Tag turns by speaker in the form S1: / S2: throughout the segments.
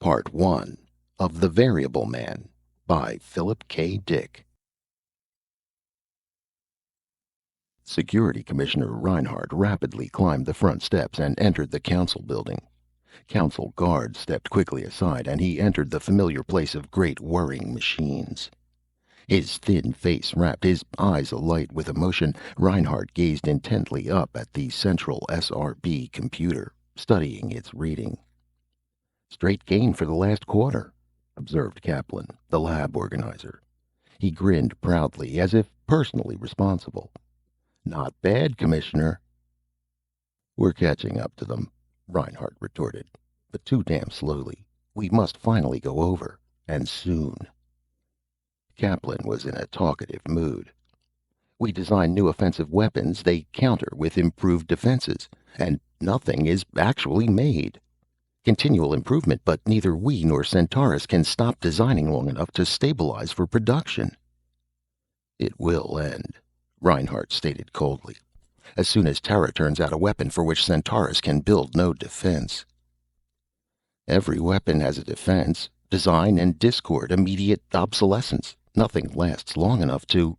S1: Part 1 of The Variable Man by Philip K. Dick. Security Commissioner Reinhardt rapidly climbed the front steps and entered the council building. Council guards stepped quickly aside, and he entered the familiar place of great whirring machines. His thin face wrapped, his eyes alight with emotion, Reinhardt gazed intently up at the central SRB computer, studying its reading. "Straight gain for the last quarter," observed Kaplan, the lab organizer. He grinned proudly, as if personally responsible. "Not bad, Commissioner." "We're catching up to them," Reinhardt retorted. "But too damn slowly. We must finally go over. And soon." Kaplan was in a talkative mood. "We design new offensive weapons they counter with improved defenses, and nothing is actually made. Continual improvement, but neither we nor Centaurus can stop designing long enough to stabilize for production." "It will end," Reinhardt stated coldly, "as soon as Terra turns out a weapon for which Centaurus can build no defense." "Every weapon has a defense. Design and discord, immediate obsolescence. Nothing lasts long enough to—"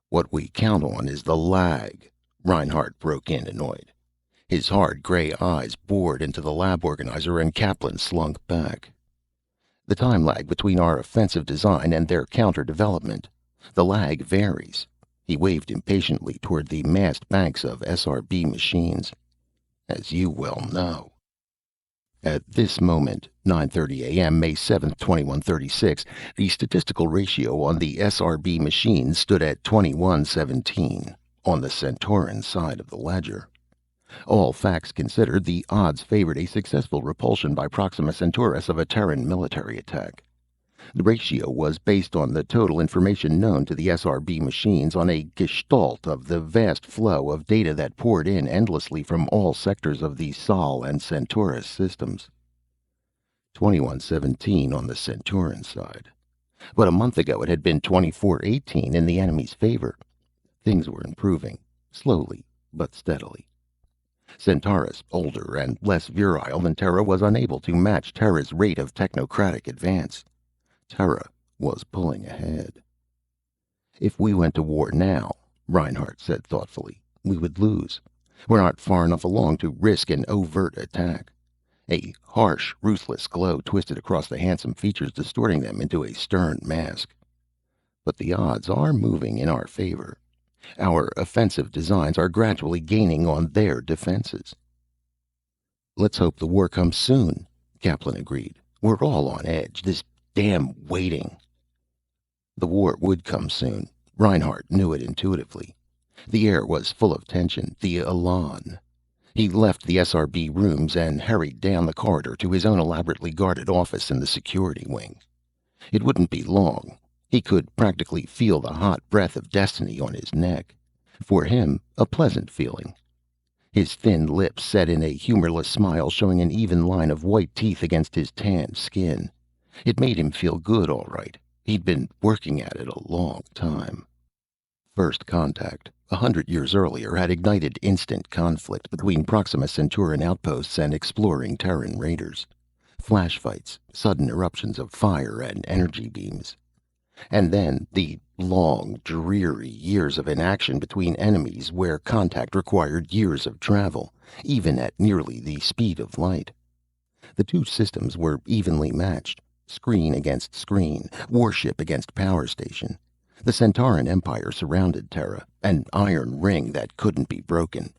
S1: "What we count on is the lag," Reinhardt broke in, annoyed. His hard gray eyes bored into the lab organizer, and Kaplan slunk back. "The time lag between our offensive design and their counter-development. The lag varies." He waved impatiently toward the massed banks of SRB machines. "As you well know." At this moment, 9:30 a.m., May 7th, 2136, the statistical ratio on the SRB machines stood at 21:17 on the Centauran side of the ledger. All facts considered, the odds favored a successful repulsion by Proxima Centaurus of a Terran military attack. The ratio was based on the total information known to the SRB machines, on a gestalt of the vast flow of data that poured in endlessly from all sectors of the Sol and Centaurus systems. 21:17 on the Centauran side. But a month ago it had been 24:18 in the enemy's favor. Things were improving, slowly but steadily. Centaurus, older and less virile than Terra, was unable to match Terra's rate of technocratic advance. Terra was pulling ahead. "If we went to war now," Reinhardt said thoughtfully, "we would lose. We're not far enough along to risk an overt attack." A harsh, ruthless glow twisted across the handsome features, distorting them into a stern mask. "But the odds are moving in our favor. Our offensive designs are gradually gaining on their defenses." "Let's hope the war comes soon," Kaplan agreed. "We're all on edge. This damn waiting." The war would come soon. Reinhardt knew it intuitively. The air was full of tension, the elan. He left the SRB rooms and hurried down the corridor to his own elaborately guarded office in the security wing. It wouldn't be long. He could practically feel the hot breath of destiny on his neck. For him, a pleasant feeling. His thin lips set in a humorless smile, showing an even line of white teeth against his tanned skin. It made him feel good, all right. He'd been working at it a long time. First contact, 100 years earlier, had ignited instant conflict between Proxima Centauran outposts and exploring Terran raiders. Flash fights, sudden eruptions of fire and energy beams. And then the long, dreary years of inaction between enemies, where contact required years of travel, even at nearly the speed of light. The two systems were evenly matched. Screen against screen, warship against power station. The Centauran Empire surrounded Terra, an iron ring that couldn't be broken,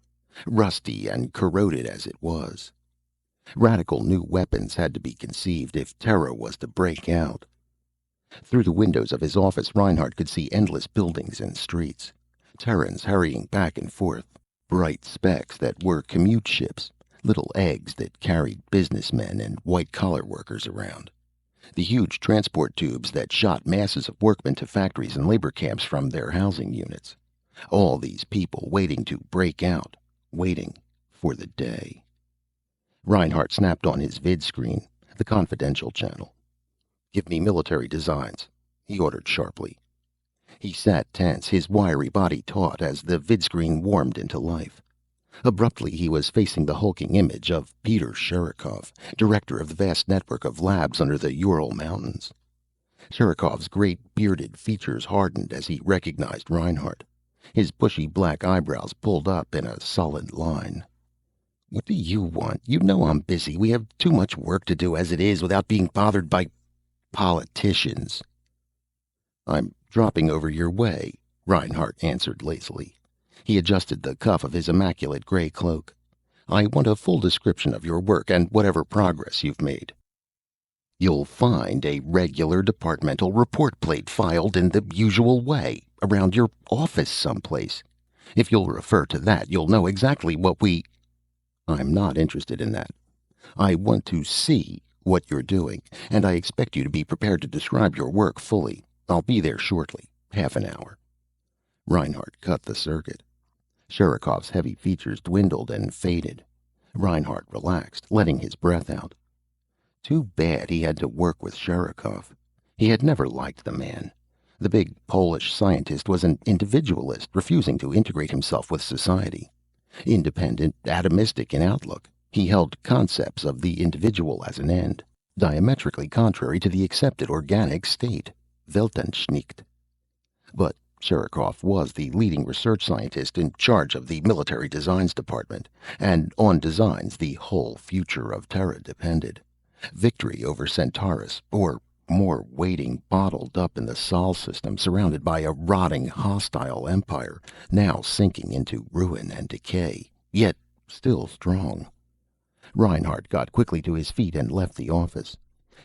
S1: rusty and corroded as it was. Radical new weapons had to be conceived if Terra was to break out. Through the windows of his office, Reinhardt could see endless buildings and streets. Terrans hurrying back and forth. Bright specks that were commute ships. Little eggs that carried businessmen and white-collar workers around. The huge transport tubes that shot masses of workmen to factories and labor camps from their housing units. All these people waiting to break out. Waiting for the day. Reinhardt snapped on his vid screen, the confidential channel. "Give me military designs," he ordered sharply. He sat tense, his wiry body taut, as the vidscreen warmed into life. Abruptly, he was facing the hulking image of Peter Sherikov, director of the vast network of labs under the Ural Mountains. Sherikov's great bearded features hardened as he recognized Reinhardt. His bushy black eyebrows pulled up in a sullen line. "What do you want? You know I'm busy. We have too much work to do as it is without being bothered by politicians." "I'm dropping over your way," Reinhardt answered lazily. He adjusted the cuff of his immaculate gray cloak. "I want a full description of your work and whatever progress you've made." "You'll find a regular departmental report plate filed in the usual way, around your office someplace. If you'll refer to that, you'll know exactly what we—" "I'm not interested in that. I want to see what you're doing, and I expect you to be prepared to describe your work fully. I'll be there shortly. Half an hour." Reinhardt cut the circuit. Sherikov's heavy features dwindled and faded. Reinhardt relaxed, letting his breath out. Too bad he had to work with Sherikov. He had never liked the man. The big Polish scientist was an individualist, refusing to integrate himself with society. Independent, atomistic in outlook, he held concepts of the individual as an end, diametrically contrary to the accepted organic state, Weltansicht. But Sherikov was the leading research scientist in charge of the military designs department, and on designs the whole future of Terra depended. Victory over Centaurus, or more waiting bottled up in the Sol system, surrounded by a rotting, hostile empire, now sinking into ruin and decay, yet still strong. Reinhardt got quickly to his feet and left the office.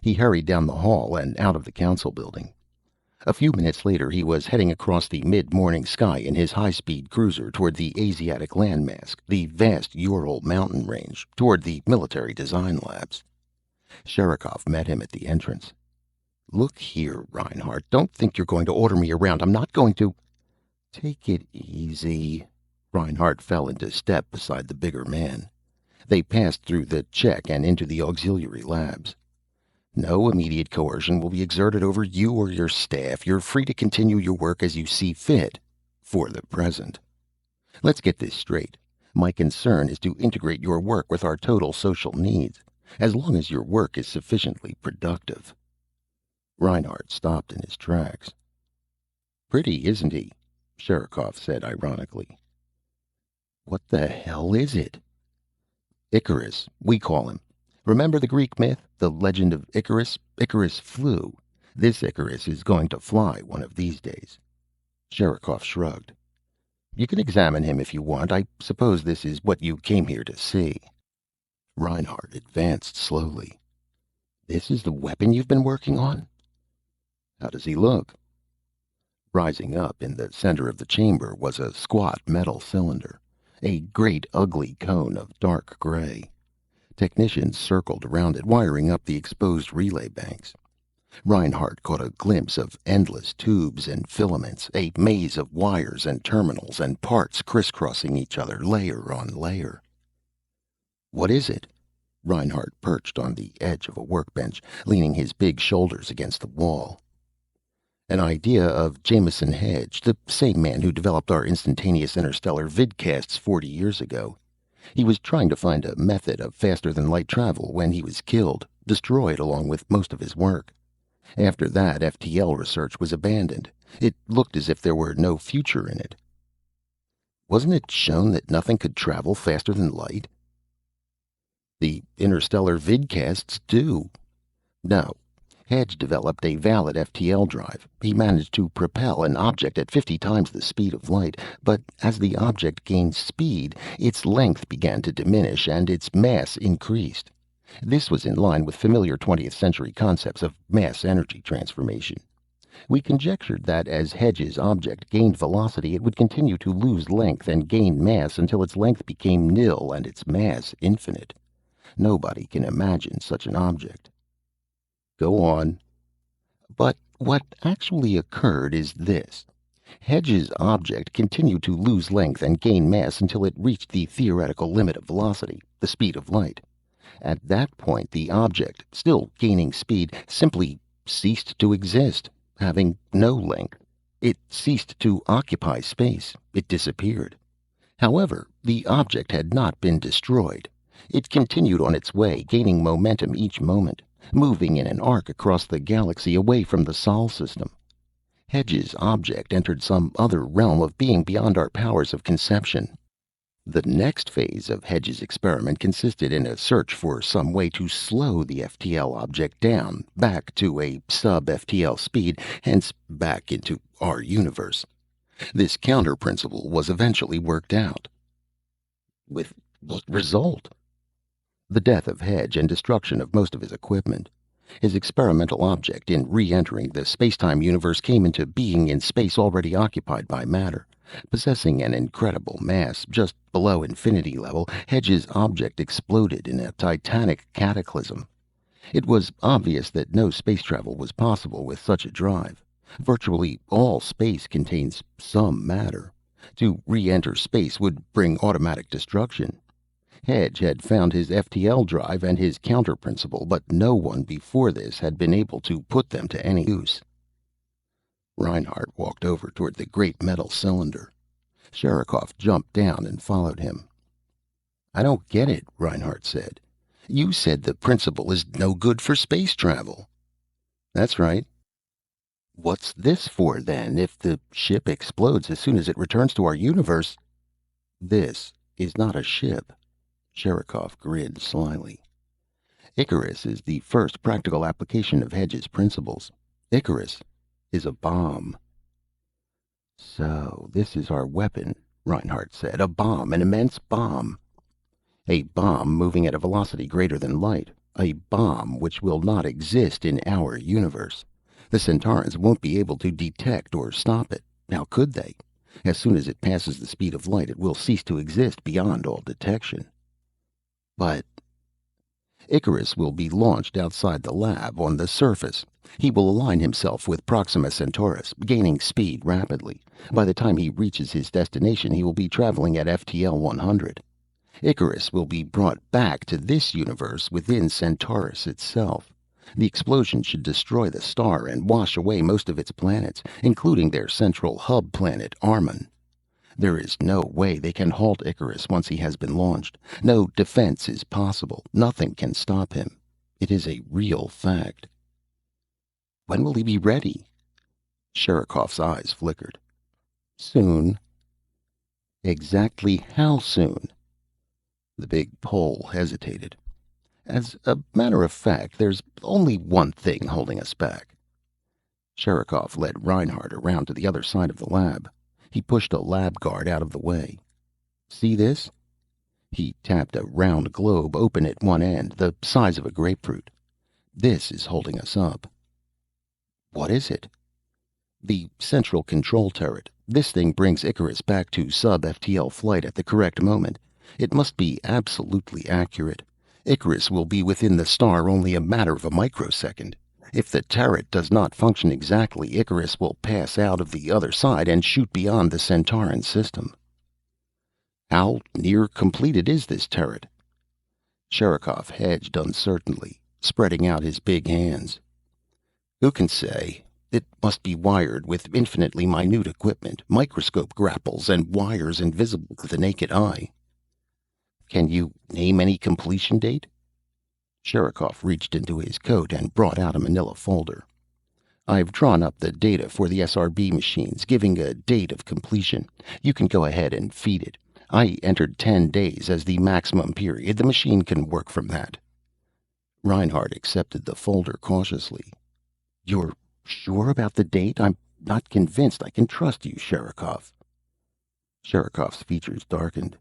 S1: He hurried down the hall and out of the council building. A few minutes later, he was heading across the mid-morning sky in his high-speed cruiser toward the Asiatic landmass, the vast Ural mountain range, toward the military design labs. Sherikov met him at the entrance. "Look here, Reinhardt, don't think you're going to order me around. I'm not going to—" "Take it easy." Reinhardt fell into step beside the bigger man. They passed through the check and into the auxiliary labs. "No immediate coercion will be exerted over you or your staff. You're free to continue your work as you see fit. For the present. Let's get this straight. My concern is to integrate your work with our total social needs, as long as your work is sufficiently productive." Reinhardt stopped in his tracks. "Pretty, isn't he?" Sherikov said ironically. "What the hell is it?" "Icarus, we call him. Remember the Greek myth, the legend of Icarus? Icarus flew. This Icarus is going to fly one of these days." Sherikov shrugged. "You can examine him if you want. I suppose this is what you came here to see." Reinhardt advanced slowly. "This is the weapon you've been working on?" "How does he look?" Rising up in the center of the chamber was a squat metal cylinder, a great ugly cone of dark gray. Technicians circled around it, wiring up the exposed relay banks. Reinhardt caught a glimpse of endless tubes and filaments, a maze of wires and terminals and parts crisscrossing each other, layer on layer. "What is it?" Reinhardt perched on the edge of a workbench, leaning his big shoulders against the wall. "An idea of Jameson Hedge, the same man who developed our instantaneous interstellar vidcasts 40 years ago. He was trying to find a method of faster-than-light travel when he was killed, destroyed along with most of his work. After that, FTL research was abandoned. It looked as if there were no future in it." "Wasn't it shown that nothing could travel faster than light?" "The interstellar vidcasts do. No. Hedge developed a valid FTL drive. He managed to propel an object at 50 times the speed of light, but as the object gained speed, its length began to diminish and its mass increased. This was in line with familiar 20th century concepts of mass energy transformation. We conjectured that as Hedge's object gained velocity, it would continue to lose length and gain mass until its length became nil and its mass infinite. Nobody can imagine such an object." "Go on." "But what actually occurred is this. Hedge's object continued to lose length and gain mass until it reached the theoretical limit of velocity, the speed of light. At that point, the object, still gaining speed, simply ceased to exist, having no length. It ceased to occupy space. It disappeared. However, The object had not been destroyed. It continued on its way, gaining momentum each moment, moving in an arc across the galaxy away from the Sol system. Hedge's object entered some other realm of being beyond our powers of conception. The next phase of Hedge's experiment consisted in a search for some way to slow the FTL object down, back to a sub-FTL speed, hence back into our universe. This counter-principle was eventually worked out. With what result? The death of Hedge and destruction of most of his equipment. His experimental object, in re-entering the space-time universe, came into being in space already occupied by matter. Possessing an incredible mass just below infinity level, Hedge's object exploded in a titanic cataclysm. It was obvious that no space travel was possible with such a drive. Virtually all space contains some matter. To re-enter space would bring automatic destruction. Hedge had found his FTL drive and his counter-principle, but no one before this had been able to put them to any use. Reinhardt walked over toward the great metal cylinder. Sherikov jumped down and followed him. "I don't get it," Reinhardt said. "You said the principle is no good for space travel." "That's right." "What's this for, then, if the ship explodes as soon as it returns to our universe?" "This is not a ship." Sherikov grinned slyly. "Icarus is the first practical application of Hedge's principles. Icarus is a bomb." "So this is our weapon," Reinhardt said. "A bomb, an immense bomb. A bomb moving at a velocity greater than light. A bomb which will not exist in our universe. The Centaurans won't be able to detect or stop it. How could they? As soon as it passes the speed of light, it will cease to exist beyond all detection." "But Icarus will be launched outside the lab, on the surface. He will align himself with Proxima Centaurus, gaining speed rapidly. By the time he reaches his destination, he will be traveling at FTL 100. Icarus will be brought back to this universe within Centaurus itself. The explosion should destroy the star and wash away most of its planets, including their central hub planet, Armon. There is no way they can halt Icarus once he has been launched. No defense is possible. Nothing can stop him. It is a real fact." "When will he be ready?" Sherikov's eyes flickered. "Soon." "Exactly how soon?" The big Pole hesitated. "As a matter of fact, there's only one thing holding us back." Sherikov led Reinhardt around to the other side of the lab. He pushed a lab guard out of the way. "See this?" He tapped a round globe open at one end, the size of a grapefruit. "This is holding us up." "What is it?" "The central control turret. This thing brings Icarus back to sub-FTL flight at the correct moment. It must be absolutely accurate. Icarus will be within the star only a matter of a microsecond. If the turret does not function exactly, Icarus will pass out of the other side and shoot beyond the Centauran system." "How near completed is this turret?" Sherikov hedged uncertainly, spreading out his big hands. "Who can say? It must be wired with infinitely minute equipment, microscope grapples, and wires invisible to the naked eye." "Can you name any completion date?" Sherikov reached into his coat and brought out a manila folder. "I've drawn up the data for the SRB machines, giving a date of completion. You can go ahead and feed it. I entered 10 days as the maximum period. The machine can work from that." Reinhardt accepted the folder cautiously. "You're sure about the date? I'm not convinced I can trust you, Sherikov." Sherikov's features darkened.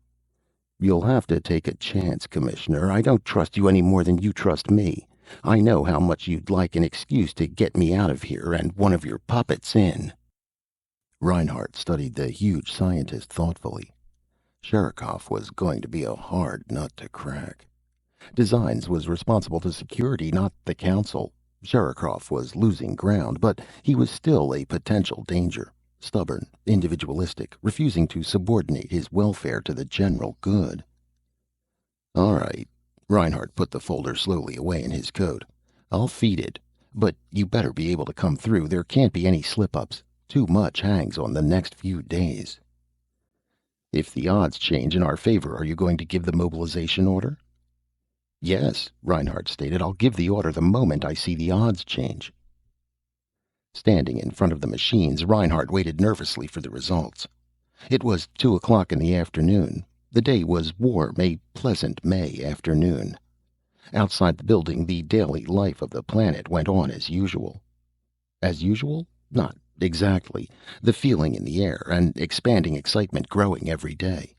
S1: "You'll have to take a chance, Commissioner. I don't trust you any more than you trust me. I know how much you'd like an excuse to get me out of here and one of your puppets in." Reinhardt studied the huge scientist thoughtfully. Sherikov was going to be a hard nut to crack. Designs was responsible to security, not the Council. Sherikov was losing ground, but he was still a potential danger. Stubborn, individualistic, refusing to subordinate his welfare to the general good. "All right." Reinhardt put the folder slowly away in his coat. "I'll feed it. But you better be able to come through. There can't be any slip-ups. Too much hangs on the next few days." If the odds change in our favor, are you going to give the mobilization order? Yes, Reinhardt stated. I'll give the order the moment I see the odds change. Standing in front of the machines, Reinhardt waited nervously for the results. It was 2 o'clock in the afternoon. The day was warm, a pleasant May afternoon. Outside the building, the daily life of the planet went on as usual. As usual? Not exactly. The feeling in the air, an expanding excitement growing every day.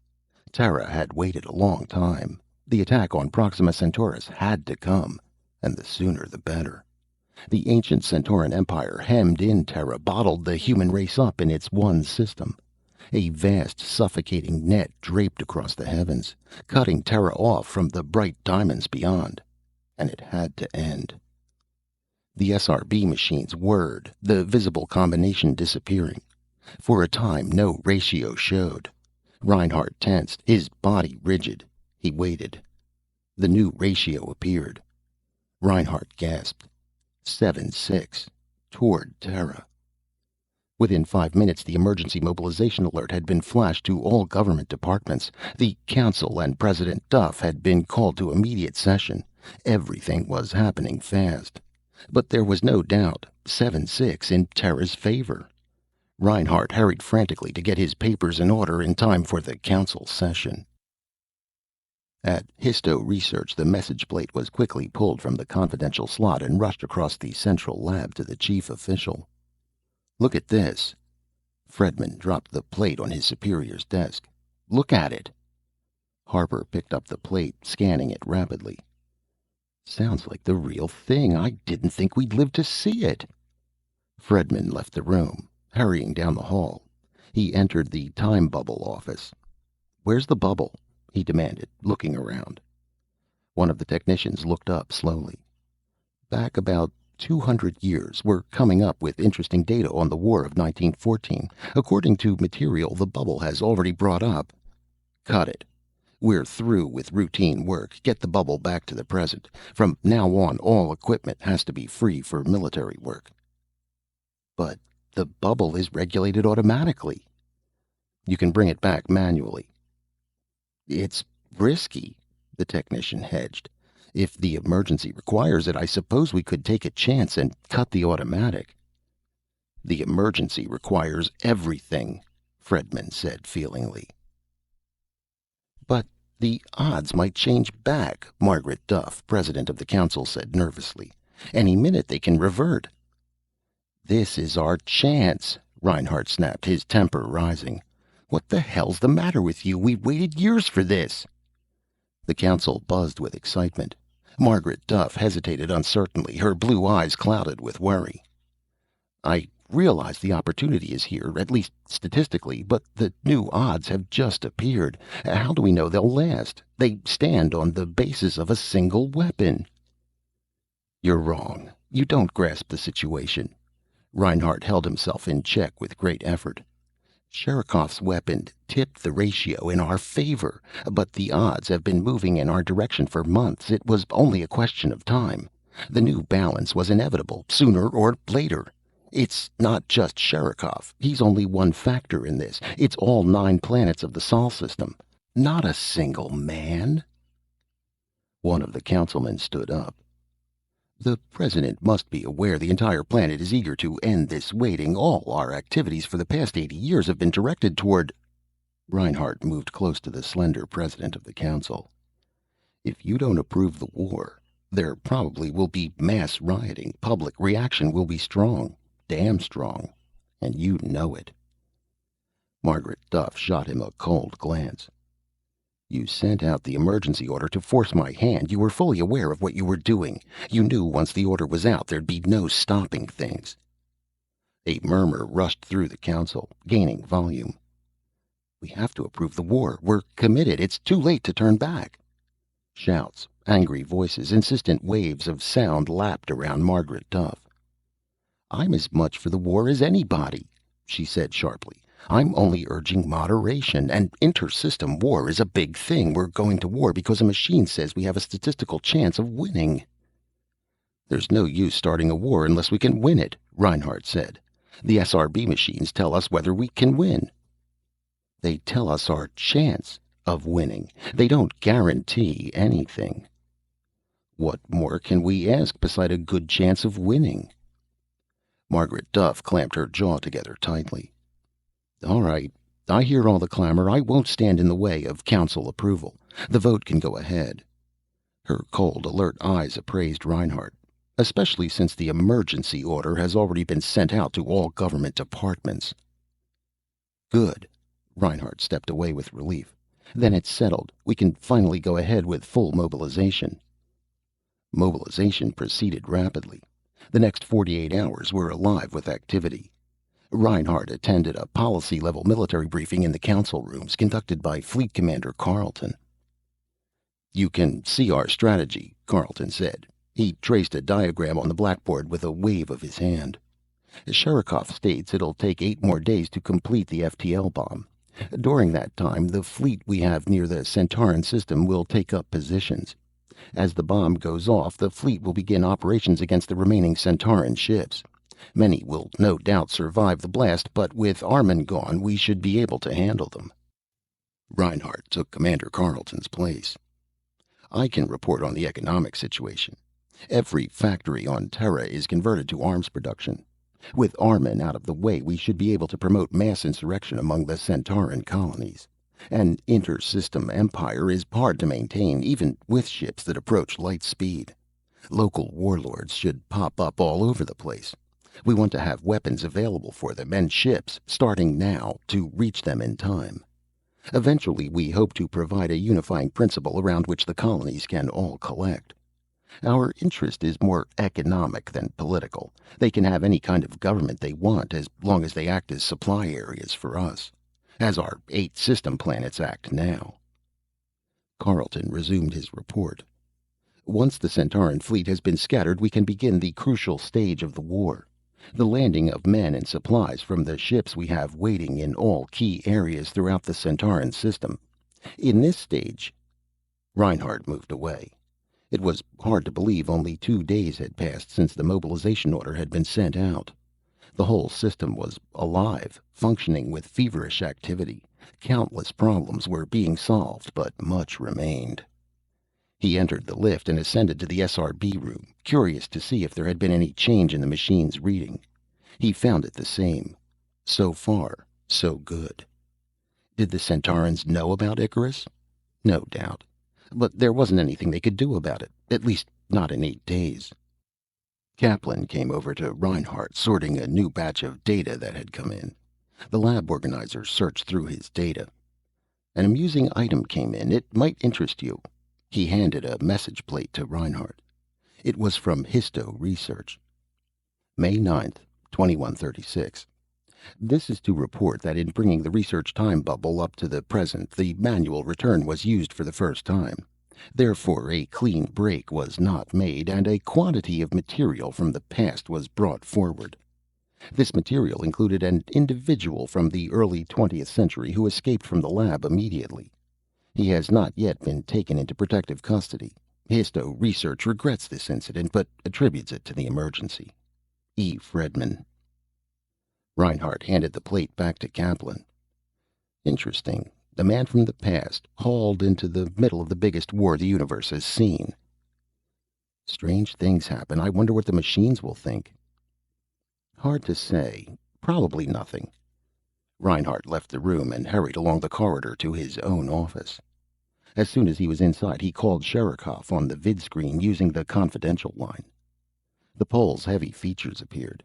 S1: Terra had waited a long time. The attack on Proxima Centaurus had to come, and the sooner the better. The ancient Centauran Empire hemmed in Terra, bottled the human race up in its one system. A vast, suffocating net draped across the heavens, cutting Terra off from the bright diamonds beyond. And it had to end. The SRB machines whirred, the visible combination disappearing. For a time, no ratio showed. Reinhardt tensed, his body rigid. He waited. The new ratio appeared. Reinhardt gasped. 7-6. Toward Terra. Within 5 minutes, the emergency mobilization alert had been flashed to all government departments. The Council and President Duff had been called to immediate session. Everything was happening fast. But there was no doubt. 7-6 in Terra's favor. Reinhardt hurried frantically to get his papers in order in time for the Council session. At Histo Research, the message plate was quickly pulled from the confidential slot and rushed across the central lab to the chief official. Look at this. Fredman dropped the plate on his superior's desk. Look at it. Harper picked up the plate, scanning it rapidly. Sounds like the real thing. I didn't think we'd live to see it. Fredman left the room, hurrying down the hall. He entered the time bubble office. Where's the bubble? He demanded, looking around. One of the technicians looked up slowly. Back about 200 years, we're coming up with interesting data on the War of 1914. According to material the bubble has already brought up. Cut it. We're through with routine work. Get the bubble back to the present. From now on, all equipment has to be free for military work. But the bubble is regulated automatically. You can bring it back manually. It's risky, the technician hedged. If the emergency requires it, I suppose we could take a chance and cut the automatic. The emergency requires everything, Fredman said feelingly. But the odds might change back, Margaret Duff, president of the council, said nervously. Any minute they can revert. This is our chance, Reinhardt snapped, his temper rising. What the hell's the matter with you? We've waited years for this. The council buzzed with excitement. Margaret Duff hesitated uncertainly, her blue eyes clouded with worry. I realize the opportunity is here, at least statistically, but the new odds have just appeared. How do we know they'll last? They stand on the basis of a single weapon. You're wrong. You don't grasp the situation. Reinhardt held himself in check with great effort. Sherikov's weapon tipped the ratio in our favor, but the odds have been moving in our direction for months. It was only a question of time. The new balance was inevitable, sooner or later. It's not just Sherikov. He's only one factor in this. It's all 9 planets of the Sol system. Not a single man. One of the councilmen stood up. The president must be aware the entire planet is eager to end this waiting. All our activities for the past 80 years have been directed toward... Reinhardt moved close to the slender president of the council. If you don't approve the war, there probably will be mass rioting. Public reaction will be strong. Damn strong. And you know it. Margaret Duff shot him a cold glance. You sent out the emergency order to force my hand. You were fully aware of what you were doing. You knew once the order was out, there'd be no stopping things. A murmur rushed through the council, gaining volume. We have to approve the war. We're committed. It's too late to turn back. Shouts, angry voices, insistent waves of sound lapped around Margaret Duff. I'm as much for the war as anybody, she said sharply. I'm only urging moderation. An inter-system war is a big thing. We're going to war because a machine says we have a statistical chance of winning. There's no use starting a war unless we can win it, Reinhardt said. The SRB machines tell us whether we can win. They tell us our chance of winning. They don't guarantee anything. What more can we ask beside a good chance of winning? Margaret Duff clamped her jaw together tightly. All right. I hear all the clamor. I won't stand in the way of council approval. The vote can go ahead. Her cold, alert eyes appraised Reinhardt, especially since the emergency order has already been sent out to all government departments. Good. Reinhardt stepped away with relief. Then it's settled. We can finally go ahead with full mobilization. Mobilization proceeded rapidly. The next 48 hours were alive with activity. Reinhardt attended a policy-level military briefing in the council rooms conducted by Fleet Commander Carleton. You can see our strategy, Carleton said. He traced a diagram on the blackboard with a wave of his hand. Sherikov states it'll take 8 more days to complete the FTL bomb. During that time, the fleet we have near the Centauran system will take up positions. As the bomb goes off, the fleet will begin operations against the remaining Centauran ships. Many will no doubt survive the blast, but with Armin gone, we should be able to handle them. Reinhardt took Commander Carleton's place. I can report on the economic situation. Every factory on Terra is converted to arms production. With Armin out of the way, we should be able to promote mass insurrection among the Centauran colonies. An inter-system empire is hard to maintain, even with ships that approach light speed. Local warlords should pop up all over the place. We want to have weapons available for them and ships, starting now, to reach them in time. Eventually, we hope to provide a unifying principle around which the colonies can all collect. Our interest is more economic than political. They can have any kind of government they want as long as they act as supply areas for us, as our 8 system planets act now. Carleton resumed his report. Once the Centauran fleet has been scattered, we can begin the crucial stage of the war. The landing of men and supplies from the ships we have waiting in all key areas throughout the Centauran system. In this stage, Reinhardt moved away. It was hard to believe only 2 days had passed since the mobilization order had been sent out. The whole system was alive, functioning with feverish activity. Countless problems were being solved, but much remained. He entered the lift and ascended to the SRB room, curious to see if there had been any change in the machine's reading. He found it the same. So far, so good. Did the Centaurans know about Icarus? No doubt. But there wasn't anything they could do about it, at least not in 8 days. Kaplan came over to Reinhardt, sorting a new batch of data that had come in. The lab organizer searched through his data. An amusing item came in. It might interest you. He handed a message plate to Reinhardt. It was from Histo Research. May 9th, 2136. This is to report that in bringing the research time bubble up to the present, the manual return was used for the first time. Therefore, a clean break was not made, and a quantity of material from the past was brought forward. This material included an individual from the early 20th century who escaped from the lab immediately. He has not yet been taken into protective custody. Histo Research regrets this incident, but attributes it to the emergency. E. Fredman. Reinhardt handed the plate back to Kaplan. Interesting. The man from the past, hauled into the middle of the biggest war the universe has seen. Strange things happen. I wonder what the machines will think. Hard to say. Probably nothing. Reinhardt left the room and hurried along the corridor to his own office. As soon as he was inside, he called Sherikov on the vidscreen using the confidential line. The Pole's heavy features appeared.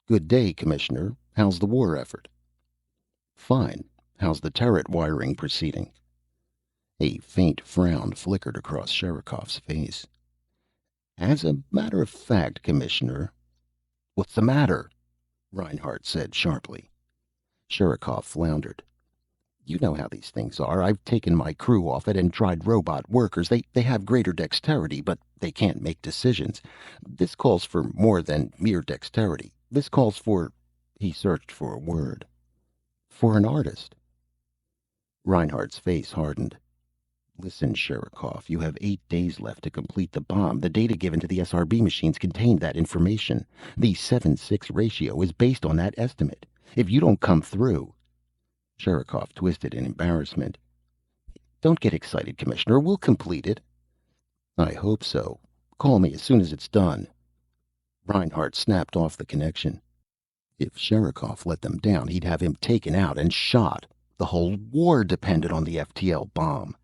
S1: Good day, Commissioner. How's the war effort? Fine. How's the turret wiring proceeding? A faint frown flickered across Sherikov's face. As a matter of fact, Commissioner... What's the matter? Reinhardt said sharply. Sherikov floundered. You know how these things are. I've taken my crew off it and tried robot workers. They have greater dexterity, but they can't make decisions. This calls for more than mere dexterity. This calls for... He searched for a word. For an artist. Reinhardt's face hardened. Listen, Sherikov, you have 8 days left to complete the bomb. The data given to the SRB machines contained that information. The 7-6 ratio is based on that estimate. If you don't come through... Sherikov twisted in embarrassment. Don't get excited, Commissioner. We'll complete it. I hope so. Call me as soon as it's done. Reinhardt snapped off the connection. If Sherikov let them down, he'd have him taken out and shot. The whole war depended on the FTL bomb.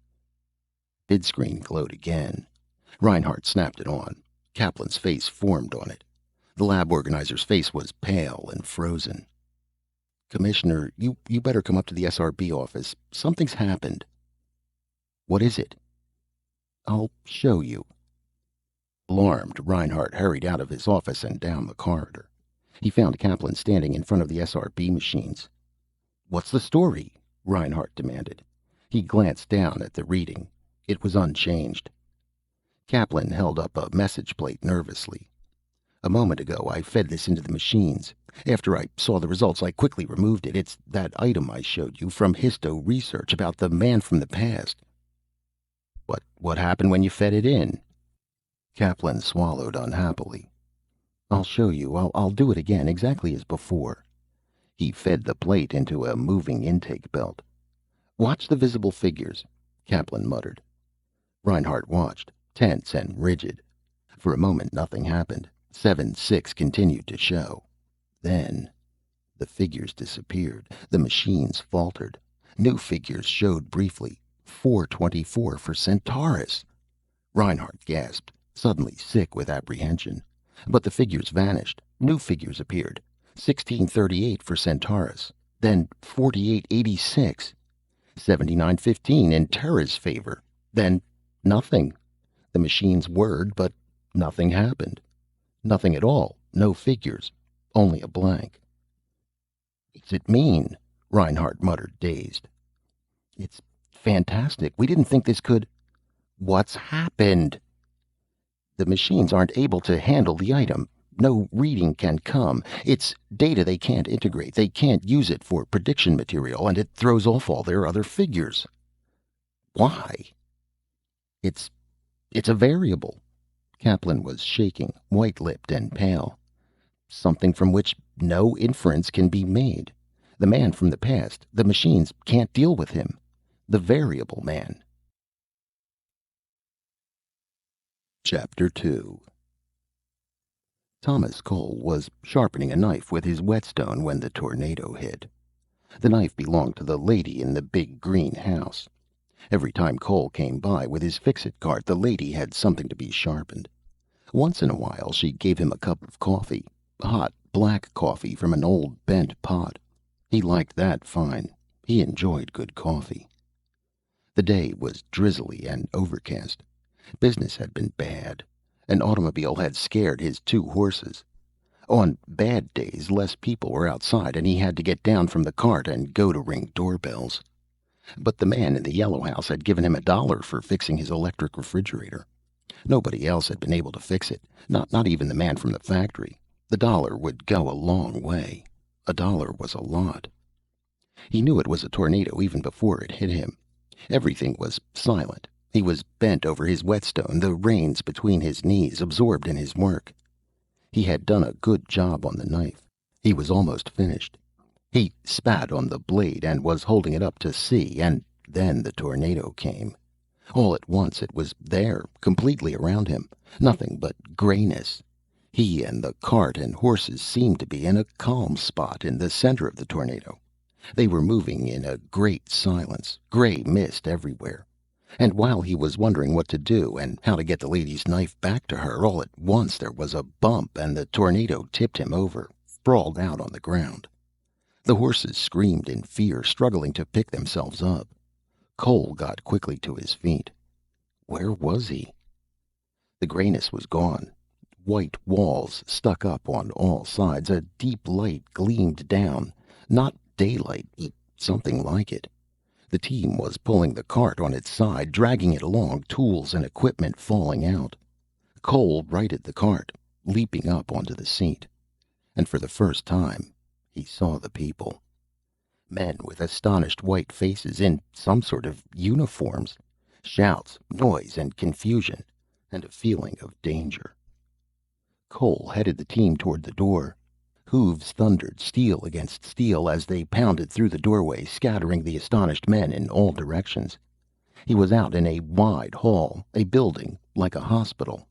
S1: Vidscreen glowed again. Reinhardt snapped it on. Kaplan's face formed on it. The lab organizer's face was pale and frozen. Commissioner, you better come up to the SRB office. Something's happened. What is it? I'll show you. Alarmed, Reinhardt hurried out of his office and down the corridor. He found Kaplan standing in front of the SRB machines. What's the story? Reinhardt demanded. He glanced down at the reading. It was unchanged. Kaplan held up a message plate nervously. A moment ago, I fed this into the machines. After I saw the results, I quickly removed it. It's that item I showed you from histo research about the man from the past. What happened when you fed it in? Kaplan swallowed unhappily. I'll show you. I'll do it again, exactly as before. He fed the plate into a moving intake belt. Watch the visible figures, Kaplan muttered. Reinhardt watched, tense and rigid. For a moment, nothing happened. 7-6 continued to show. Then, the figures disappeared. The machines faltered. New figures showed briefly. 424 for Centaurus. Reinhardt gasped, suddenly sick with apprehension. But the figures vanished. New figures appeared. 1638 for Centaurus. Then 4886. 7915 in Terra's favor. Then nothing. The machines whirred, but nothing happened. Nothing at all. No figures. Only a blank. What's it mean? Reinhardt muttered, dazed. It's fantastic. We didn't think this could... What's happened? The machines aren't able to handle the item. No reading can come. It's data they can't integrate. They can't use it for prediction material, and it throws off all their other figures. Why? It's a variable. Kaplan was shaking, white-lipped and pale. Something from which no inference can be made. The man from the past, the machines can't deal with him. The variable man. Chapter 2. Thomas Cole was sharpening a knife with his whetstone when the tornado hit. The knife belonged to the lady in the big green house. Every time Cole came by with his fix-it cart, the lady had something to be sharpened. Once in a while, she gave him a cup of coffee, hot black coffee from an old bent pot. He liked that fine. He enjoyed good coffee. The day was drizzly and overcast. Business had been bad. An automobile had scared his 2 horses. On bad days, less people were outside, and he had to get down from the cart and go to ring doorbells. But the man in the yellow house had given him $1 for fixing his electric refrigerator. Nobody else had been able to fix it, not even the man from the factory. The dollar would go a long way. $1 was a lot. He knew it was a tornado even before it hit him. Everything was silent. He was bent over his whetstone, the reins between his knees, absorbed in his work. He had done a good job on the knife. He was almost finished. He spat on the blade and was holding it up to see, and then the tornado came. All at once it was there, completely around him. Nothing but grayness. He and the cart and horses seemed to be in a calm spot in the center of the tornado. They were moving in a great silence, gray mist everywhere. And while he was wondering what to do and how to get the lady's knife back to her, all at once there was a bump and the tornado tipped him over, sprawled out on the ground. The horses screamed in fear, struggling to pick themselves up. Cole got quickly to his feet. Where was he? The grayness was gone. White walls stuck up on all sides. A deep light gleamed down. Not daylight, but something like it. The team was pulling the cart on its side, dragging it along, tools and equipment falling out. Cole righted the cart, leaping up onto the seat. And for the first time, he saw the people. Men with astonished white faces in some sort of uniforms. Shouts, noise, and confusion, and a feeling of danger. Cole headed the team toward the door. Hooves thundered steel against steel as they pounded through the doorway, scattering the astonished men in all directions. He was out in a wide hall, a building like a hospital.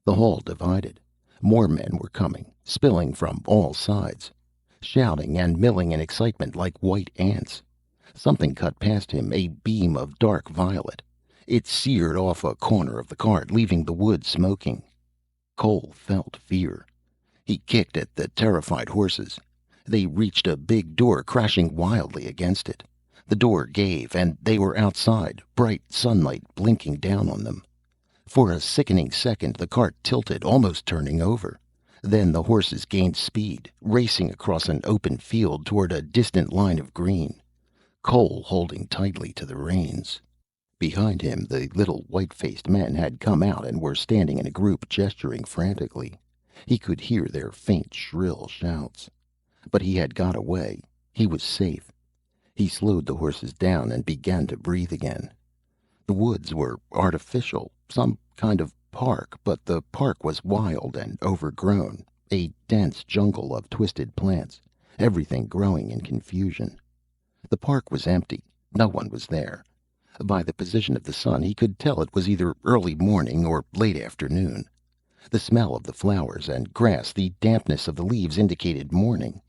S1: The hall divided. More men were coming, spilling from all sides, shouting and milling in excitement like white ants. Something cut past him, a beam of dark violet. It seared off a corner of the cart, leaving the wood smoking. Cole felt fear. He kicked at the terrified horses. They reached a big door, crashing wildly against it. The door gave, and they were outside, bright sunlight blinking down on them. For a sickening second, the cart tilted, almost turning over. Then the horses gained speed, racing across an open field toward a distant line of green, Cole holding tightly to the reins. Behind him, the little white-faced men had come out and were standing in a group, gesturing frantically. He could hear their faint, shrill shouts. But he had got away. He was safe. He slowed the horses down and began to breathe again. The woods were artificial, some kind of park, but the park was wild and overgrown, a dense jungle of twisted plants, everything growing in confusion. The park was empty. No one was there. By the position of the sun, he could tell it was either early morning or late afternoon. The smell of the flowers and grass, the dampness of the leaves indicated morning.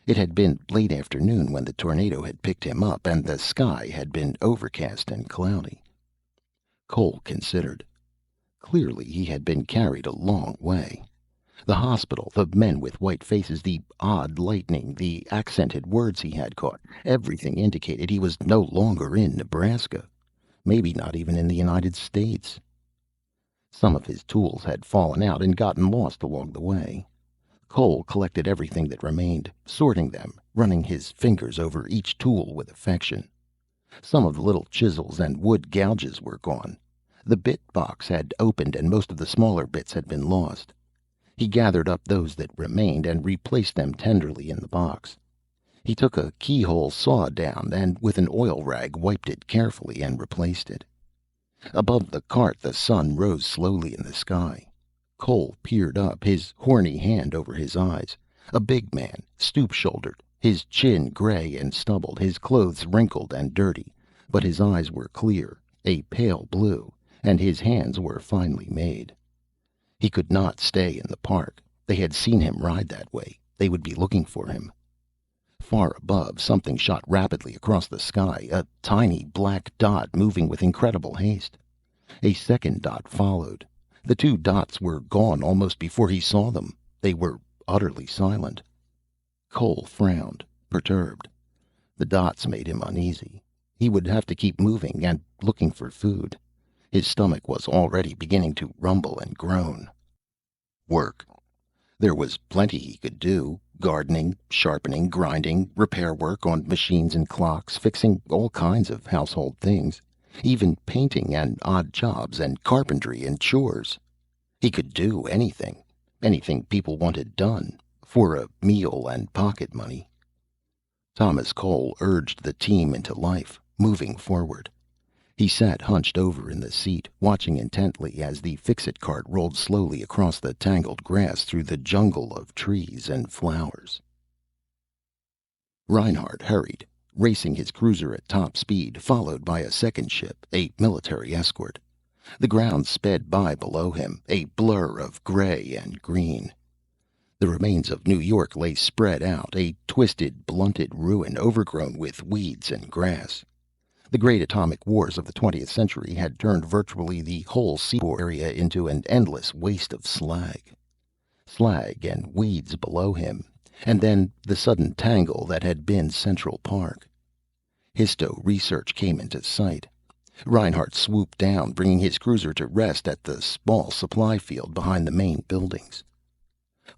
S1: It had been late afternoon when the tornado had picked him up, and the sky had been overcast and cloudy. Cole considered. Clearly he had been carried a long way. The hospital, the men with white faces, the odd lightning, the accented words he had caught, everything indicated he was no longer in Nebraska. Maybe not even in the United States. Some of his tools had fallen out and gotten lost along the way. Cole collected everything that remained, sorting them, running his fingers over each tool with affection. Some of the little chisels and wood gouges were gone. The bit box had opened and most of the smaller bits had been lost. He gathered up those that remained and replaced them tenderly in the box. He took a keyhole saw down and with an oil rag wiped it carefully and replaced it. Above the cart the sun rose slowly in the sky. Cole peered up, his horny hand over his eyes. A big man, stoop-shouldered, his chin gray and stubbled, his clothes wrinkled and dirty, but his eyes were clear, a pale blue, and his hands were finely made. He could not stay in the park. They had seen him ride that way. They would be looking for him. Far above, something shot rapidly across the sky, a tiny black dot moving with incredible haste. A second dot followed. The two dots were gone almost before he saw them. They were utterly silent. Cole frowned, perturbed. The dots made him uneasy. He would have to keep moving and looking for food. His stomach was already beginning to rumble and groan. Work. There was plenty he could do. Gardening, sharpening, grinding, repair work on machines and clocks, fixing all kinds of household things. Even painting and odd jobs and carpentry and chores. He could do anything. Anything people wanted done. For a meal and pocket money. Thomas Cole urged the team into life, moving forward. He sat hunched over in the seat, watching intently as the fix-it cart rolled slowly across the tangled grass through the jungle of trees and flowers. Reinhardt hurried, racing his cruiser at top speed, followed by a second ship, a military escort. The ground sped by below him, a blur of gray and green. The remains of New York lay spread out, a twisted, blunted ruin overgrown with weeds and grass. The great atomic wars of the 20th century had turned virtually the whole seaboard area into an endless waste of slag. Slag and weeds below him, and then the sudden tangle that had been Central Park. Histo Research came into sight. Reinhardt swooped down, bringing his cruiser to rest at the small supply field behind the main buildings.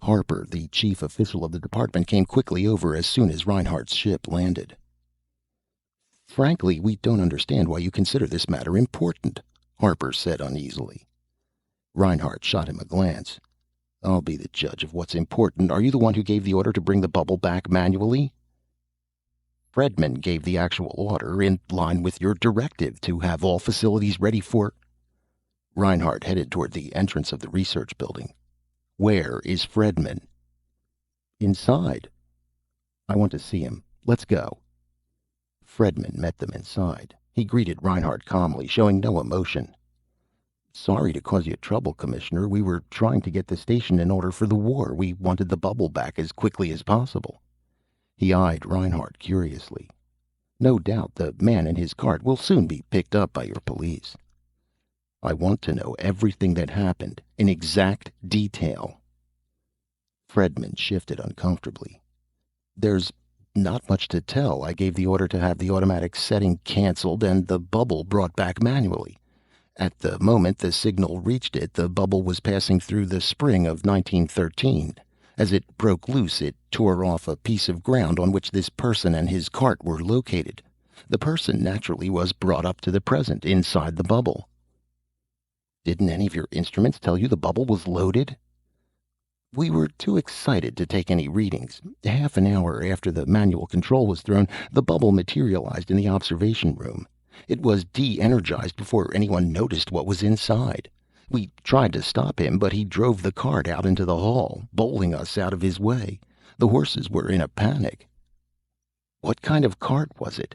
S1: Harper, the chief official of the department, came quickly over as soon as Reinhardt's ship landed. "Frankly, we don't understand why you consider this matter important," Harper said uneasily. Reinhardt shot him a glance. "I'll be the judge of what's important. Are you the one who gave the order to bring the bubble back manually?" "Fredman gave the actual order, in line with your directive to have all facilities ready for—" Reinhardt headed toward the entrance of the research building. "Where is Fredman?" Inside. I want to see him. Let's go. Fredman met them inside. He greeted Reinhardt calmly, showing no emotion. Sorry to cause you trouble, Commissioner. We were trying to get the station in order for the war. We wanted the bubble back as quickly as possible. He eyed Reinhardt curiously. No doubt the man in his cart will soon be picked up by your police. I want to know everything that happened, in exact detail. Fredman shifted uncomfortably. There's not much to tell. I gave the order to have the automatic setting canceled and the bubble brought back manually. At the moment the signal reached it, the bubble was passing through the spring of 1913. As it broke loose, it tore off a piece of ground on which this person and his cart were located. The person naturally was brought up to the present, inside the bubble. Didn't any of your instruments tell you the bubble was loaded? We were too excited to take any readings. Half an hour after the manual control was thrown, the bubble materialized in the observation room. It was de-energized before anyone noticed what was inside. We tried to stop him, but he drove the cart out into the hall, bowling us out of his way. The horses were in a panic. What kind of cart was it?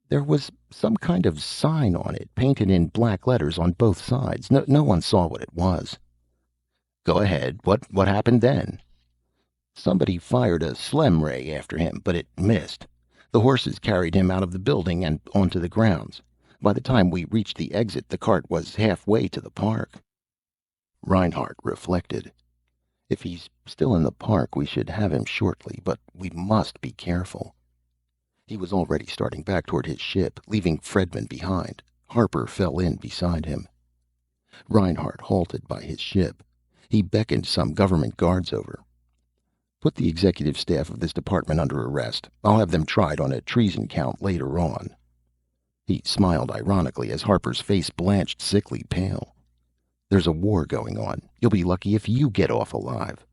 S1: There was some kind of sign on it, painted in black letters on both sides. No one saw what it was. Go ahead. What happened then? Somebody fired a Slem ray after him, but it missed. The horses carried him out of the building and onto the grounds. By the time we reached the exit, the cart was halfway to the park. Reinhardt reflected. If he's still in the park, we should have him shortly, but we must be careful. He was already starting back toward his ship, leaving Fredman behind. Harper fell in beside him. Reinhardt halted by his ship. He beckoned some government guards over. Put the executive staff of this department under arrest. I'll have them tried on a treason count later on. He smiled ironically as Harper's face blanched sickly pale. There's a war going on. You'll be lucky if you get off alive.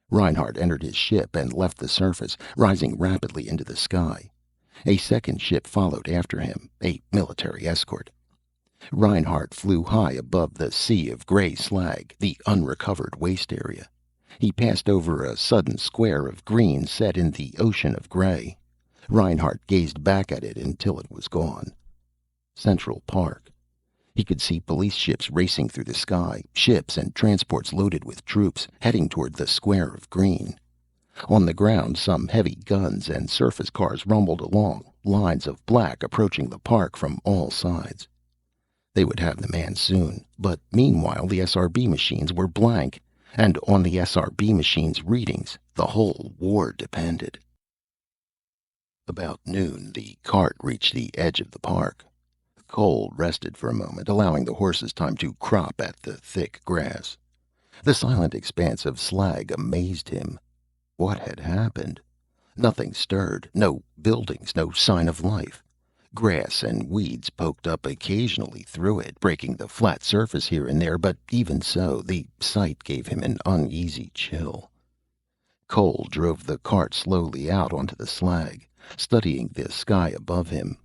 S1: Reinhardt entered his ship and left the surface, rising rapidly into the sky. A second ship followed after him, a military escort. Reinhardt flew high above the sea of gray slag, the unrecovered waste area. He passed over a sudden square of green set in the ocean of gray. Reinhardt gazed back at it until it was gone. Central Park. He could see police ships racing through the sky, ships and transports loaded with troops, heading toward the square of green. On the ground, some heavy guns and surface cars rumbled along, lines of black approaching the park from all sides. They would have the man soon, but meanwhile the SRB machines were blank, and on the SRB machines' readings, the whole war depended. About noon, the cart reached the edge of the park. Cole rested for a moment, allowing the horses time to crop at the thick grass. The silent expanse of slag amazed him. What had happened? Nothing stirred, no buildings, no sign of life. Grass and weeds poked up occasionally through it, breaking the flat surface here and there, but even so, the sight gave him an uneasy chill. Cole drove the cart slowly out onto the slag, studying the sky above him.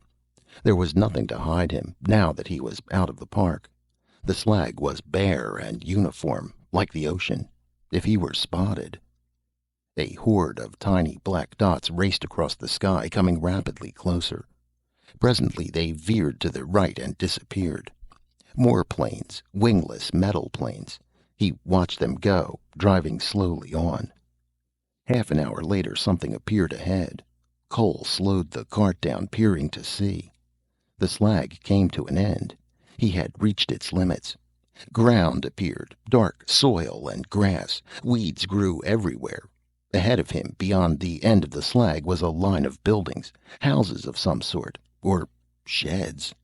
S1: There was nothing to hide him, now that he was out of the park. The slag was bare and uniform, like the ocean. If he were spotted... A horde of tiny black dots raced across the sky, coming rapidly closer. Presently they veered to the right and disappeared. More planes, wingless metal planes. He watched them go, driving slowly on. Half an hour later something appeared ahead. Cole slowed the cart down, peering to see. The slag came to an end. He had reached its limits. Ground appeared, dark soil and grass. Weeds grew everywhere. Ahead of him, beyond the end of the slag, was a line of buildings, houses of some sort. Or sheds.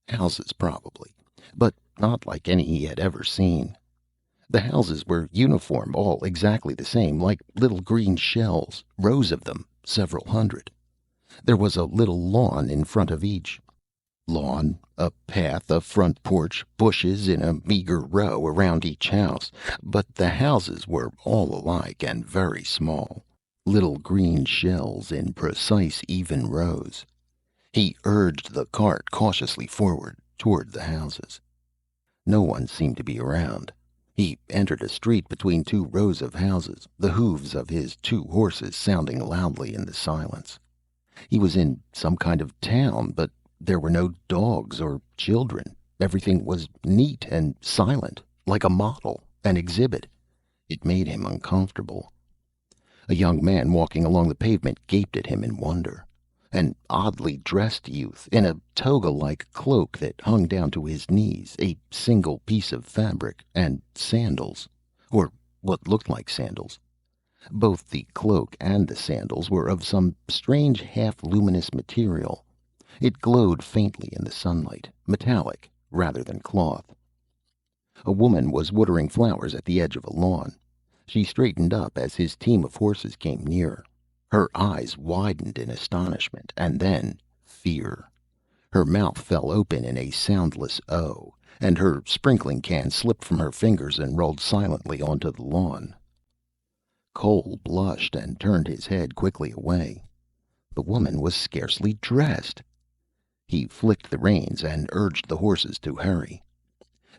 S1: Houses, probably, but not like any he had ever seen. The houses were uniform, all exactly the same, like little green shells, rows of them, several hundred. There was a little lawn in front of each. Lawn, a path, a front porch, bushes in a meager row around each house, but the houses were all alike and very small. Little green shells in precise, even rows. He urged the cart cautiously forward, toward the houses. No one seemed to be around. He entered a street between two rows of houses, the hooves of his two horses sounding loudly in the silence. He was in some kind of town, but there were no dogs or children. Everything was neat and silent, like a model, an exhibit. It made him uncomfortable. A young man walking along the pavement gaped at him in wonder. An oddly dressed youth, in a toga-like cloak that hung down to his knees, a single piece of fabric, and sandals. Or what looked like sandals. Both the cloak and the sandals were of some strange half-luminous material. It glowed faintly in the sunlight, metallic rather than cloth. A woman was watering flowers at the edge of a lawn. She straightened up as his team of horses came near. Her eyes widened in astonishment, and then fear. Her mouth fell open in a soundless O, and her sprinkling can slipped from her fingers and rolled silently onto the lawn. Cole blushed and turned his head quickly away. The woman was scarcely dressed. He flicked the reins and urged the horses to hurry.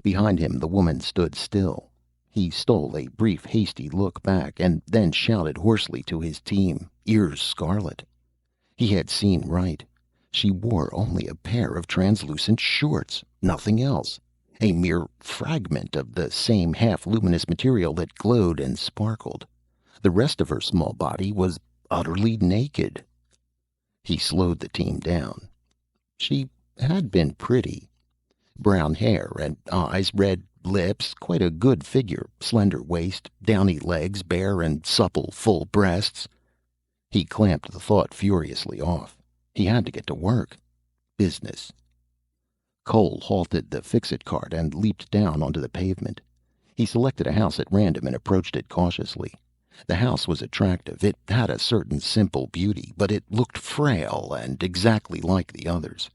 S1: Behind him the woman stood still. He stole a brief, hasty look back, and then shouted hoarsely to his team, ears scarlet. He had seen right. She wore only a pair of translucent shorts, nothing else. A mere fragment of the same half-luminous material that glowed and sparkled. The rest of her small body was utterly naked. He slowed the team down. She had been pretty. Brown hair and eyes, red lips, quite a good figure, slender waist, downy legs, bare and supple, full breasts. He clamped the thought furiously off. He had to get to work. Business. Cole halted the fix-it cart and leaped down onto the pavement. He selected a house at random and approached it cautiously. The house was attractive. It had a certain simple beauty, but it looked frail and exactly like the others.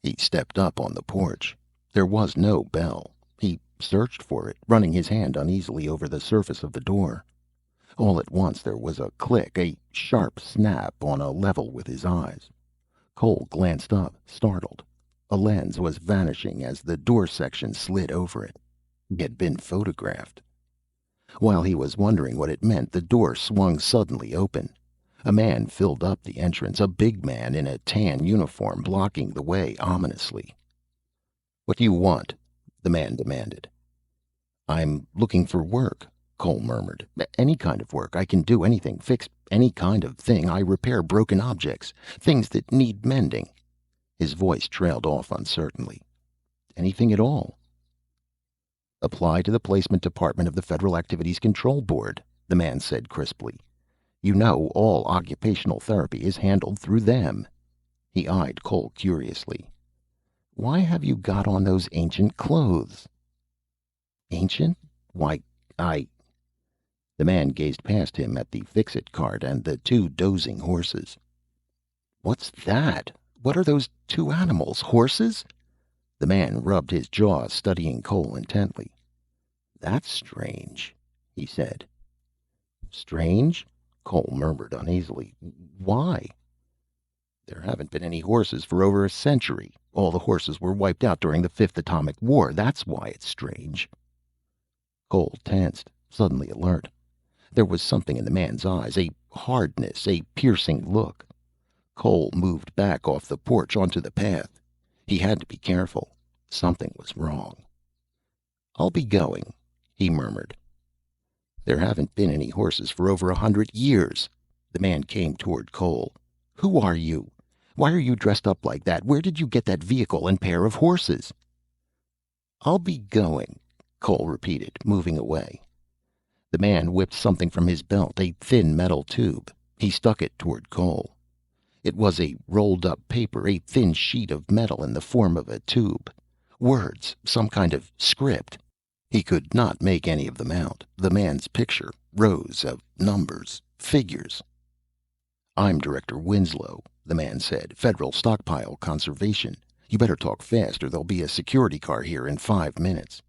S1: He stepped up on the porch. There was no bell. He searched for it, running his hand uneasily over the surface of the door. All at once there was a click, a sharp snap on a level with his eyes. Cole glanced up, startled. A lens was vanishing as the door section slid over it. He had been photographed. While he was wondering what it meant, the door swung suddenly open. A man filled up the entrance, a big man in a tan uniform, blocking the way ominously. "What do you want?" the man demanded. "I'm looking for work," Cole murmured. "Any kind of work. I can do anything, fix any kind of thing. I repair broken objects, things that need mending." His voice trailed off uncertainly. "Anything at all." "Apply to the placement department of the Federal Activities Control Board," the man said crisply. "You know all occupational therapy is handled through them." He eyed Cole curiously. "Why have you got on those ancient clothes?" "Ancient? Why, I—" The man gazed past him at the fix-it cart and the two dozing horses. "What's that? What are those two animals? Horses?" The man rubbed his jaw, studying Cole intently. "That's strange," he said. "Strange?" Cole murmured uneasily. "Why?" "There haven't been any horses for over a century. All the horses were wiped out during the Fifth Atomic War. That's why it's strange." Cole tensed, suddenly alert. There was something in the man's eyes, a hardness, a piercing look. Cole moved back off the porch onto the path. He had to be careful. Something was wrong. "I'll be going," he murmured. "There haven't been any horses for over 100 years." The man came toward Cole. "Who are you? Why are you dressed up like that? Where did you get that vehicle and pair of horses?" "I'll be going," Cole repeated, moving away. The man whipped something from his belt, a thin metal tube. He stuck it toward Cole. It was a rolled up paper, a thin sheet of metal in the form of a tube. Words, some kind of script. He could not make any of them out. The man's picture, rows of numbers, figures. "I'm Director Winslow," the man said. "Federal Stockpile Conservation. You better talk fast or there'll be a security car here in 5 minutes."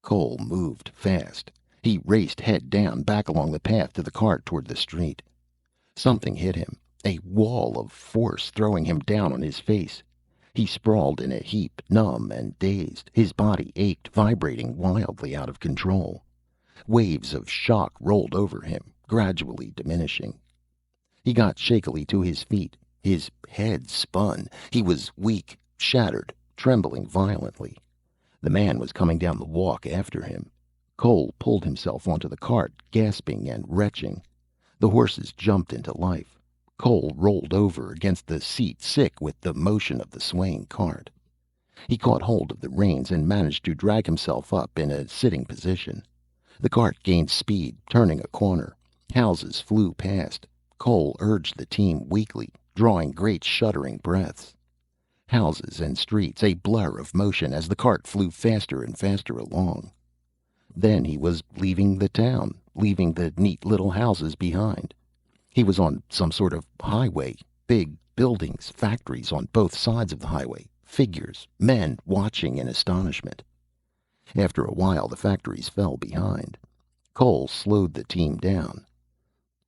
S1: Cole moved fast. He raced head down, back along the path to the cart toward the street. Something hit him, a wall of force throwing him down on his face. He sprawled in a heap, numb and dazed. His body ached, vibrating wildly out of control. Waves of shock rolled over him, gradually diminishing. He got shakily to his feet. His head spun. He was weak, shattered, trembling violently. The man was coming down the walk after him. Cole pulled himself onto the cart, gasping and retching. The horses jumped into life. Cole rolled over against the seat, sick with the motion of the swaying cart. He caught hold of the reins and managed to drag himself up in a sitting position. The cart gained speed, turning a corner. Houses flew past. Cole urged the team weakly, drawing great shuddering breaths. Houses and streets, a blur of motion as the cart flew faster and faster along. Then he was leaving the town, leaving the neat little houses behind. He was on some sort of highway, big buildings, factories on both sides of the highway, figures, men watching in astonishment. After a while, the factories fell behind. Cole slowed the team down.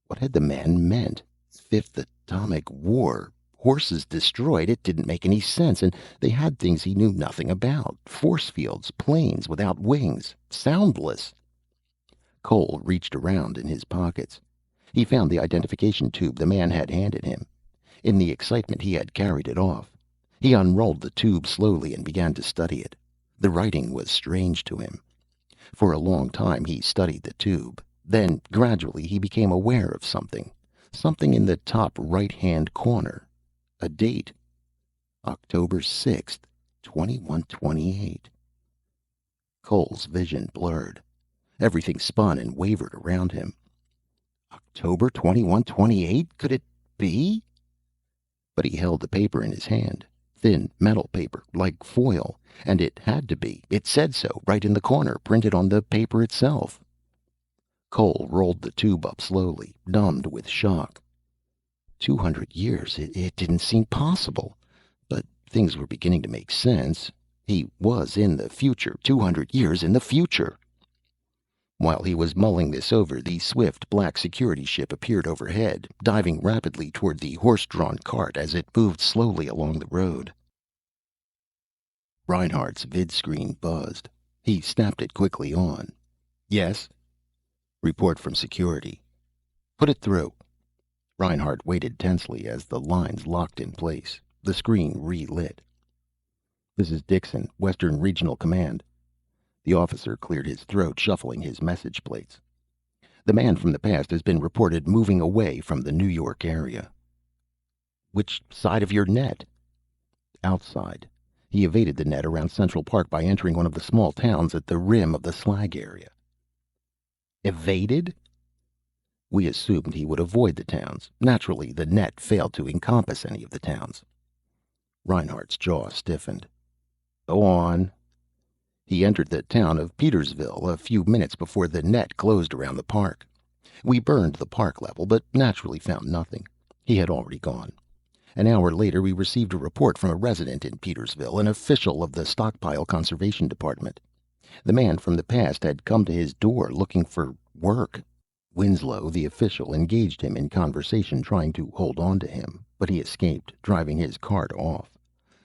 S1: What had the man meant? Fifth atomic war. Horses destroyed. It didn't make any sense, and they had things he knew nothing about. Force fields, planes without wings, soundless. Cole reached around in his pockets. He found the identification tube the man had handed him. In the excitement, he had carried it off. He unrolled the tube slowly and began to study it. The writing was strange to him. For a long time, he studied the tube. Then, gradually, he became aware of something. Something in the top right-hand corner. A date. October 6th, 2128. Cole's vision blurred. Everything spun and wavered around him. October 2128? Could it be? But he held the paper in his hand. Thin metal paper, like foil. And it had to be. It said so, right in the corner, printed on the paper itself. Cole rolled the tube up slowly, numbed with shock. 200 years. It didn't seem possible. But things were beginning to make sense. He was in the future, 200 years in the future. While he was mulling this over, the swift black security ship appeared overhead, diving rapidly toward the horse-drawn cart as it moved slowly along the road. Reinhardt's vidscreen buzzed. He snapped it quickly on. Yes? Report from security. Put it through. Reinhardt waited tensely as the lines locked in place. The screen relit. This is Dixon, Western Regional Command. The officer cleared his throat, shuffling his message plates. The man from the past has been reported moving away from the New York area. Which side of your net? Outside. He evaded the net around Central Park by entering one of the small towns at the rim of the slag area. Evaded? We assumed he would avoid the towns. Naturally, the net failed to encompass any of the towns. Reinhardt's jaw stiffened. Go on. He entered the town of Petersville a few minutes before the net closed around the park. We burned the park level, but naturally found nothing. He had already gone. An hour later, we received a report from a resident in Petersville, an official of the Stockpile Conservation Department. The man from the past had come to his door looking for work. Winslow, the official, engaged him in conversation, trying to hold on to him, but he escaped, driving his cart off.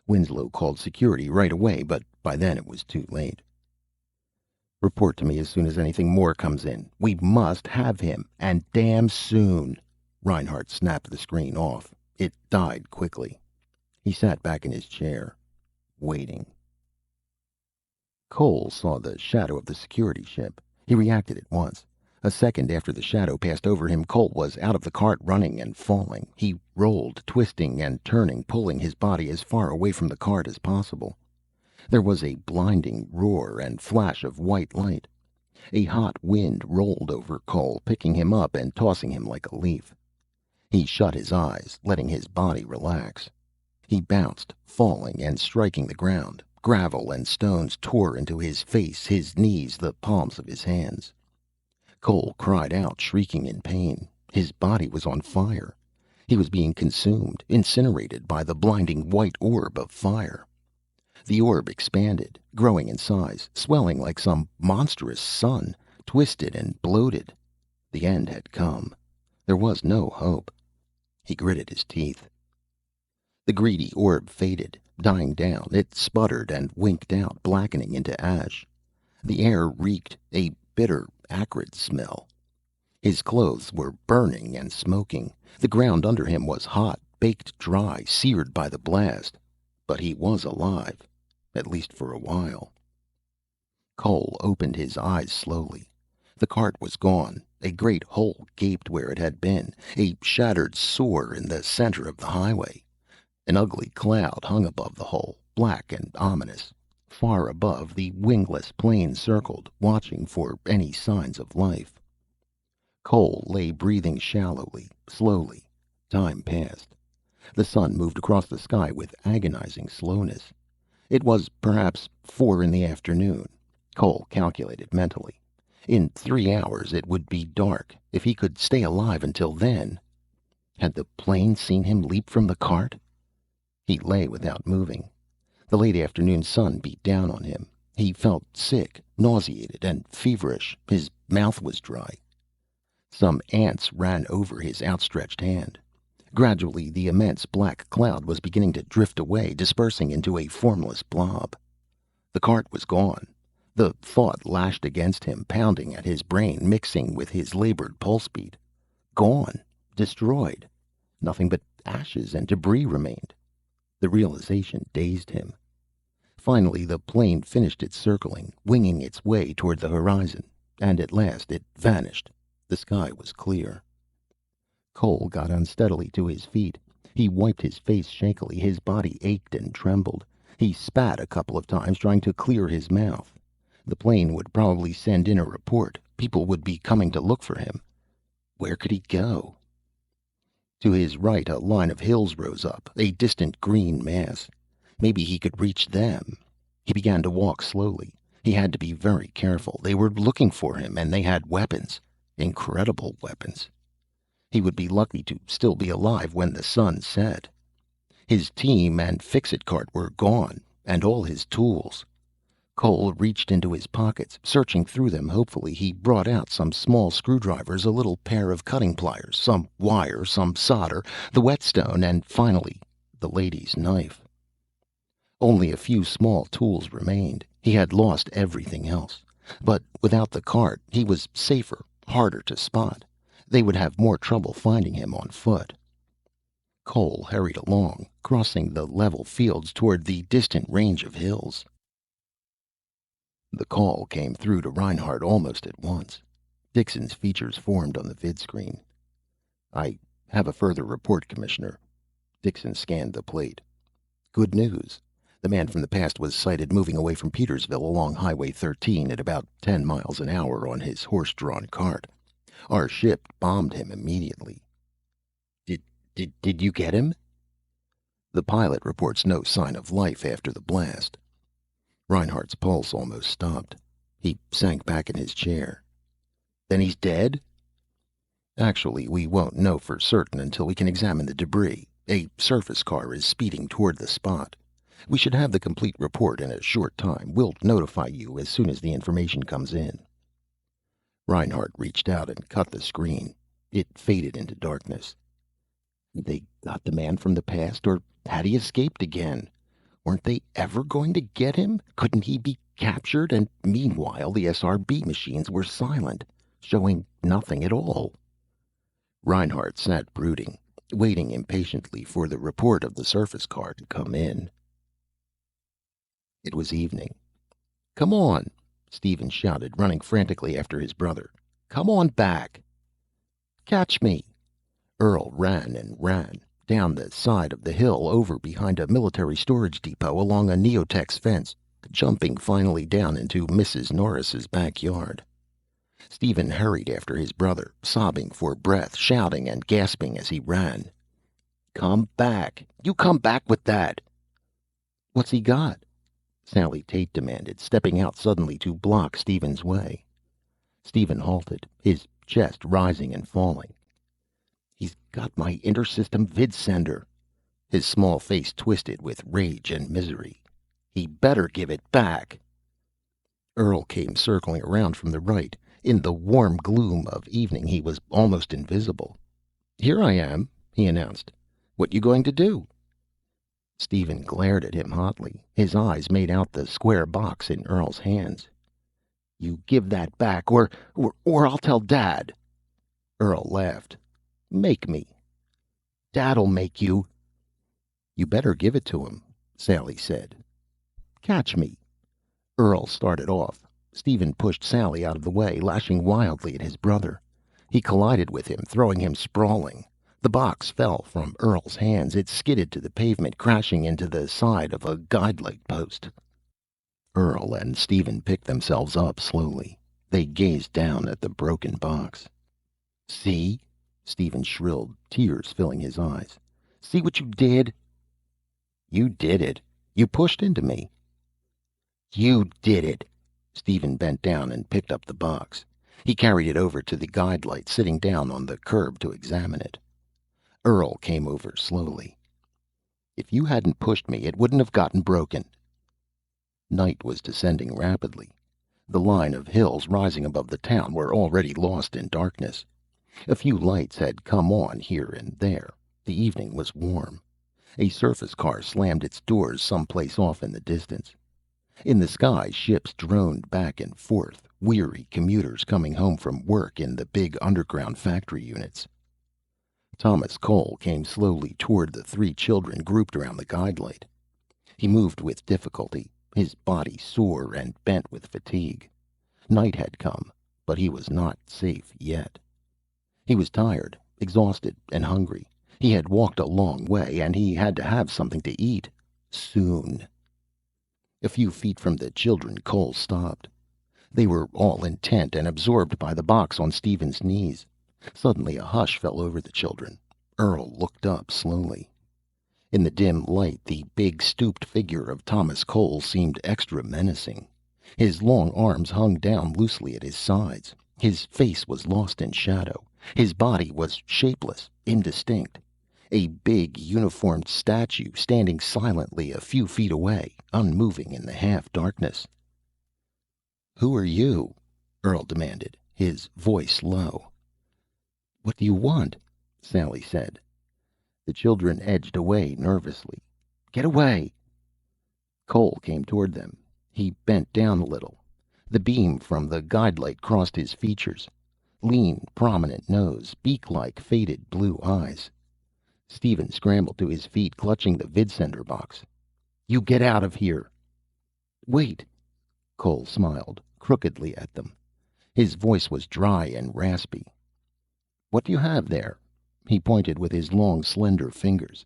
S1: Winslow called security right away, but by then it was too late. Report to me as soon as anything more comes in. We must have him, and damn soon. Reinhardt snapped the screen off. It died quickly. He sat back in his chair, waiting. Cole saw the shadow of the security ship. He reacted at once. A second after the shadow passed over him, Cole was out of the cart, running and falling. He rolled, twisting and turning, pulling his body as far away from the cart as possible. There was a blinding roar and flash of white light. A hot wind rolled over Cole, picking him up and tossing him like a leaf. He shut his eyes, letting his body relax. He bounced, falling and striking the ground. Gravel and stones tore into his face, his knees, the palms of his hands. Cole cried out, shrieking in pain. His body was on fire. He was being consumed, incinerated by the blinding white orb of fire. The orb expanded, growing in size, swelling like some monstrous sun, twisted and bloated. The end had come. There was no hope. He gritted his teeth. The greedy orb faded, dying down. It sputtered and winked out, blackening into ash. The air reeked, a bitter, acrid smell. His clothes were burning and smoking. The ground under him was hot, baked dry, seared by the blast. But he was alive, at least for a while. Cole opened his eyes slowly. The cart was gone. A great hole gaped where it had been, a shattered sore in the center of the highway. An ugly cloud hung above the hole, black and ominous. Far above, the wingless plane circled, watching for any signs of life. Cole lay breathing shallowly, slowly. Time passed. The sun moved across the sky with agonizing slowness. It was perhaps 4 in the afternoon. Cole calculated mentally. In 3 hours it would be dark. If he could stay alive until then. Had the plane seen him leap from the cart? He lay without moving. The late afternoon sun beat down on him. He felt sick, nauseated, and feverish. His mouth was dry. Some ants ran over his outstretched hand. Gradually, the immense black cloud was beginning to drift away, dispersing into a formless blob. The cart was gone. The thought lashed against him, pounding at his brain, mixing with his labored pulse beat. Gone. Destroyed. Nothing but ashes and debris remained. The realization dazed him. Finally, the plane finished its circling, winging its way toward the horizon, and at last it vanished. The sky was clear. Cole got unsteadily to his feet. He wiped his face shakily. His body ached and trembled. He spat a couple of times, trying to clear his mouth. The plane would probably send in a report. People would be coming to look for him. Where could he go? To his right, a line of hills rose up, a distant green mass. Maybe he could reach them. He began to walk slowly. He had to be very careful. They were looking for him, and they had weapons. Incredible weapons. He would be lucky to still be alive when the sun set. His team and fix-it cart were gone, and all his tools. Cole reached into his pockets. Searching through them hopefully, he brought out some small screwdrivers, a little pair of cutting pliers, some wire, some solder, the whetstone, and finally, the lady's knife. Only a few small tools remained. He had lost everything else. But without the cart, he was safer, harder to spot. They would have more trouble finding him on foot. Cole hurried along, crossing the level fields toward the distant range of hills. The call came through to Reinhardt almost at once. Dixon's features formed on the vidscreen. "I have a further report, Commissioner." Dixon scanned the plate. "Good news. The man from the past was sighted moving away from Petersville along Highway 13 at about 10 miles an hour on his horse-drawn cart. Our ship bombed him immediately." Did you get him?" "The pilot reports no sign of life after the blast." Reinhardt's pulse almost stopped. He sank back in his chair. "Then he's dead?" "Actually, we won't know for certain until we can examine the debris. A surface car is speeding toward the spot. We should have the complete report in a short time. We'll notify you as soon as the information comes in." Reinhardt reached out and cut the screen. It faded into darkness. They got the man from the past, or had he escaped again? Weren't they ever going to get him? Couldn't he be captured? And meanwhile, the SRB machines were silent, showing nothing at all. Reinhardt sat brooding, waiting impatiently for the report of the surface car to come in. It was evening. "Come on," Stephen shouted, running frantically after his brother. "Come on back." "Catch me." Earl ran and ran, down the side of the hill, over behind a military storage depot, along a Neotex fence, jumping finally down into Mrs. Norris's backyard. Stephen hurried after his brother, sobbing for breath, shouting and gasping as he ran. "Come back! You come back with that!" "What's he got?" Sally Tate demanded, stepping out suddenly to block Stephen's way. Stephen halted, his chest rising and falling. "He's got my intersystem vid sender." His small face twisted with rage and misery. "He better give it back." Earl came circling around from the right. In the warm gloom of evening he was almost invisible. "Here I am," he announced. "What you going to do?" Stephen glared at him hotly. His eyes made out the square box in Earl's hands. "You give that back, or I'll tell Dad." Earl laughed. "Make me." "Dad'll make you." "You better give it to him," Sally said. "Catch me." Earl started off. Stephen pushed Sally out of the way, lashing wildly at his brother. He collided with him, throwing him sprawling. The box fell from Earl's hands. It skidded to the pavement, crashing into the side of a guide light post. Earl and Stephen picked themselves up slowly. They gazed down at the broken box. "See?" Stephen shrilled, tears filling his eyes. "See what you did?" "You did it. You pushed into me." "You did it." Stephen bent down and picked up the box. He carried it over to the guide light, sitting down on the curb to examine it. Earl came over slowly. "If you hadn't pushed me, it wouldn't have gotten broken." Night was descending rapidly. The line of hills rising above the town were already lost in darkness. A few lights had come on here and there. The evening was warm. A surface car slammed its doors someplace off in the distance. In the sky, ships droned back and forth, weary commuters coming home from work in the big underground factory units. Thomas Cole came slowly toward the three children grouped around the guide light. He moved with difficulty, his body sore and bent with fatigue. Night had come, but he was not safe yet. He was tired, exhausted, and hungry. He had walked a long way, and he had to have something to eat. Soon. A few feet from the children, Cole stopped. They were all intent and absorbed by the box on Stephen's knees. Suddenly a hush fell over the children. Earl looked up slowly. In the dim light, the big, stooped figure of Thomas Cole seemed extra menacing. His long arms hung down loosely at his sides. His face was lost in shadow. His body was shapeless, indistinct. A big, uniformed statue standing silently a few feet away, unmoving in the half-darkness. "Who are you?" Earl demanded, his voice low. "What do you want?" Sally said. The children edged away nervously. "Get away!" Cole came toward them. He bent down a little. The beam from the guide light crossed his features. Lean, prominent nose, beak-like, faded blue eyes. Stephen scrambled to his feet, clutching the vidsender box. "You get out of here!" "Wait!" Cole smiled, crookedly at them. His voice was dry and raspy. "What do you have there?" He pointed with his long, slender fingers.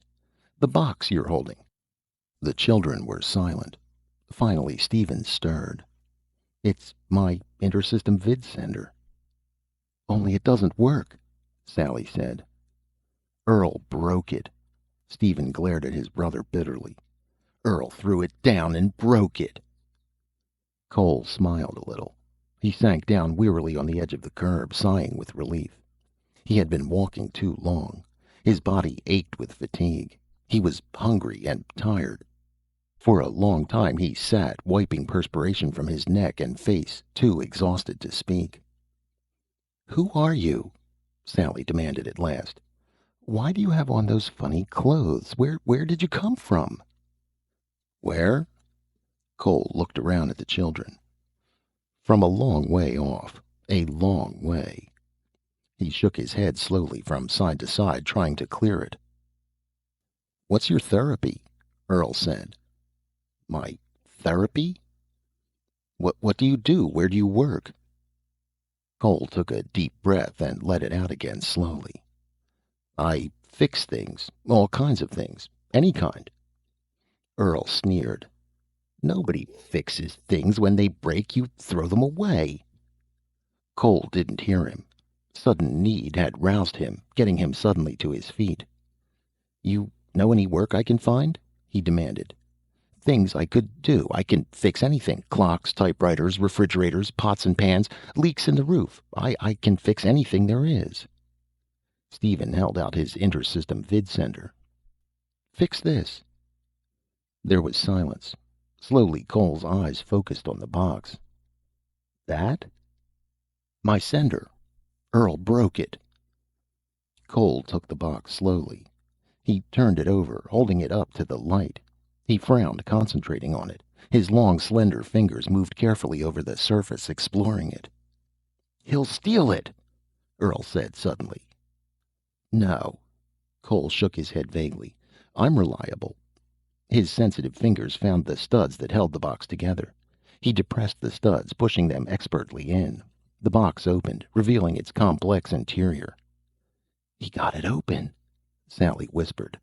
S1: "The box you're holding." The children were silent. Finally, Stephen stirred. "It's my intersystem vidsender." "Only it doesn't work," Sally said. "Earl broke it." Stephen glared at his brother bitterly. "Earl threw it down and broke it." Cole smiled a little. He sank down wearily on the edge of the curb, sighing with relief. He had been walking too long. His body ached with fatigue. He was hungry and tired. For a long time he sat, wiping perspiration from his neck and face, too exhausted to speak. "Who are you?" Sally demanded at last. "Why do you have on those funny clothes? Where did you come from?" "Where?" Cole looked around at the children. "From a long way off. A long way." He shook his head slowly from side to side, trying to clear it. "What's your therapy?" Earl said. "My therapy?" What do you do? Where do you work?" Cole took a deep breath and let it out again slowly. "I fix things. All kinds of things. Any kind." Earl sneered. "Nobody fixes things. When they break, you throw them away." Cole didn't hear him. Sudden need had roused him, getting him suddenly to his feet. "You know any work I can find?" he demanded. "Things I could do. I can fix anything. Clocks, typewriters, refrigerators, pots and pans, leaks in the roof. I can fix anything there is." Stephen held out his intersystem vidsender. "Fix this." There was silence. Slowly, Cole's eyes focused on the box. "That?" "My sender. Earl broke it." Cole took the box slowly. He turned it over, holding it up to the light. He frowned, concentrating on it. His long, slender fingers moved carefully over the surface, exploring it. "He'll steal it," Earl said suddenly. "No." Cole shook his head vaguely. "I'm reliable." His sensitive fingers found the studs that held the box together. He depressed the studs, pushing them expertly in. The box opened, revealing its complex interior. "He got it open," Sally whispered.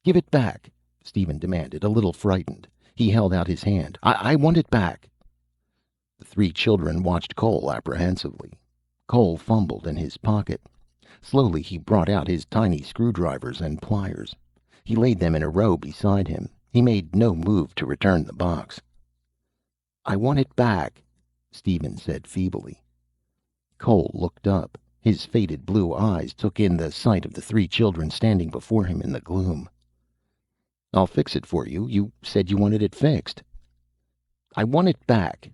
S1: "Give it back," Stephen demanded, a little frightened. He held out his hand. I want it back." The three children watched Cole apprehensively. Cole fumbled in his pocket. Slowly he brought out his tiny screwdrivers and pliers. He laid them in a row beside him. He made no move to return the box. "I want it back," Stephen said feebly. Cole looked up. His faded blue eyes took in the sight of the three children standing before him in the gloom. "I'll fix it for you. You said you wanted it fixed." "I want it back."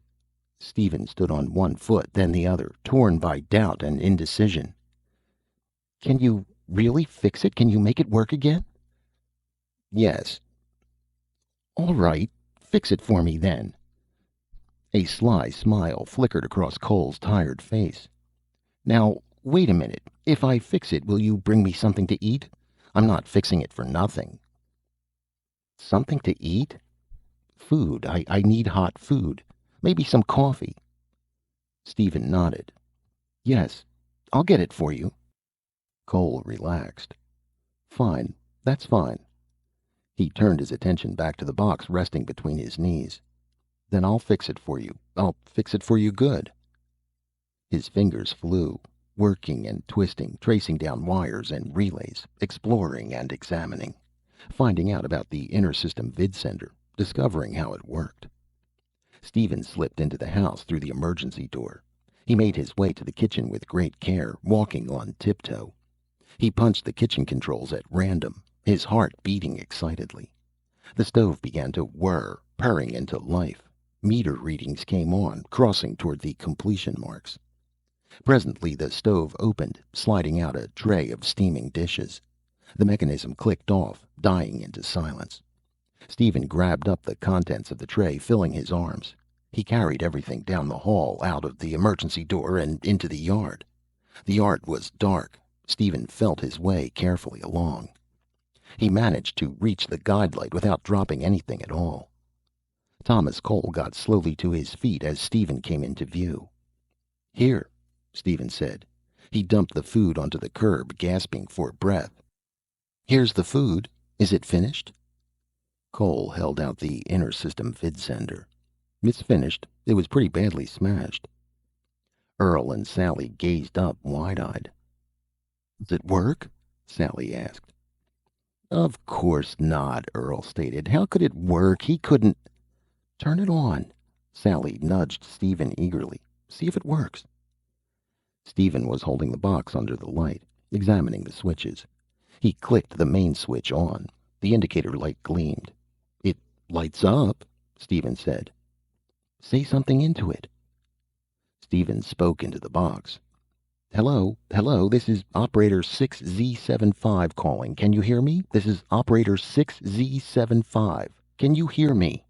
S1: Stephen stood on one foot, then the other, torn by doubt and indecision. "Can you really fix it? Can you make it work again?" "Yes." "All right. Fix it for me, then." A sly smile flickered across Cole's tired face. "Now, wait a minute. If I fix it, will you bring me something to eat? I'm not fixing it for nothing." "Something to eat?" "Food. I need hot food. Maybe some coffee." Stephen nodded. "Yes, I'll get it for you." Cole relaxed. "Fine. That's fine." He turned his attention back to the box resting between his knees. "Then I'll fix it for you. I'll fix it for you good." His fingers flew, working and twisting, tracing down wires and relays, exploring and examining, finding out about the inter-system vidsender, discovering how it worked. Stephen slipped into the house through the emergency door. He made his way to the kitchen with great care, walking on tiptoe. He punched the kitchen controls at random, his heart beating excitedly. The stove began to whir, purring into life. Meter readings came on, crossing toward the completion marks. Presently the stove opened, sliding out a tray of steaming dishes. The mechanism clicked off, dying into silence. Stephen grabbed up the contents of the tray, filling his arms. He carried everything down the hall, out of the emergency door, and into the yard. The yard was dark. Stephen felt his way carefully along. He managed to reach the guide light without dropping anything at all. Thomas Cole got slowly to his feet as Stephen came into view. "Here," Stephen said. He dumped the food onto the curb, gasping for breath. "Here's the food. Is it finished?" Cole held out the inter-system vidsender. "It's finished. It was pretty badly smashed." Earl and Sally gazed up wide-eyed. "Does it work?" Sally asked. "Of course not," Earl stated. "How could it work? He couldn't—" "Turn it on." Sally nudged Stephen eagerly. "See if it works." Stephen was holding the box under the light, examining the switches. He clicked the main switch on. The indicator light gleamed. "It lights up," Stephen said. "Say something into it." Stephen spoke into the box. "Hello, hello, this is operator 6Z75 calling. Can you hear me? This is operator 6Z75. Can you hear me?"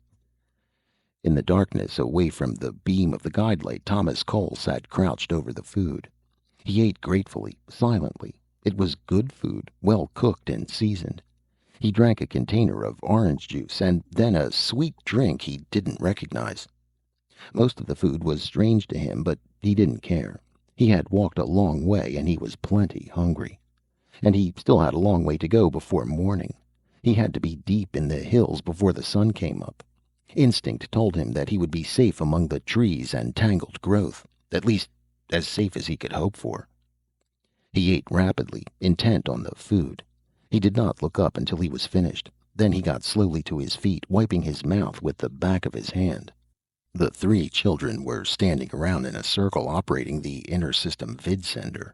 S1: In the darkness, away from the beam of the guide light, Thomas Cole sat crouched over the food. He ate gratefully, silently. It was good food, well cooked and seasoned. He drank a container of orange juice, and then a sweet drink he didn't recognize. Most of the food was strange to him, but he didn't care. He had walked a long way, and he was plenty hungry. And he still had a long way to go before morning. He had to be deep in the hills before the sun came up. Instinct told him that he would be safe among the trees and tangled growth, at least as safe as he could hope for. He ate rapidly, intent on the food. He did not look up until he was finished. Then he got slowly to his feet, wiping his mouth with the back of his hand. The three children were standing around in a circle, operating the inter-system vidsender.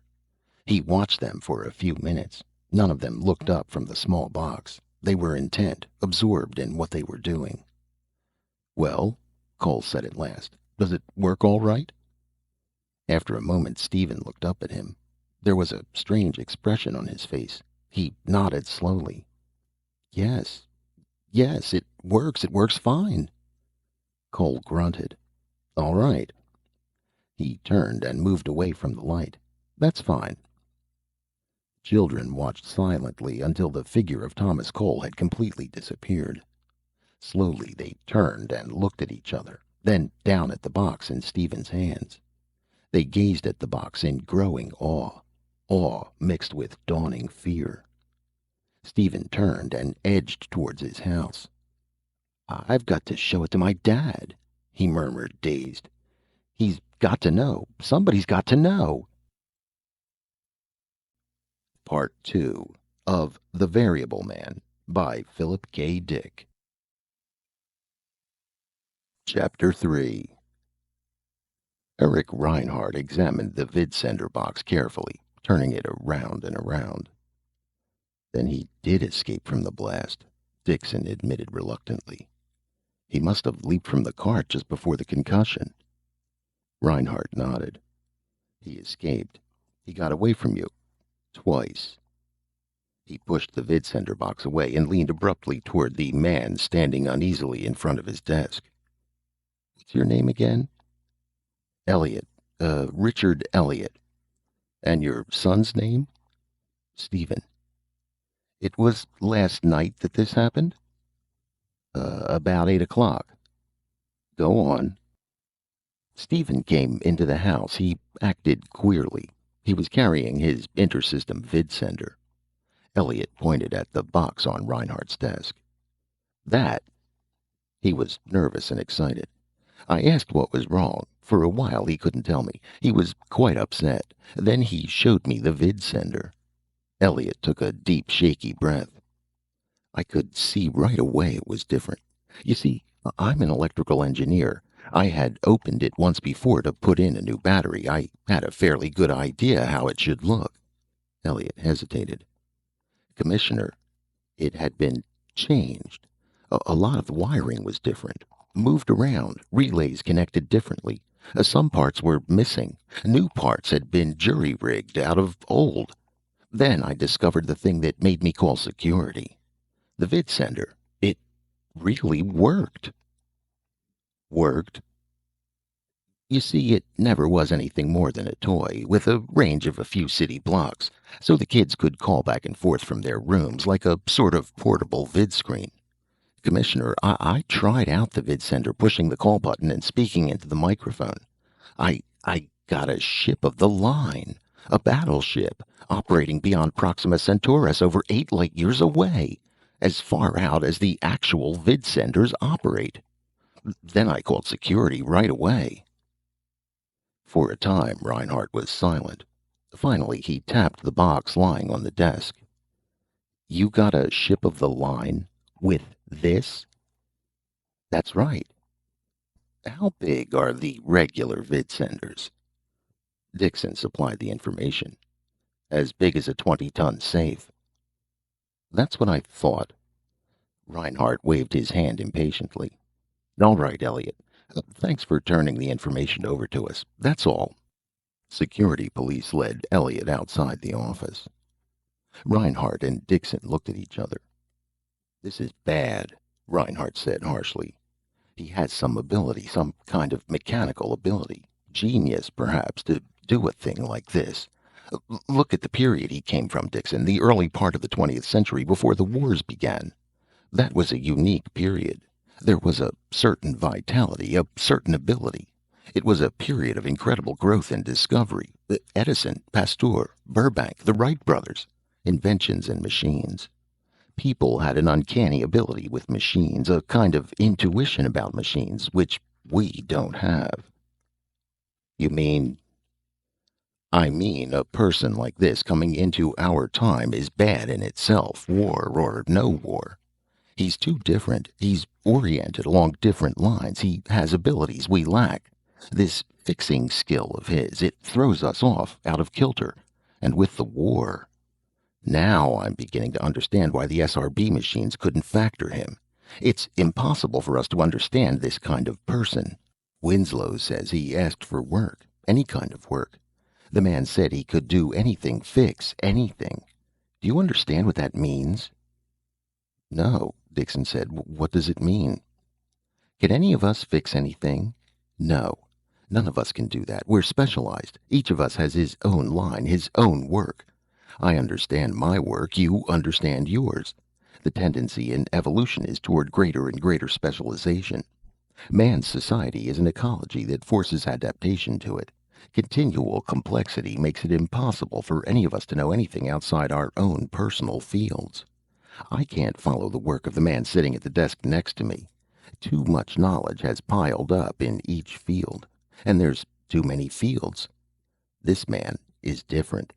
S1: He watched them for a few minutes. None of them looked up from the small box. They were intent, absorbed in what they were doing. "Well," Cole said at last, "does it work all right?" After a moment, Stephen looked up at him. There was a strange expression on his face. He nodded slowly. Yes, yes, it works. It works fine. Cole grunted. All right. He turned and moved away from the light. That's fine. Children watched silently until the figure of Thomas Cole had completely disappeared. Slowly they turned and looked at each other, then down at the box in Stephen's hands. They gazed at the box in growing awe, awe mixed with dawning fear. Stephen turned and edged towards his house. I've got to show it to my dad, he murmured, dazed. He's got to know. Somebody's got to know. Part 2 of The Variable Man by Philip K. Dick. Chapter 3. Eric Reinhardt examined the vidsender box carefully, turning it around and around. Then he did escape from the blast, Dixon admitted reluctantly. He must have leaped from the cart just before the concussion. Reinhardt nodded. He escaped. He got away from you. Twice. He pushed the vidsender box away and leaned abruptly toward the man standing uneasily in front of his desk. What's your name again? Elliot. Richard Elliot. And your son's name? Stephen. It was last night that this happened? About 8 o'clock. Go on. Stephen came into the house. He acted queerly. He was carrying his intersystem vidsender. Elliot pointed at the box on Reinhardt's desk. That. He was nervous and excited. I asked what was wrong. For a while he couldn't tell me. He was quite upset. Then he showed me the vidsender. Elliot took a deep, shaky breath. I could see right away it was different. You see, I'm an electrical engineer. I had opened it once before to put in a new battery. I had a fairly good idea how it should look. Elliot hesitated. Commissioner, it had been changed. A lot of the wiring was different. Moved around. Relays connected differently. Some parts were missing. New parts had been jury-rigged out of old. Then I discovered the thing that made me call security. The vidsender. It really worked. Worked? You see, it never was anything more than a toy, with a range of a few city blocks, so the kids could call back and forth from their rooms like a sort of portable vidscreen. Commissioner, I tried out the vidsender, pushing the call button and speaking into the microphone. I got a ship of the line, a battleship, operating beyond Proxima Centaurus over 8 light years away, as far out as the actual vidsenders operate. Then I called security right away. For a time, Reinhardt was silent. Finally, he tapped the box lying on the desk. You got a ship of the line with this? That's right. How big are the regular vidsenders? Dixon supplied the information. As big as a 20-ton safe. That's what I thought. Reinhardt waved his hand impatiently. All right, Elliot. Thanks for turning the information over to us. That's all. Security police led Elliot outside the office. Reinhardt and Dixon looked at each other. This is bad, Reinhardt said harshly. He has some ability, some kind of mechanical ability. Genius, perhaps, to do a thing like this. Look at the period he came from, Dixon, the early part of the 20th century before the wars began. That was a unique period. There was a certain vitality, a certain ability. It was a period of incredible growth and discovery. Edison, Pasteur, Burbank, the Wright brothers. Inventions and machines. People had an uncanny ability with machines, a kind of intuition about machines, which we don't have. You mean? I mean, a person like this coming into our time is bad in itself, war or no war. He's too different. He's oriented along different lines. He has abilities we lack. This fixing skill of his, it throws us off, out of kilter. And with the war. Now I'm beginning to understand why the SRB machines couldn't factor him. It's impossible for us to understand this kind of person. Winslow says he asked for work, any kind of work. The man said he could do anything, fix anything. Do you understand what that means? No, Dixon said. What does it mean? Can any of us fix anything? No. None of us can do that. We're specialized. Each of us has his own line, his own work. I understand my work. You understand yours. The tendency in evolution is toward greater and greater specialization. Man's society is an ecology that forces adaptation to it. Continual complexity makes it impossible for any of us to know anything outside our own personal fields. I can't follow the work of the man sitting at the desk next to me. Too much knowledge has piled up in each field, and there's too many fields. This man is different.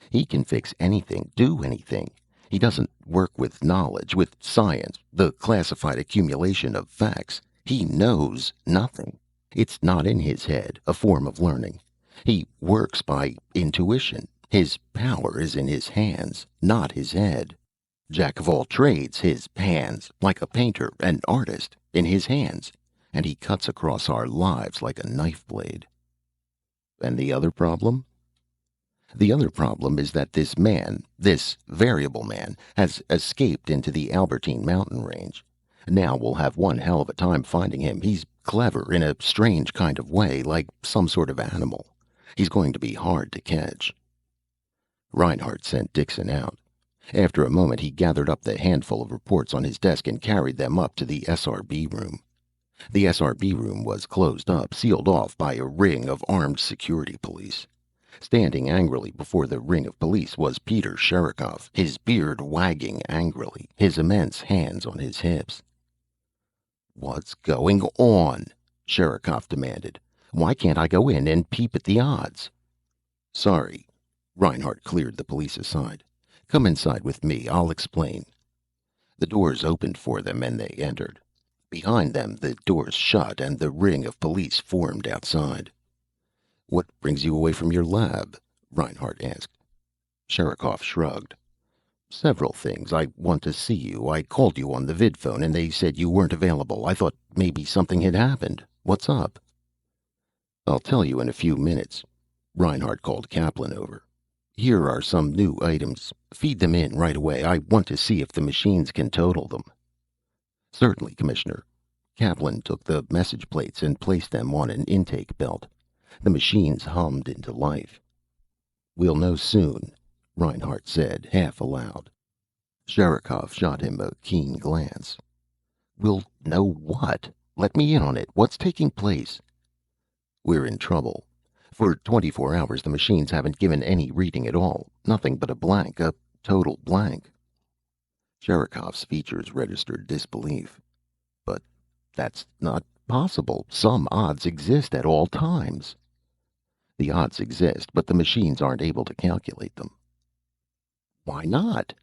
S1: He can fix anything, do anything. He doesn't work with knowledge, with science, the classified accumulation of facts. He knows nothing. It's not in his head, a form of learning. He works by intuition. His power is in his hands, not his head. Jack of all trades, his hands, like a painter, an artist, in his hands, and he cuts across our lives like a knife blade. And the other problem? The other problem is that this man, this variable man, has escaped into the Albertine mountain range. Now we'll have one hell of a time finding him. He's clever in a strange kind of way, like some sort of animal. He's going to be hard to catch. Reinhardt sent Dixon out. After a moment, he gathered up the handful of reports on his desk and carried them up to the SRB room. The SRB room was closed up, sealed off by a ring of armed security police. Standing angrily before the ring of police was Peter Sherikov, his beard wagging angrily, his immense hands on his hips. "What's going on?" Sherikov demanded. "Why can't I go in and peep at the odds?" "Sorry." Reinhardt cleared the police aside. "Come inside with me. I'll explain." The doors opened for them and they entered. Behind them, the doors shut and the ring of police formed outside. "What brings you away from your lab?" Reinhardt asked. Sherikov shrugged. "Several things. I want to see you. I called you on the vidphone and they said you weren't available. I thought maybe something had happened. What's up?" "I'll tell you in a few minutes." Reinhardt called Kaplan over. "Here are some new items. Feed them in right away. I want to see if the machines can total them." "Certainly, Commissioner." Kaplan took the message plates and placed them on an intake belt. The machines hummed into life. "We'll know soon," Reinhardt said, half aloud. Sherikov shot him a keen glance. "We'll know what? Let me in on it. What's taking place?" "We're in trouble. For 24 hours the machines haven't given any reading at all. Nothing but a blank, a total blank." Sherikov's features registered disbelief. "But that's not possible. Some odds exist at all times." "The odds exist, but the machines aren't able to calculate them." "Why not?"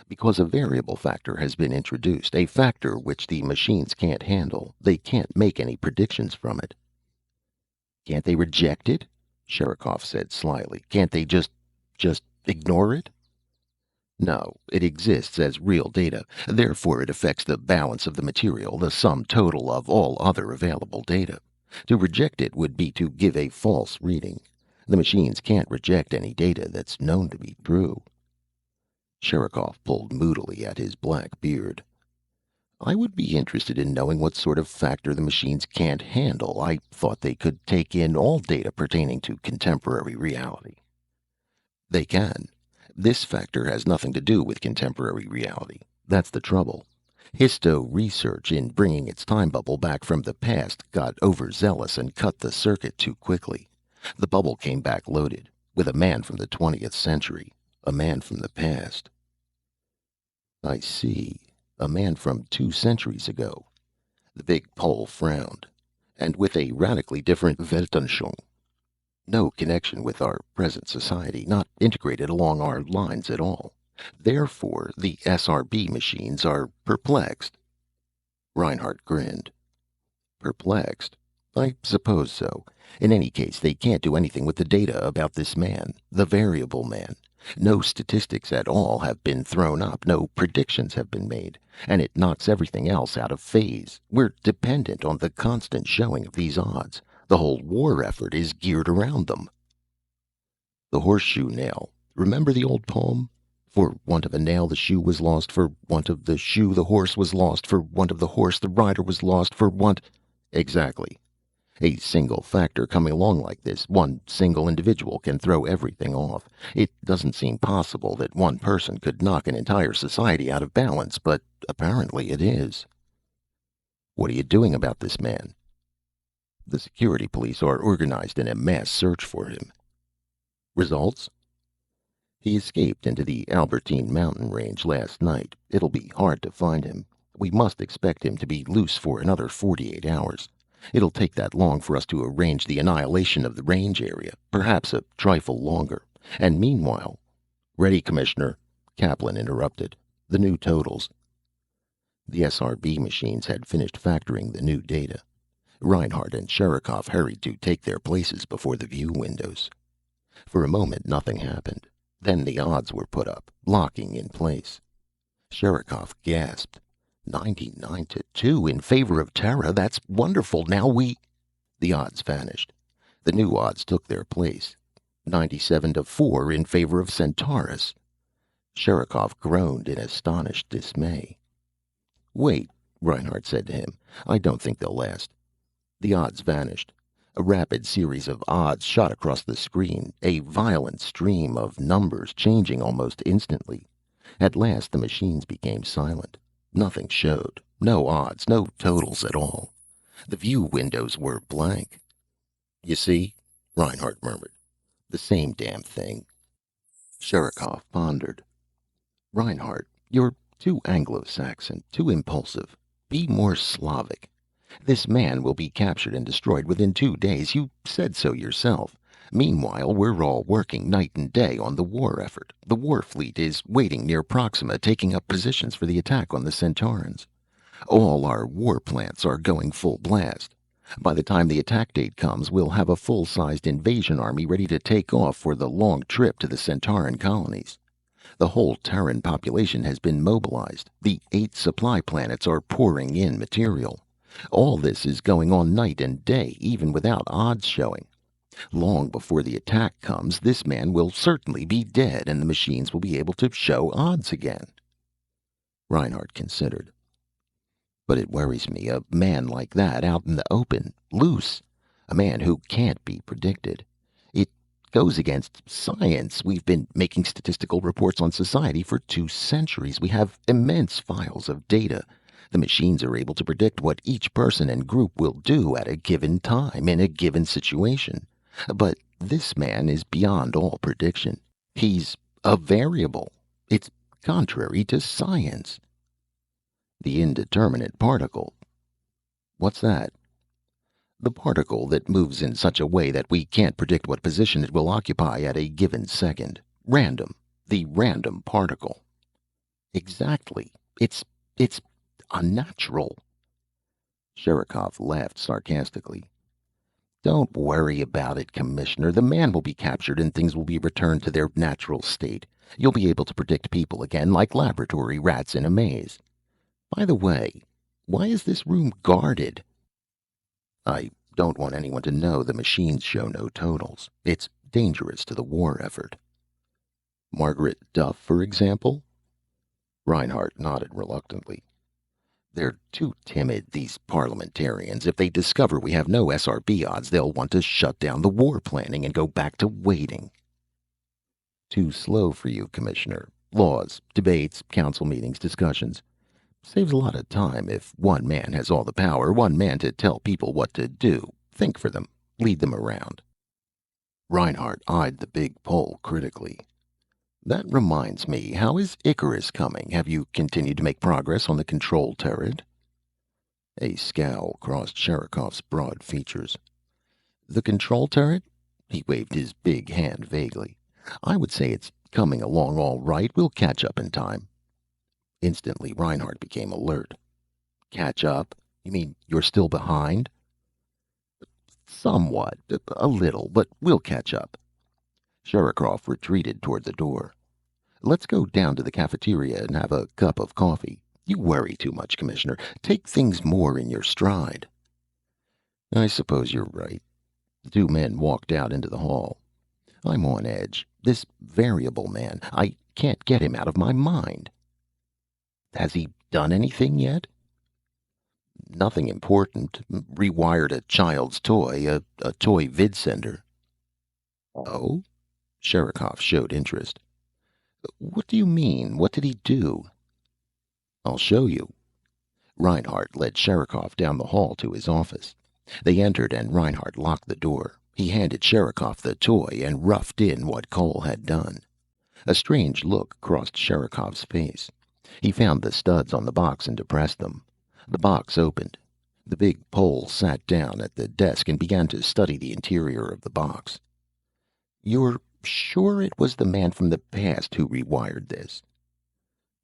S1: "Because a variable factor has been introduced, a factor which the machines can't handle. They can't make any predictions from it." "Can't they reject it?" Sherikov said slyly. "Can't they just ignore it?" "No, it exists as real data. Therefore it affects the balance of the material, the sum total of all other available data. To reject it would be to give a false reading. The machines can't reject any data that's known to be true." Sherikov pulled moodily at his black beard. "I would be interested in knowing what sort of factor the machines can't handle. I thought they could take in all data pertaining to contemporary reality." "They can. This factor has nothing to do with contemporary reality. That's the trouble. Histo research, in bringing its time bubble back from the past, got overzealous and cut the circuit too quickly. The bubble came back loaded, with a man from the 20th century, a man from the past." "I see. A man from 2 centuries ago." The big Pole frowned. "And with a radically different Weltanschauung. No connection with our present society, not integrated along our lines at all. Therefore, the SRB machines are perplexed." Reinhardt grinned. "Perplexed? I suppose so. In any case, they can't do anything with the data about this man, the variable man. No statistics at all have been thrown up, no predictions have been made, and it knocks everything else out of phase. We're dependent on the constant showing of these odds. The whole war effort is geared around them." "The horseshoe nail. Remember the old poem? For want of a nail the shoe was lost, for want of the shoe the horse was lost, for want of the horse the rider was lost, for want... Exactly. A single factor coming along like this, one single individual, can throw everything off. It doesn't seem possible that one person could knock an entire society out of balance, but apparently it is. What are you doing about this man? The security police are organized in a mass search for him. Results? He escaped into the Albertine mountain range last night. It'll be hard to find him. We must expect him to be loose for another 48 hours. It'll take that long for us to arrange the annihilation of the range area, perhaps a trifle longer. And meanwhile... Ready, Commissioner, Kaplan interrupted. The new totals. The SRB machines had finished factoring the new data. Reinhardt and Sherikov hurried to take their places before the view windows. For a moment, nothing happened. Then the odds were put up, locking in place. Sherikov gasped. 99-2 in favor of Terra. That's wonderful. Now we... The odds vanished. The new odds took their place. 97-4 in favor of Centaurus. Sherikov groaned in astonished dismay. Wait, Reinhardt said to him. I don't think they'll last. The odds vanished. A rapid series of odds shot across the screen, a violent stream of numbers changing almost instantly. At last the machines became silent. Nothing showed. No odds, no totals at all. The view windows were blank. You see, Reinhardt murmured. The same damn thing. Sherikov pondered. Reinhardt, you're too Anglo-Saxon, too impulsive. Be more Slavic. This man will be captured and destroyed within 2 days. You said so yourself. Meanwhile, we're all working night and day on the war effort. The war fleet is waiting near Proxima, taking up positions for the attack on the Centaurans. All our war plants are going full blast. By the time the attack date comes, we'll have a full-sized invasion army ready to take off for the long trip to the Centauran colonies. The whole Terran population has been mobilized. The 8 supply planets are pouring in material. All this is going on night and day, even without odds showing. Long before the attack comes, this man will certainly be dead, and the machines will be able to show odds again. Reinhardt considered. But it worries me, a man like that out in the open, loose. A man who can't be predicted. It goes against science. We've been making statistical reports on society for 2 centuries. We have immense files of data. The machines are able to predict what each person and group will do at a given time, in a given situation. But this man is beyond all prediction. He's a variable. It's contrary to science. The indeterminate particle. What's that? The particle that moves in such a way that we can't predict what position it will occupy at a given second. Random. The random particle. Exactly. It's unnatural. Sherikov laughed sarcastically. Don't worry about it, Commissioner. The man will be captured and things will be returned to their natural state. You'll be able to predict people again, like laboratory rats in a maze. By the way, why is this room guarded? I don't want anyone to know the machines show no totals. It's dangerous to the war effort. Margaret Duff, for example? Reinhardt nodded reluctantly. They're too timid, these parliamentarians. If they discover we have no SRB odds, they'll want to shut down the war planning and go back to waiting. Too slow for you, Commissioner. Laws, debates, council meetings, discussions. Saves a lot of time if one man has all the power, one man to tell people what to do, think for them, lead them around. Reinhardt eyed the big pole critically. That reminds me, how is Icarus coming? Have you continued to make progress on the control turret? A scowl crossed Sherikov's broad features. The control turret? He waved his big hand vaguely. I would say it's coming along all right. We'll catch up in time. Instantly, Reinhardt became alert. Catch up? You mean you're still behind? Somewhat. A little, but we'll catch up. Sherikov retreated toward the door. Let's go down to the cafeteria and have a cup of coffee. You worry too much, Commissioner. Take things more in your stride. I suppose you're right. The 2 men walked out into the hall. I'm on edge. This variable man, I can't get him out of my mind. Has he done anything yet? Nothing important. Rewired a child's toy, a toy vid sender. Oh? Sherikov showed interest. What do you mean? What did he do? I'll show you. Reinhardt led Sherikov down the hall to his office. They entered and Reinhardt locked the door. He handed Sherikov the toy and roughed in what Cole had done. A strange look crossed Sherikov's face. He found the studs on the box and depressed them. The box opened. The big Pole sat down at the desk and began to study the interior of the box. You're sure it was the man from the past who rewired this?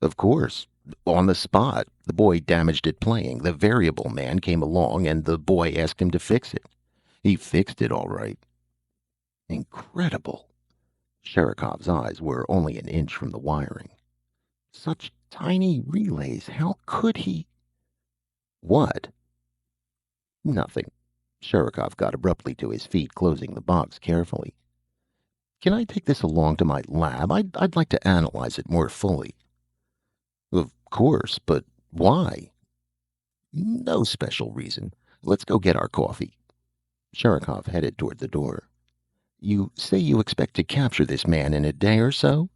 S1: Of course. On the spot. The boy damaged it playing. The variable man came along and the boy asked him to fix it. He fixed it all right. Incredible. Sherikov's eyes were only an inch from the wiring. Such tiny relays. How could he? What? Nothing. Sherikov got abruptly to his feet, closing the box carefully. Can I take this along to my lab? I'd like to analyze it more fully. Of course, but why? No special reason. Let's go get our coffee. Sherikov headed toward the door. You say you expect to capture this man in a day or so?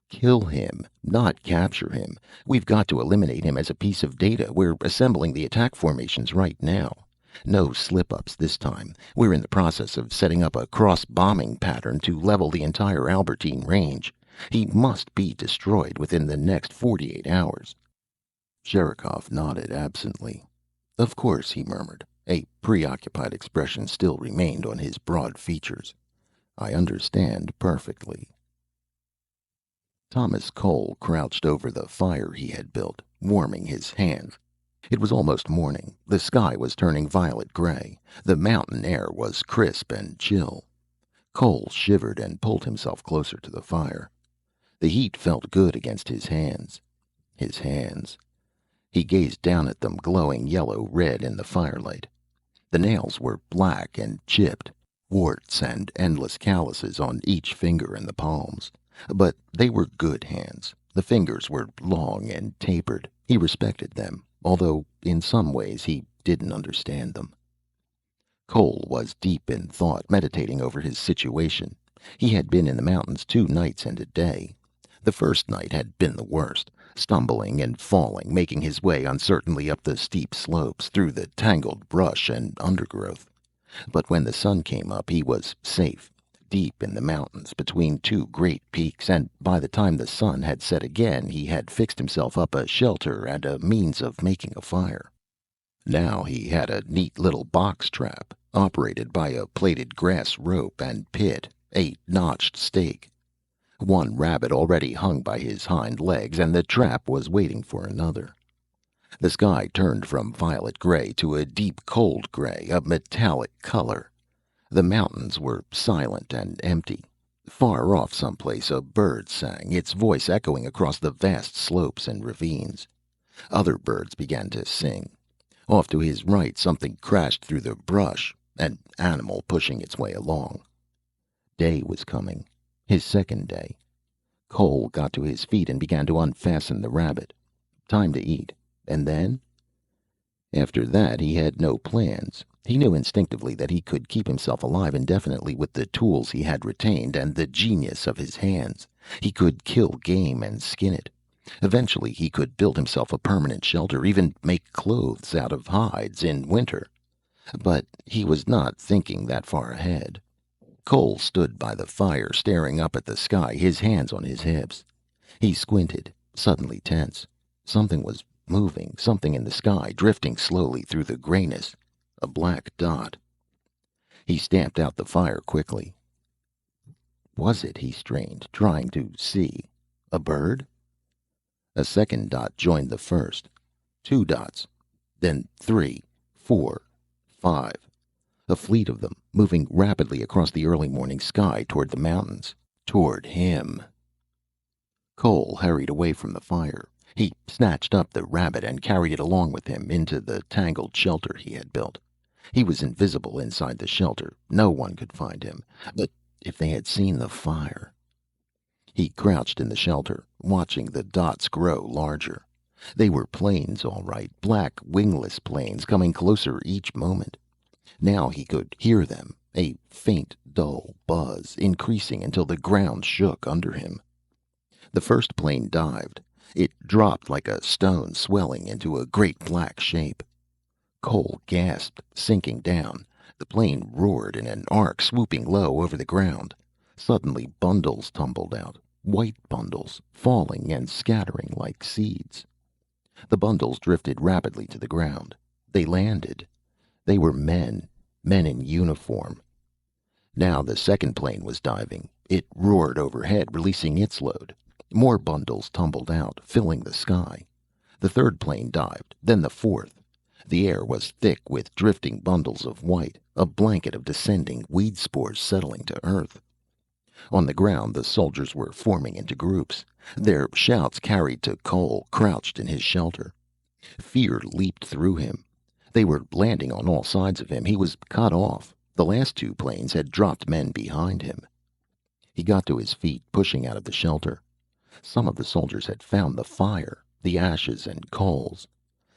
S1: Kill him, not capture him. We've got to eliminate him as a piece of data. We're assembling the attack formations right now. No slip-ups this time. We're in the process of setting up a cross-bombing pattern to level the entire Albertine range. He must be destroyed within the next 48 hours. Sherikov nodded absently. Of course, he murmured. A preoccupied expression still remained on his broad features. I understand perfectly. Thomas Cole crouched over the fire he had built, warming his hands. It was almost morning. The sky was turning violet-gray. The mountain air was crisp and chill. Cole shivered and pulled himself closer to the fire. The heat felt good against his hands. His hands. He gazed down at them, glowing yellow-red in the firelight. The nails were black and chipped, warts and endless calluses on each finger and the palms. But they were good hands. The fingers were long and tapered. He respected them, although in some ways he didn't understand them. Cole was deep in thought, meditating over his situation. He had been in the mountains 2 nights and a day. The first night had been the worst, stumbling and falling, making his way uncertainly up the steep slopes, through the tangled brush and undergrowth. But when the sun came up, he was safe, deep in the mountains between 2 great peaks, and by the time the sun had set again, he had fixed himself up a shelter and a means of making a fire. Now he had a neat little box trap, operated by a plaited grass rope and pit, a notched stake. 1 rabbit already hung by his hind legs, and the trap was waiting for another. The sky turned from violet-gray to a deep cold gray, a metallic color. The mountains were silent and empty. Far off someplace a bird sang, its voice echoing across the vast slopes and ravines. Other birds began to sing. Off to his right something crashed through the brush, an animal pushing its way along. Day was coming. His second day. Cole got to his feet and began to unfasten the rabbit. Time to eat. And then? After that he had no plans. He knew instinctively that he could keep himself alive indefinitely with the tools he had retained and the genius of his hands. He could kill game and skin it. Eventually he could build himself a permanent shelter, even make clothes out of hides in winter. But he was not thinking that far ahead. Cole stood by the fire, staring up at the sky, his hands on his hips. He squinted, suddenly tense. Something was moving, something in the sky, drifting slowly through the grayness. A black dot. He stamped out the fire quickly. Was it, he strained, trying to see, a bird? A second dot joined the first. 2 dots. Then 3, 4, 5. A fleet of them, moving rapidly across the early morning sky toward the mountains. Toward him. Cole hurried away from the fire. He snatched up the rabbit and carried it along with him into the tangled shelter he had built. He was invisible inside the shelter. No one could find him. But If they had seen the fire. He crouched in the shelter, watching the dots grow larger. They were planes, all right, black, wingless planes coming closer each moment. Now he could hear them, a faint, dull buzz, increasing until the ground shook under him. The first plane dived. It dropped like a stone, swelling into a great black shape. Cole gasped, sinking down. The plane roared in an arc, swooping low over the ground. Suddenly bundles tumbled out, white bundles, falling and scattering like seeds. The bundles drifted rapidly to the ground. They landed. They were men, men in uniform. Now the second plane was diving. It roared overhead, releasing its load. More bundles tumbled out, filling the sky. The third plane dived, then the fourth. The air was thick with drifting bundles of white, a blanket of descending weed spores settling to earth. On the ground, the soldiers were forming into groups. Their shouts carried to Cole, crouched in his shelter. Fear leaped through him. They were landing on all sides of him. He was cut off. The last two planes had dropped men behind him. He got to his feet, pushing out of the shelter. Some of the soldiers had found the fire, the ashes and coals.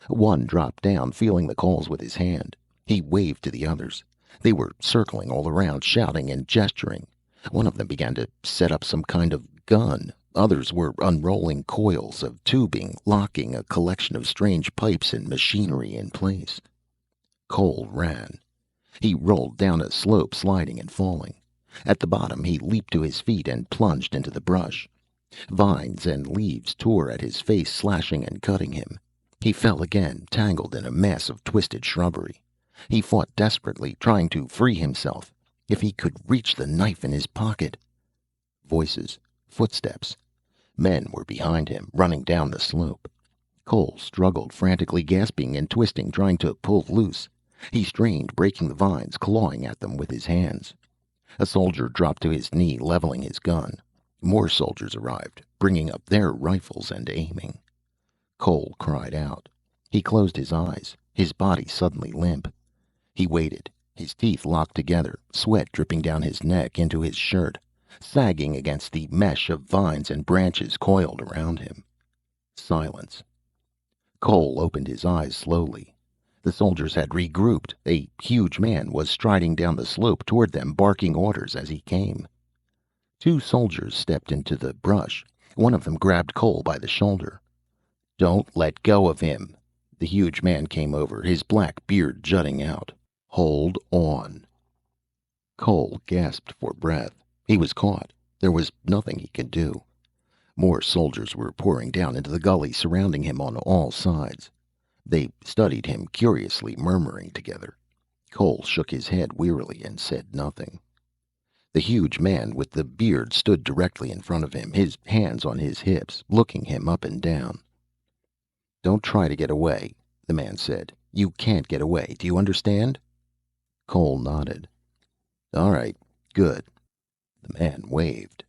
S1: One dropped down, feeling the coals with his hand. He waved to the others. They were circling all around, shouting and gesturing. One of them began to set up some kind of gun. Others were unrolling coils of tubing, locking a collection of strange pipes and machinery in place. Cole ran. He rolled down a slope, sliding and falling. At the bottom, he leaped to his feet and plunged into the brush. Vines and leaves tore at his face, slashing and cutting him. He fell again, tangled in a mass of twisted shrubbery. He fought desperately, trying to free himself. If he could reach the knife in his pocket. Voices, footsteps. Men were behind him, running down the slope. Cole struggled, frantically gasping and twisting, trying to pull loose. He strained, breaking the vines, clawing at them with his hands. A soldier dropped to his knee, leveling his gun. More soldiers arrived, bringing up their rifles and aiming. Cole cried out. He closed his eyes, his body suddenly limp. He waited, his teeth locked together, sweat dripping down his neck into his shirt, sagging against the mesh of vines and branches coiled around him. Silence. Cole opened his eyes slowly. The soldiers had regrouped. A huge man was striding down the slope toward them, barking orders as he came. Two soldiers stepped into the brush. One of them grabbed Cole by the shoulder. "Don't let go of him." The huge man came over, his black beard jutting out. "Hold on." Cole gasped for breath. He was caught. There was nothing he could do. More soldiers were pouring down into the gully, surrounding him on all sides. They studied him curiously, murmuring together. Cole shook his head wearily and said nothing. The huge man with the beard stood directly in front of him, his hands on his hips, looking him up and down. "Don't try to get away," the man said. "You can't get away. Do you understand?" Cole nodded. "All right, good." The man waved.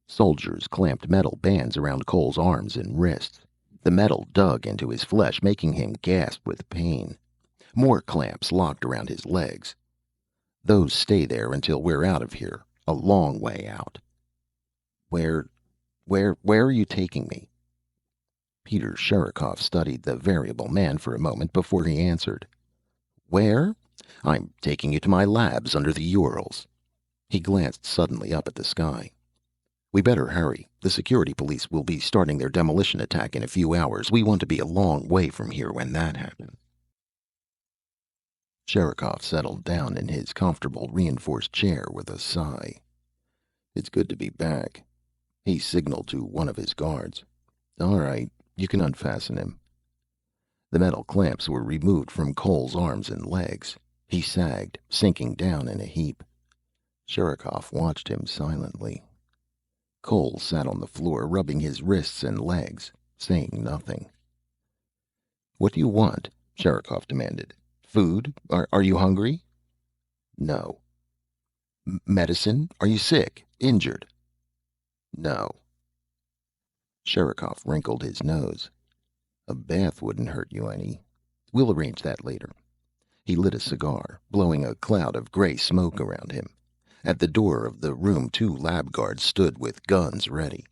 S1: Soldiers clamped metal bands around Cole's arms and wrists. The metal dug into his flesh, making him gasp with pain. More clamps locked around his legs. "Those stay there until we're out of here. A long way out." Where are you taking me?" Peter Sherikov studied the variable man for a moment before he answered. "Where? I'm taking you to my labs under the Urals." He glanced suddenly up at the sky. "We better hurry. The security police will be starting their demolition attack in a few hours. We want to be a long way from here when that happens." Sherikov settled down in his comfortable, reinforced chair with a sigh. "It's good to be back." He signaled to one of his guards. "All right, you can unfasten him." The metal clamps were removed from Cole's arms and legs. He sagged, sinking down in a heap. Sherikov watched him silently. Cole sat on the floor, rubbing his wrists and legs, saying nothing. "What do you want?" Sherikov demanded. "Food? Are you hungry?" "No." "Medicine? Are you sick? Injured?" "No." Sherikov wrinkled his nose. "A bath wouldn't hurt you any. We'll arrange that later." He lit a cigar, blowing a cloud of gray smoke around him. At the door of the room, 2 lab guards stood with guns ready.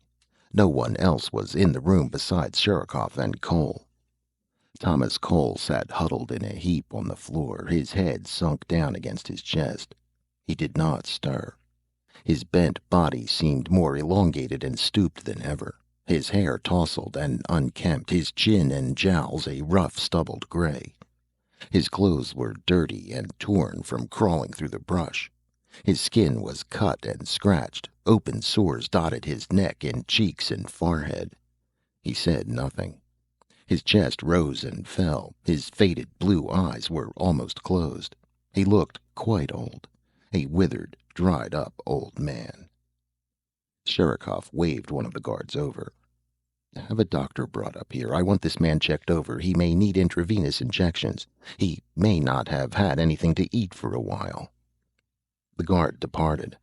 S1: No one else was in the room besides Sherikov and Cole. Thomas Cole sat huddled in a heap on the floor, his head sunk down against his chest. He did not stir. His bent body seemed more elongated and stooped than ever, his hair tousled and unkempt, his chin and jowls a rough stubbled gray. His clothes were dirty and torn from crawling through the brush. His skin was cut and scratched. Open sores dotted his neck and cheeks and forehead. He said nothing. His chest rose and fell. His faded blue eyes were almost closed. He looked quite old. A withered, dried-up old man. Sherikov waved one of the guards over. "Have a doctor brought up here. I want this man checked over. He may need intravenous injections. He may not have had anything to eat for a while." The guard departed.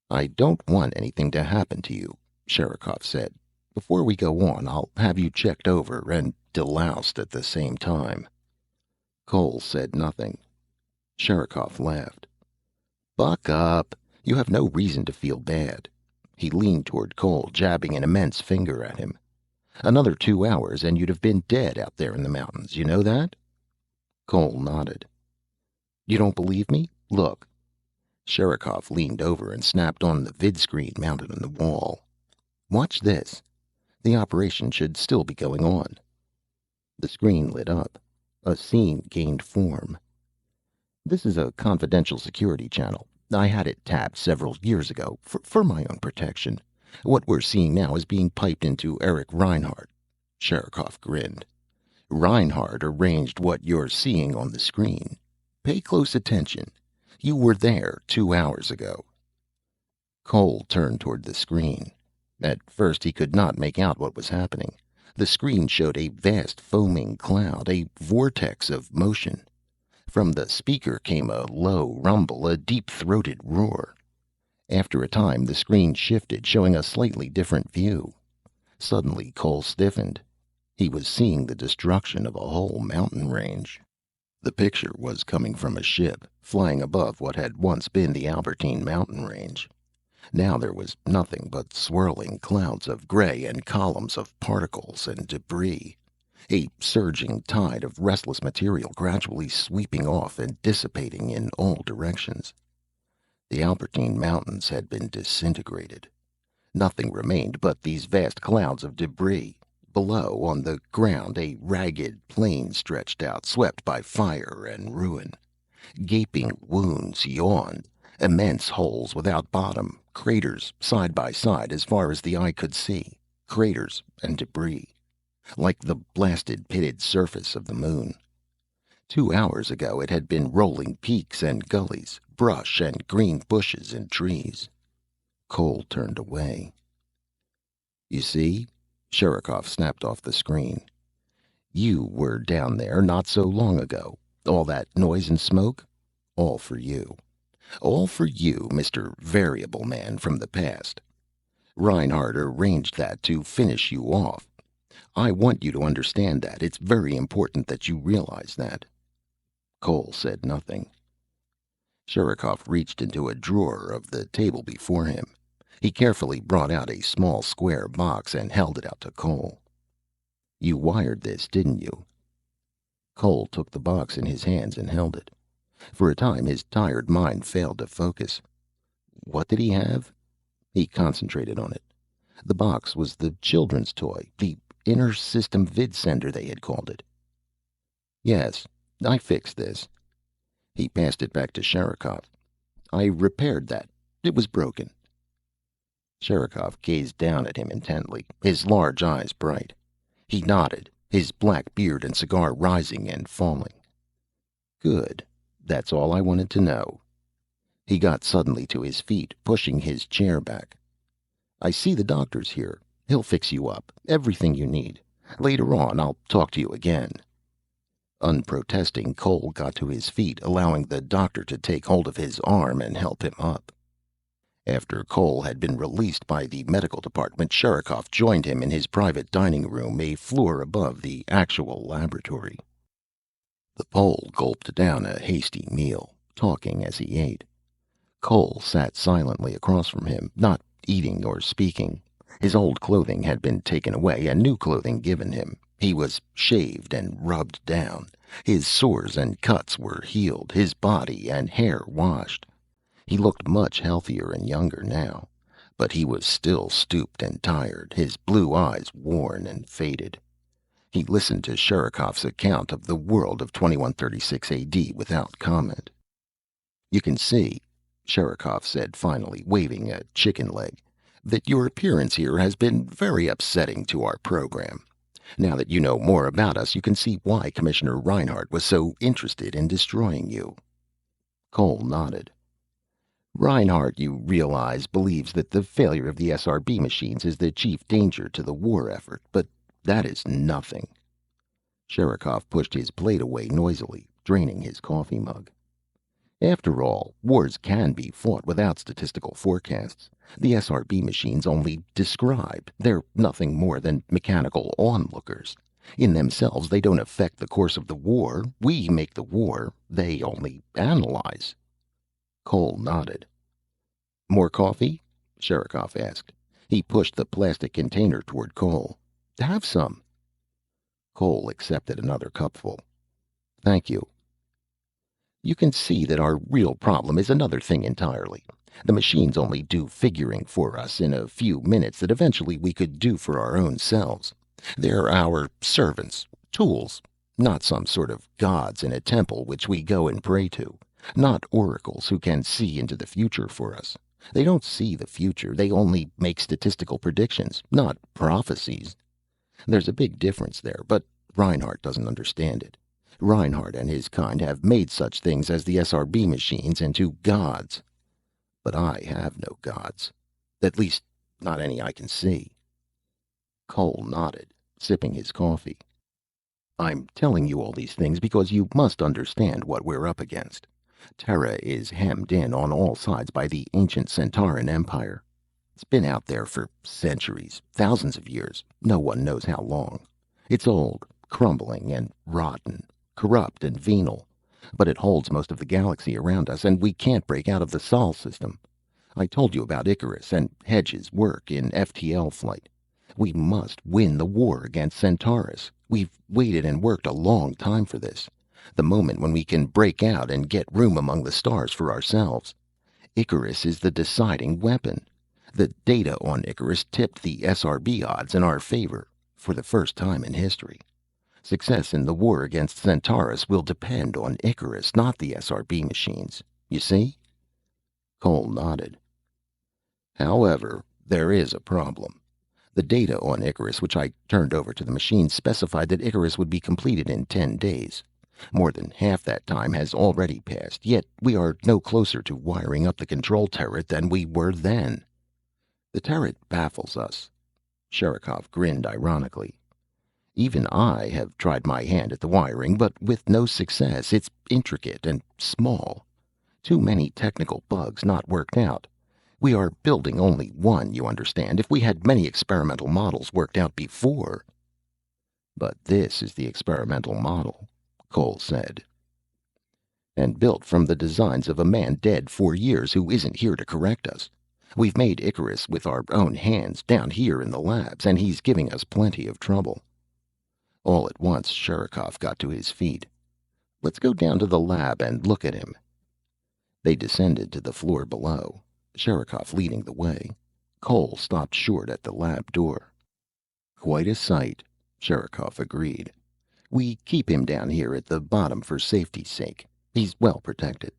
S1: "I don't want anything to happen to you," Sherikov said. "Before we go on, I'll have you checked over and deloused at the same time." Cole said nothing. Sherikov laughed. "Buck up. You have no reason to feel bad." He leaned toward Cole, jabbing an immense finger at him. "Another 2 hours and you'd have been dead out there in the mountains. You know that?" Cole nodded. "You don't believe me? Look." Sherikov leaned over and snapped on the vidscreen mounted on the wall. "Watch this. The operation should still be going on." The screen lit up. A scene gained form. "This is a confidential security channel. I had it tapped several years ago, for my own protection. What we're seeing now is being piped into Eric Reinhardt." Sherikov grinned. "Reinhardt arranged what you're seeing on the screen. Pay close attention. You were there 2 hours ago." Cole turned toward the screen. At first he could not make out what was happening. The screen showed a vast foaming cloud, a vortex of motion. From the speaker came a low rumble, a deep-throated roar. After a time, the screen shifted, showing a slightly different view. Suddenly, Cole stiffened. He was seeing the destruction of a whole mountain range. The picture was coming from a ship, flying above what had once been the Albertine mountain range. Now there was nothing but swirling clouds of gray and columns of particles and debris. A surging tide of restless material gradually sweeping off and dissipating in all directions. The Albertine Mountains had been disintegrated. Nothing remained but these vast clouds of debris. Below, on the ground, a ragged plain stretched out, swept by fire and ruin. Gaping wounds yawned, immense holes without bottom, craters side by side as far as the eye could see, craters and debris, like the blasted pitted surface of the moon. 2 hours ago it had been rolling peaks and gullies, brush and green bushes and trees. Cole turned away. "You see?" Sherikov snapped off the screen. "You were down there not so long ago. All that noise and smoke? All for you. All for you, Mr. Variable Man from the past. Reinhardt arranged that to finish you off. I want you to understand that. It's very important that you realize that." Cole said nothing. Sherikov reached into a drawer of the table before him. He carefully brought out a small square box and held it out to Cole. "You wired this, didn't you?" Cole took the box in his hands and held it. For a time his tired mind failed to focus. What did he have? He concentrated on it. The box was the children's toy, the Inner System Vid Sender they had called it. "Yes, I fixed this." He passed it back to Sherikov. "I repaired that. It was broken." Sherikov gazed down at him intently, his large eyes bright. He nodded, his black beard and cigar rising and falling. "Good. That's all I wanted to know." He got suddenly to his feet, pushing his chair back. "I see the doctor's here. He'll fix you up. Everything you need. Later on, I'll talk to you again." Unprotesting, Cole got to his feet, allowing the doctor to take hold of his arm and help him up. After Cole had been released by the medical department, Sherikov joined him in his private dining room, a floor above the actual laboratory. The Pole gulped down a hasty meal, talking as he ate. Cole sat silently across from him, not eating or speaking. His old clothing had been taken away and new clothing given him. He was shaved and rubbed down. His sores and cuts were healed, his body and hair washed. He looked much healthier and younger now, but he was still stooped and tired, his blue eyes worn and faded. He listened to Sherikov's account of the world of 2136 AD without comment. "You can see," Sherikov said finally, waving a chicken leg, "that your appearance here has been very upsetting to our program. Now that you know more about us, you can see why Commissioner Reinhardt was so interested in destroying you." Cole nodded. "Reinhardt, you realize, believes that the failure of the SRB machines is the chief danger to the war effort, but that is nothing." Sherikov pushed his plate away noisily, draining his coffee mug. "After all, wars can be fought without statistical forecasts. The SRB machines only describe. They're nothing more than mechanical onlookers. In themselves, they don't affect the course of the war. We make the war. They only analyze." Cole nodded. "More coffee?" Sherikov asked. He pushed the plastic container toward Cole. "Have some." Cole accepted another cupful. "Thank you." "You can see that our real problem is another thing entirely. The machines only do figuring for us in a few minutes that eventually we could do for our own selves. They're our servants, tools, not some sort of gods in a temple which we go and pray to. Not oracles who can see into the future for us. They don't see the future. They only make statistical predictions, not prophecies. There's a big difference there, but Reinhardt doesn't understand it. Reinhardt and his kind have made such things as the SRB machines into gods. But I have no gods. At least, not any I can see." Cole nodded, sipping his coffee. "I'm telling you all these things because you must understand what we're up against. Terra is hemmed in on all sides by the ancient Centauran Empire. It's been out there for centuries, thousands of years, no one knows how long. It's old, crumbling and rotten, corrupt and venal, but it holds most of the galaxy around us, and we can't break out of the Sol system. I told you about Icarus and Hedge's work in FTL flight. We must win the war against Centaurus. We've waited and worked a long time for this. The moment when we can break out and get room among the stars for ourselves. Icarus is the deciding weapon. The data on Icarus tipped the SRB odds in our favor, for the first time in history. Success in the war against Centaurus will depend on Icarus, not the SRB machines. You see?" Cole nodded. "However, there is a problem. The data on Icarus, which I turned over to the machines, specified that Icarus would be completed in 10 days. More than half that time has already passed, yet we are no closer to wiring up the control turret than we were then. The turret baffles us." Sherikov grinned ironically. "Even I have tried my hand at the wiring, but with no success. It's intricate and small. Too many technical bugs not worked out. We are building only one, you understand. If we had many experimental models worked out before—" "But this is the experimental model," Cole said. "And built from the designs of a man dead 4 years who isn't here to correct us. We've made Icarus with our own hands down here in the labs, and he's giving us plenty of trouble." All at once, Sherikov got to his feet. "Let's go down to the lab and look at him." They descended to the floor below, Sherikov leading the way. Cole stopped short at the lab door. "Quite a sight," Sherikov agreed. "We keep him down here at the bottom for safety's sake. He's well protected.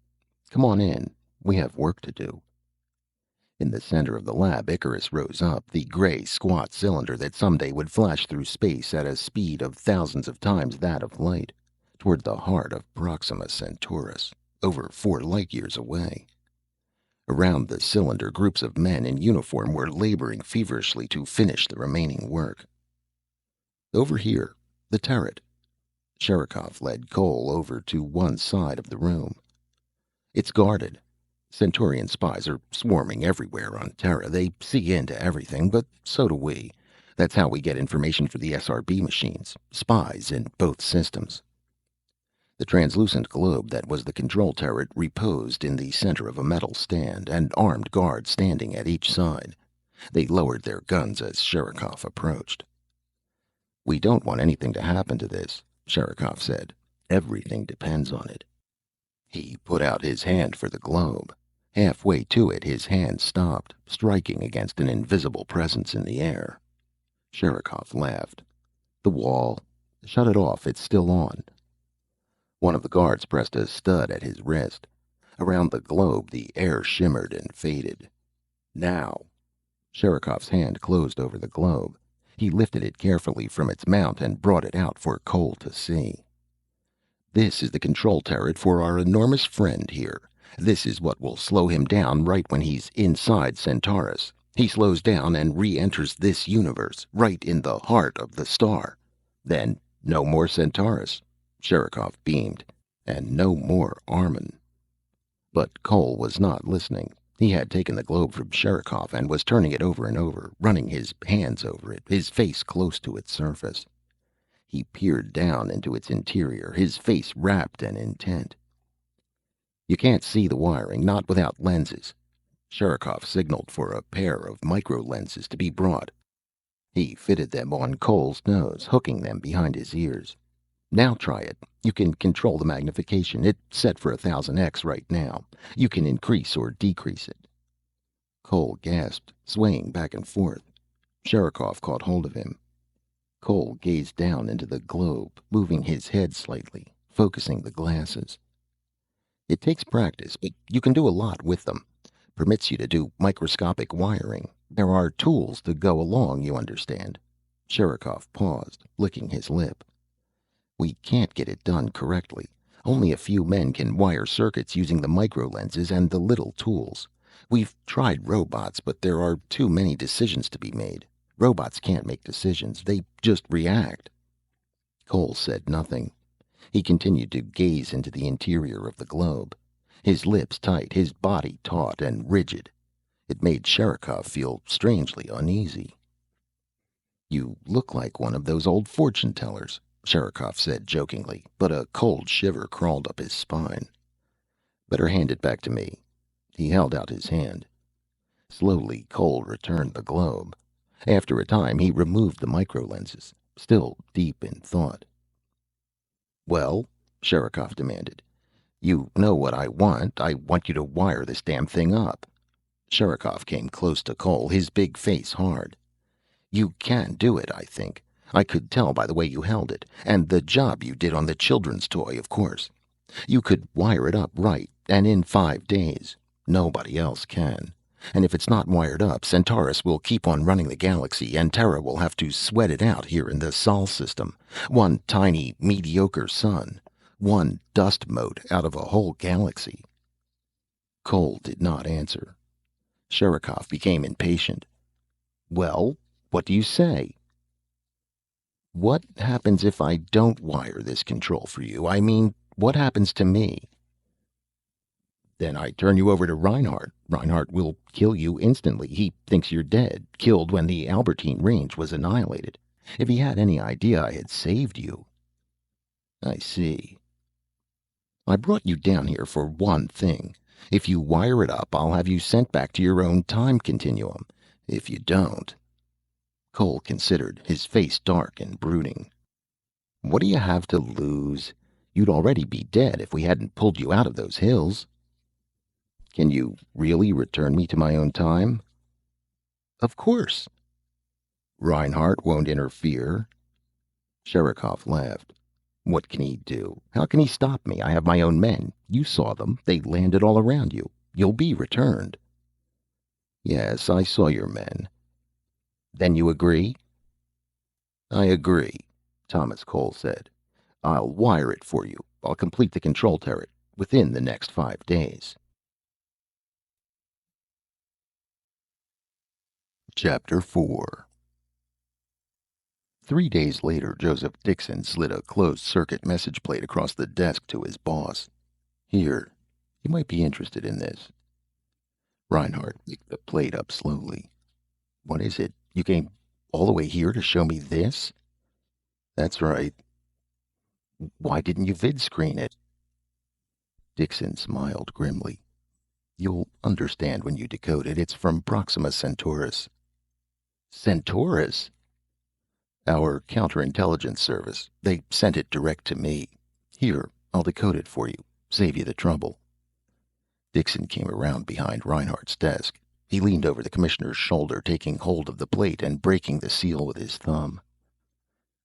S1: Come on in. We have work to do." In the center of the lab, Icarus rose up, the gray, squat cylinder that someday would flash through space at a speed of thousands of times that of light, toward the heart of Proxima Centaurus, over 4 light-years away. Around the cylinder, groups of men in uniform were laboring feverishly to finish the remaining work. "Over here, the turret." Sherikov led Cole over to one side of the room. "It's guarded. Centaurian spies are swarming everywhere on Terra. They see into everything, but so do we. That's how we get information for the SRB machines. Spies in both systems." The translucent globe that was the control turret reposed in the center of a metal stand, an armed guard standing at each side. They lowered their guns as Sherikov approached. "We don't want anything to happen to this," Sherikov said. "Everything depends on it." He put out his hand for the globe. Halfway to it, his hand stopped, striking against an invisible presence in the air. Sherikov laughed. "The wall. Shut it off. It's still on." One of the guards pressed a stud at his wrist. Around the globe, the air shimmered and faded. "Now." Sherikov's hand closed over the globe. He lifted it carefully from its mount and brought it out for Cole to see. "This is the control turret for our enormous friend here. This is what will slow him down right when he's inside Centaurus. He slows down and re-enters this universe, right in the heart of the star. Then no more Centaurus." Sherikov beamed. "And no more Armun." But Cole was not listening. He had taken the globe from Sherikov and was turning it over and over, running his hands over it, his face close to its surface. He peered down into its interior, his face rapt and intent. "You can't see the wiring, not without lenses." Sherikov signaled for a pair of micro-lenses to be brought. He fitted them on Cole's nose, hooking them behind his ears. "Now try it. You can control the magnification. It's set for 1000x right now. You can increase or decrease it." Cole gasped, swaying back and forth. Sherikov caught hold of him. Cole gazed down into the globe, moving his head slightly, focusing the glasses. "It takes practice, but you can do a lot with them. Permits you to do microscopic wiring. There are tools to go along, you understand." Sherikov paused, licking his lip. "We can't get it done correctly. Only a few men can wire circuits using the micro-lenses and the little tools. We've tried robots, but there are too many decisions to be made. Robots can't make decisions. They just react." Cole said nothing. He continued to gaze into the interior of the globe. His lips tight, his body taut and rigid. It made Sherikov feel strangely uneasy. "You look like one of those old fortune-tellers," Sherikov said jokingly, but a cold shiver crawled up his spine. "Better hand it back to me." He held out his hand. Slowly, Cole returned the globe. After a time, he removed the micro-lenses, still deep in thought. "Well?" Sherikov demanded. "You know what I want. I want you to wire this damn thing up." Sherikov came close to Cole, his big face hard. "You can do it, I think. I could tell by the way you held it. And the job you did on the children's toy, of course. You could wire it up right, and in 5 days. Nobody else can. And if it's not wired up, Centaurus will keep on running the galaxy, and Terra will have to sweat it out here in the Sol system. One tiny, mediocre sun. One dust mote out of a whole galaxy." Cole did not answer. Sherikov became impatient. "Well, what do you say?" "What happens if I don't wire this control for you? I mean, what happens to me?" "Then I turn you over to Reinhardt. Reinhardt will kill you instantly. He thinks you're dead, killed when the Albertine range was annihilated. If he had any idea I had saved you." "I see." "I brought you down here for one thing. If you wire it up, I'll have you sent back to your own time continuum. If you don't—" Cole considered, his face dark and brooding. "What do you have to lose? You'd already be dead if we hadn't pulled you out of those hills." "Can you really return me to my own time?" "Of course." "Reinhardt won't interfere?" Sherikov laughed. "What can he do? How can he stop me? I have my own men. You saw them. They landed all around you. You'll be returned." "Yes, I saw your men." "Then you agree?" "I agree," Thomas Cole said. "I'll wire it for you. I'll complete the control turret within the next 5 days." Chapter 4. 3 days later, Joseph Dixon slid a closed-circuit message plate across the desk to his boss. "Here, you might be interested in this." Reinhardt picked the plate up slowly. "What is it? You came all the way here to show me this?" "That's right." Why didn't you vid screen it? Dixon smiled grimly. You'll understand when you decode it. It's from Proxima Centaurus. Centaurus? Our counterintelligence service. They sent it direct to me. Here, I'll decode it for you. Save you the trouble. Dixon came around behind Reinhardt's desk. He leaned over the commissioner's shoulder, taking hold of the plate and breaking the seal with his thumb.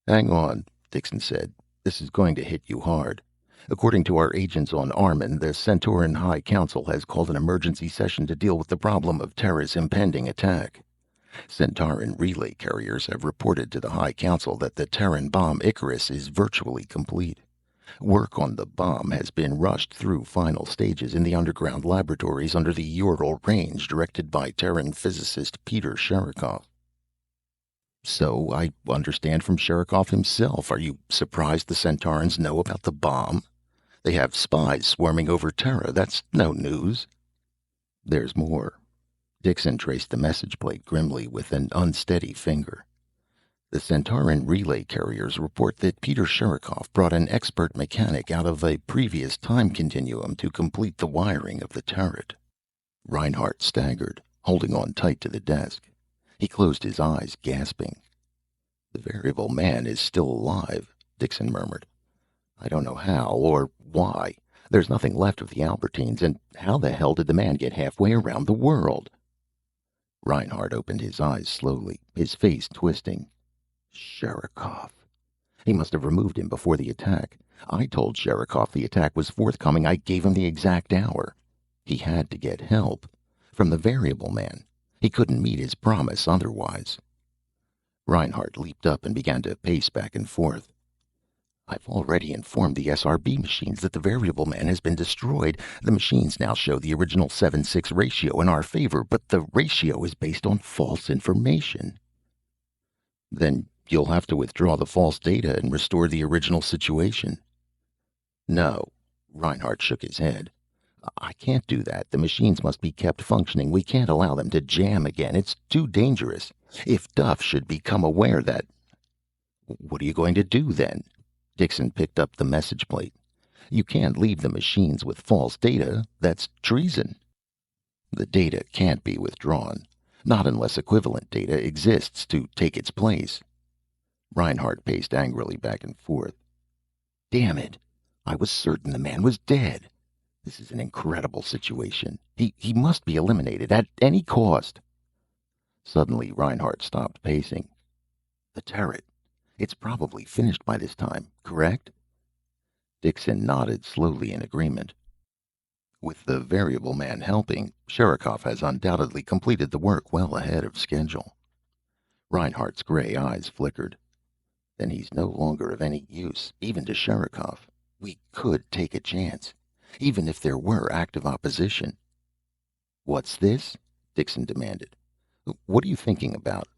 S1: Hang on, Dixon said. This is going to hit you hard. According to our agents on Armin, the Centauran High Council has called an emergency session to deal with the problem of Terra's impending attack. Centauran relay carriers have reported to the High Council that the Terran bomb Icarus is virtually complete. Work on the bomb has been rushed through final stages in the underground laboratories under the Ural Range directed by Terran physicist Peter Sherikov. So I understand from Sherikov himself. Are you surprised the Centaurans know about the bomb? They have spies swarming over Terra. That's no news. There's more. Dixon traced the message plate grimly with an unsteady finger. The Centauran relay carriers report that Peter Sherikov brought an expert mechanic out of a previous time continuum to complete the wiring of the turret. Reinhardt staggered, holding on tight to the desk. He closed his eyes, gasping. The variable man is still alive, Dixon murmured. I don't know how or why. There's nothing left of the Albertines, and how the hell did the man get halfway around the world? Reinhardt opened his eyes slowly, his face twisting. Sherikov. He must have removed him before the attack. I told Sherikov the attack was forthcoming. I gave him the exact hour. He had to get help. From the variable man. He couldn't meet his promise otherwise. Reinhardt leaped up and began to pace back and forth. I've already informed the SRB machines that the variable man has been destroyed. The machines now show the original 7-6 ratio in our favor, but the ratio is based on false information. Then you'll have to withdraw the false data and restore the original situation. No, Reinhardt shook his head. I can't do that. The machines must be kept functioning. We can't allow them to jam again. It's too dangerous. If Duff should become aware that... What are you going to do then? Dixon picked up the message plate. You can't leave the machines with false data. That's treason. The data can't be withdrawn. Not unless equivalent data exists to take its place. Reinhardt paced angrily back and forth. Damn it. I was certain the man was dead. This is an incredible situation. He must be eliminated at any cost. Suddenly, Reinhardt stopped pacing. The turret. It's probably finished by this time, correct? Dixon nodded slowly in agreement. With the variable man helping, Sherikov has undoubtedly completed the work well ahead of schedule. Reinhardt's gray eyes flickered. Then he's no longer of any use, even to Sherikov. We could take a chance, even if there were active opposition. What's this? Dixon demanded. What are you thinking about?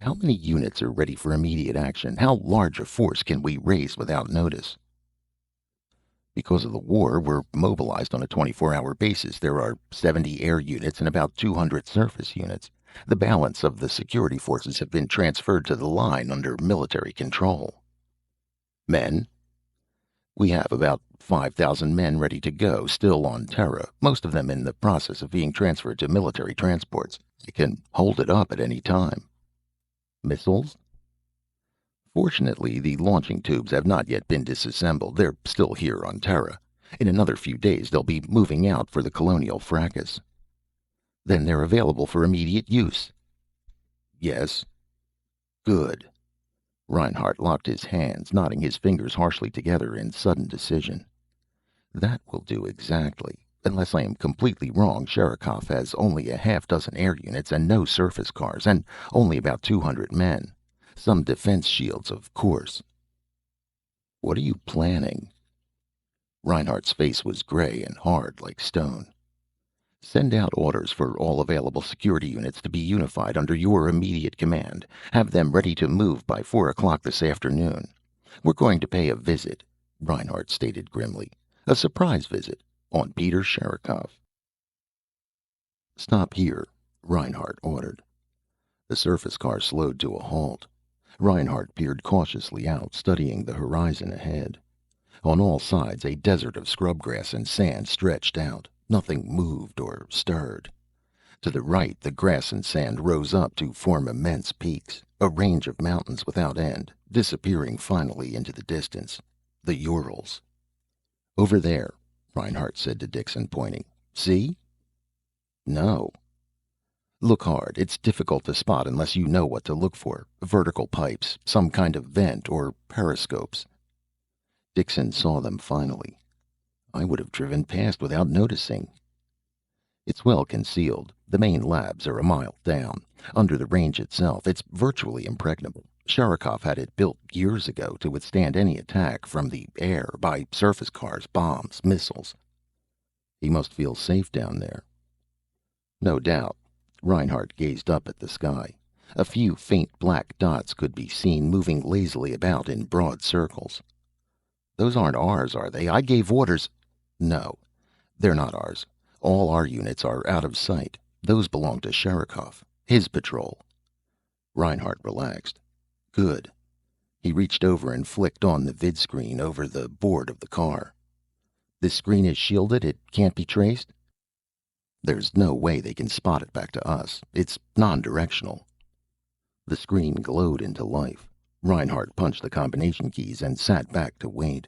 S1: How many units are ready for immediate action? How large a force can we raise without notice? Because of the war, we're mobilized on a 24-hour basis. There are 70 air units and about 200 surface units. The balance of the security forces have been transferred to the line under military control. Men? We have about 5,000 men ready to go, still on Terra, most of them in the process of being transferred to military transports. They can hold it up at any time. Missiles? Fortunately, the launching tubes have not yet been disassembled. They're still here on Terra. In another few days, they'll be moving out for the colonial fracas. Then they're available for immediate use. Yes. Good. Reinhardt locked his hands, knotting his fingers harshly together in sudden decision. That will do exactly. Unless I am completely wrong, Sherikov has only a half-dozen air units and no surface cars, and only about 200 men. Some defense shields, of course. What are you planning? Reinhardt's face was gray and hard like stone. Send out orders for all available security units to be unified under your immediate command. Have them ready to move by 4 o'clock this afternoon. We're going to pay a visit, Reinhardt stated grimly. A surprise visit on Peter Sherikov. Stop here, Reinhardt ordered. The surface car slowed to a halt. Reinhardt peered cautiously out, studying the horizon ahead. On all sides, a desert of scrubgrass and sand stretched out. Nothing moved or stirred. To the right, the grass and sand rose up to form immense peaks, a range of mountains without end, disappearing finally into the distance. The Urals. "Over there," Reinhardt said to Dixon, pointing. "See?" "No." "Look hard. It's difficult to spot unless you know what to look for. Vertical pipes, some kind of vent, or periscopes." Dixon saw them finally. "I would have driven past without noticing." "It's well concealed. The main labs are a mile down. Under the range itself, it's virtually impregnable. Sherikov had it built years ago to withstand any attack from the air by surface cars, bombs, missiles." "He must feel safe down there." "No doubt." Reinhardt gazed up at the sky. A few faint black dots could be seen moving lazily about in broad circles. "Those aren't ours, are they? I gave orders—" "No, they're not ours. All our units are out of sight. Those belong to Sherikov. His patrol." Reinhardt relaxed. "Good." He reached over and flicked on the vidscreen over the board of the car. "This screen is shielded? It can't be traced?" "There's no way they can spot it back to us. It's non-directional." The screen glowed into life. Reinhardt punched the combination keys and sat back to wait.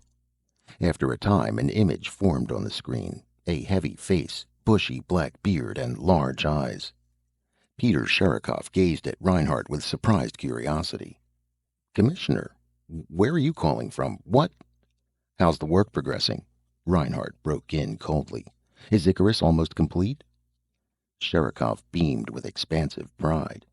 S1: After a time, an image formed on the screen. A heavy face, bushy black beard, and large eyes. Peter Sherikov gazed at Reinhardt with surprised curiosity. "Commissioner, where are you calling from? What—" "How's the work progressing?" Reinhardt broke in coldly. "Is Icarus almost complete?" Sherikov beamed with expansive pride.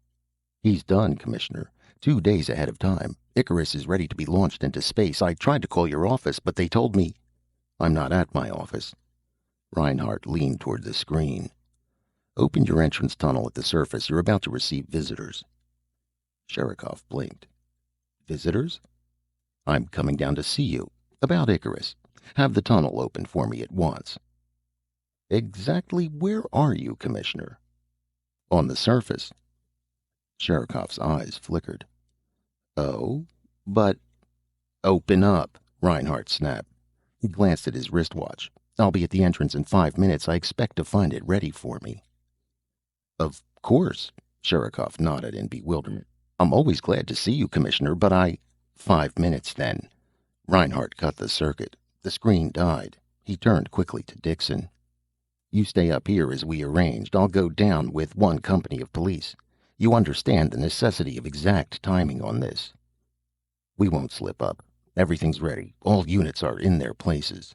S1: "He's done, Commissioner. 2 days ahead of time. Icarus is ready to be launched into space. I tried to call your office, but they told me—" "I'm not at my office." Reinhardt leaned toward the screen. "Open your entrance tunnel at the surface. You're about to receive visitors." Sherikov blinked. "Visitors?" "I'm coming down to see you. About Icarus. Have the tunnel open for me at once." "Exactly where are you, Commissioner?" "On the surface." Sherikov's eyes flickered. "Oh? But—" "Open up!" Reinhardt snapped. He glanced at his wristwatch. "I'll be at the entrance in 5 minutes. I expect to find it ready for me." "Of course." Sherikov nodded in bewilderment. "I'm always glad to see you, Commissioner, but I—" "5 minutes, then." Reinhardt cut the circuit. The screen died. He turned quickly to Dixon. "You stay up here as we arranged. I'll go down with one company of police. You understand the necessity of exact timing on this." "We won't slip up. Everything's ready. All units are in their places."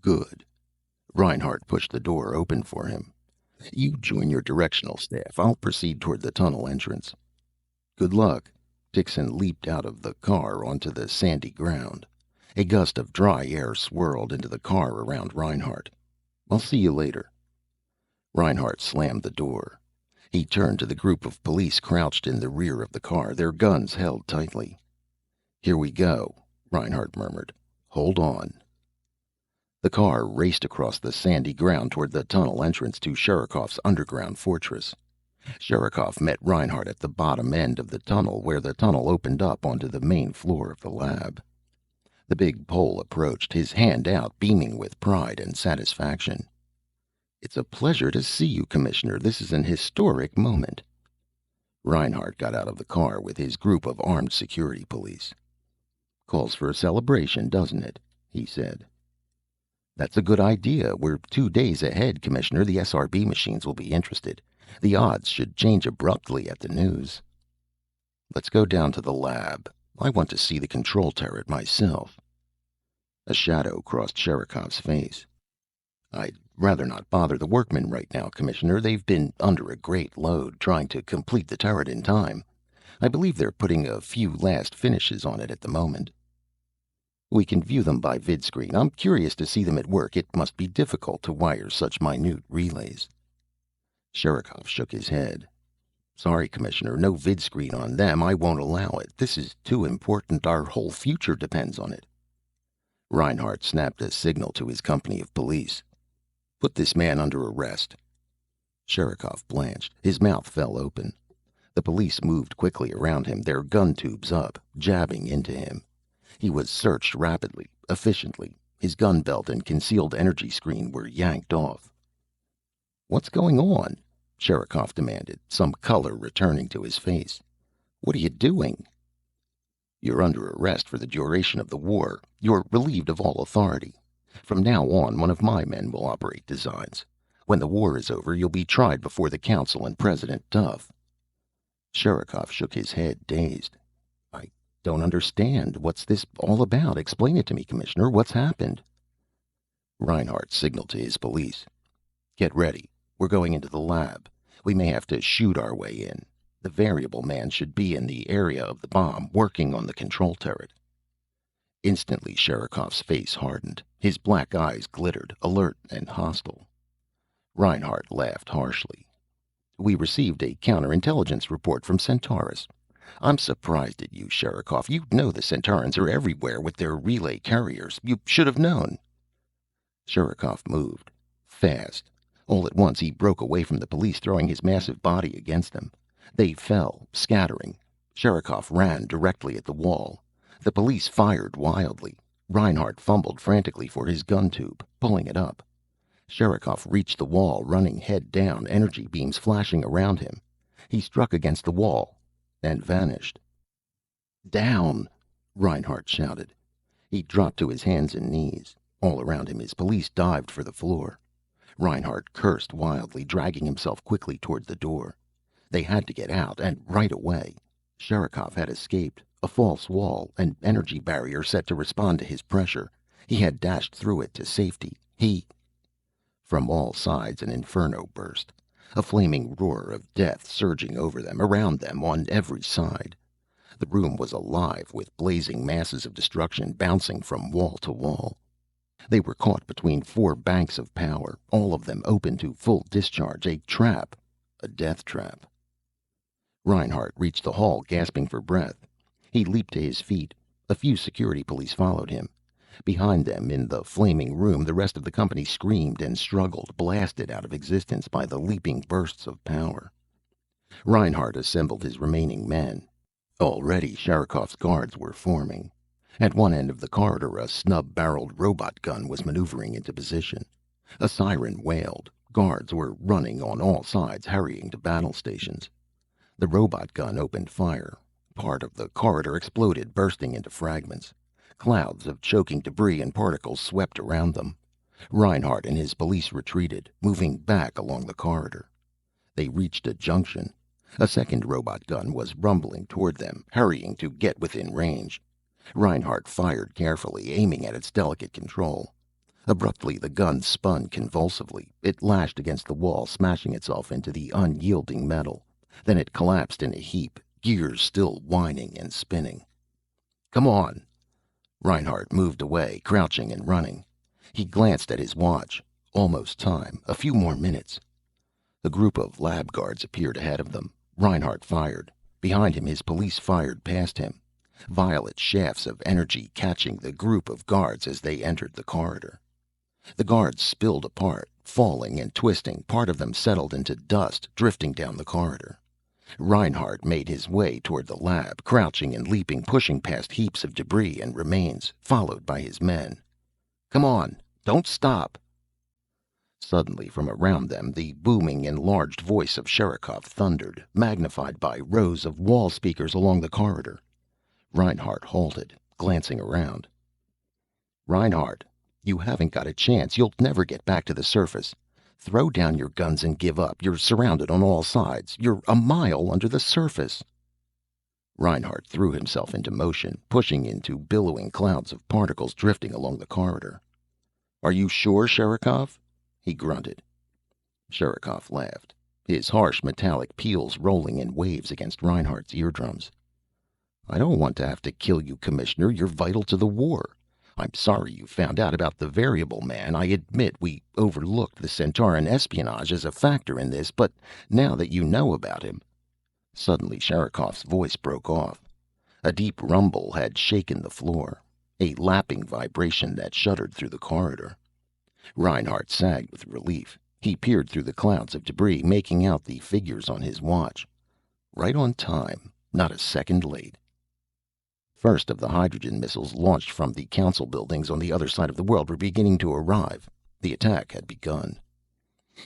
S1: "Good." Reinhardt pushed the door open for him. "You join your directional staff. I'll proceed toward the tunnel entrance." "Good luck." Dixon leaped out of the car onto the sandy ground. A gust of dry air swirled into the car around Reinhardt. "I'll see you later." Reinhardt slammed the door. He turned to the group of police crouched in the rear of the car, their guns held tightly. "Here we go," Reinhardt murmured. "Hold on." The car raced across the sandy ground toward the tunnel entrance to Sherikov's underground fortress. Sherikov met Reinhardt at the bottom end of the tunnel, where the tunnel opened up onto the main floor of the lab. The big Pole approached, his hand out, beaming with pride and satisfaction. "It's a pleasure to see you, Commissioner. This is an historic moment." Reinhardt got out of the car with his group of armed security police. "Calls for a celebration, doesn't it?" he said. "That's a good idea. We're 2 days ahead, Commissioner. The SRB machines will be interested. The odds should change abruptly at the news." "Let's go down to the lab. I want to see the control turret myself." A shadow crossed Sherikov's face. "I'd rather not bother the workmen right now, Commissioner. They've been under a great load, trying to complete the turret in time. I believe they're putting a few last finishes on it at the moment." "We can view them by vidscreen. I'm curious to see them at work. It must be difficult to wire such minute relays." Sherikov shook his head. "Sorry, Commissioner. No vidscreen on them. I won't allow it. This is too important. Our whole future depends on it." Reinhardt snapped a signal to his company of police. "Put this man under arrest." Sherikov blanched. His mouth fell open. The police moved quickly around him, their gun tubes up, jabbing into him. He was searched rapidly, efficiently. His gun belt and concealed energy screen were yanked off. "What's going on?" Sherikov demanded, some color returning to his face. "What are you doing?" "You're under arrest for the duration of the war. You're relieved of all authority. From now on, one of my men will operate designs. When the war is over, you'll be tried before the Council and President Duff." Sherikov shook his head, dazed. "I don't understand. What's this all about? Explain it to me, Commissioner. What's happened?" Reinhardt signaled to his police. "Get ready. We're going into the lab. We may have to shoot our way in. The variable man should be in the area of the bomb, working on the control turret." Instantly, Sherikov's face hardened. His black eyes glittered, alert and hostile. Reinhardt laughed harshly. "We received a counterintelligence report from Centaurus. I'm surprised at you, Sherikov. You know the Centaurans are everywhere with their relay carriers. You should have known." Sherikov moved. Fast. All at once he broke away from the police, throwing his massive body against them. They fell, scattering. Sherikov ran directly at the wall. The police fired wildly. Reinhardt fumbled frantically for his gun tube, pulling it up. Sherikov reached the wall, running head down, energy beams flashing around him. He struck against the wall and vanished. "Down!" Reinhardt shouted. He dropped to his hands and knees. All around him, his police dived for the floor. Reinhardt cursed wildly, dragging himself quickly toward the door. They had to get out, and right away. Sherikov had escaped. A false wall, an energy barrier set to respond to his pressure. He had dashed through it to safety. From all sides an inferno burst. A flaming roar of death surging over them, around them, on every side. The room was alive with blazing masses of destruction bouncing from wall to wall. They were caught between four banks of power, all of them open to full discharge, a trap, a death trap. Reinhardt reached the hall, gasping for breath. He leaped to his feet. A few security police followed him. Behind them, in the flaming room, the rest of the company screamed and struggled, blasted out of existence by the leaping bursts of power. Reinhardt assembled his remaining men. Already, Sherikov's guards were forming. At one end of the corridor, a snub-barreled robot gun was maneuvering into position. A siren wailed. Guards were running on all sides, hurrying to battle stations. The robot gun opened fire. Part of the corridor exploded, bursting into fragments. Clouds of choking debris and particles swept around them. Reinhardt and his police retreated, moving back along the corridor. They reached a junction. A second robot gun was rumbling toward them, hurrying to get within range. Reinhardt fired carefully, aiming at its delicate control. Abruptly, the gun spun convulsively. It lashed against the wall, smashing itself into the unyielding metal. Then it collapsed in a heap, gears still whining and spinning. "Come on!" Reinhardt moved away, crouching and running. He glanced at his watch. Almost time. A few more minutes. A group of lab guards appeared ahead of them. Reinhardt fired. Behind him, his police fired past him. Violet shafts of energy catching the group of guards as they entered the corridor. The guards spilled apart, falling and twisting. Part of them settled into dust, drifting down the corridor. Reinhardt made his way toward the lab, crouching and leaping, pushing past heaps of debris and remains, followed by his men. "Come on! Don't stop!" Suddenly, from around them, the booming, enlarged voice of Sherikov thundered, magnified by rows of wall speakers along the corridor. Reinhardt halted, glancing around. "Reinhardt, you haven't got a chance. You'll never get back to the surface. Throw down your guns and give up. You're surrounded on all sides. You're a mile under the surface." Reinhardt threw himself into motion, pushing into billowing clouds of particles drifting along the corridor. "Are you sure, Sherikov?" he grunted. Sherikov laughed, his harsh metallic peals rolling in waves against Reinhardt's eardrums. "I don't want to have to kill you, Commissioner. You're vital to the war. I'm sorry you found out about the variable man. I admit we overlooked the Centauran espionage as a factor in this, but now that you know about him—" Suddenly Sherikov's voice broke off. A deep rumble had shaken the floor, a lapping vibration that shuddered through the corridor. Reinhardt sagged with relief. He peered through the clouds of debris, making out the figures on his watch. right on time, not a second late. First of the hydrogen missiles launched from the council buildings on the other side of the world were beginning to arrive. The attack had begun.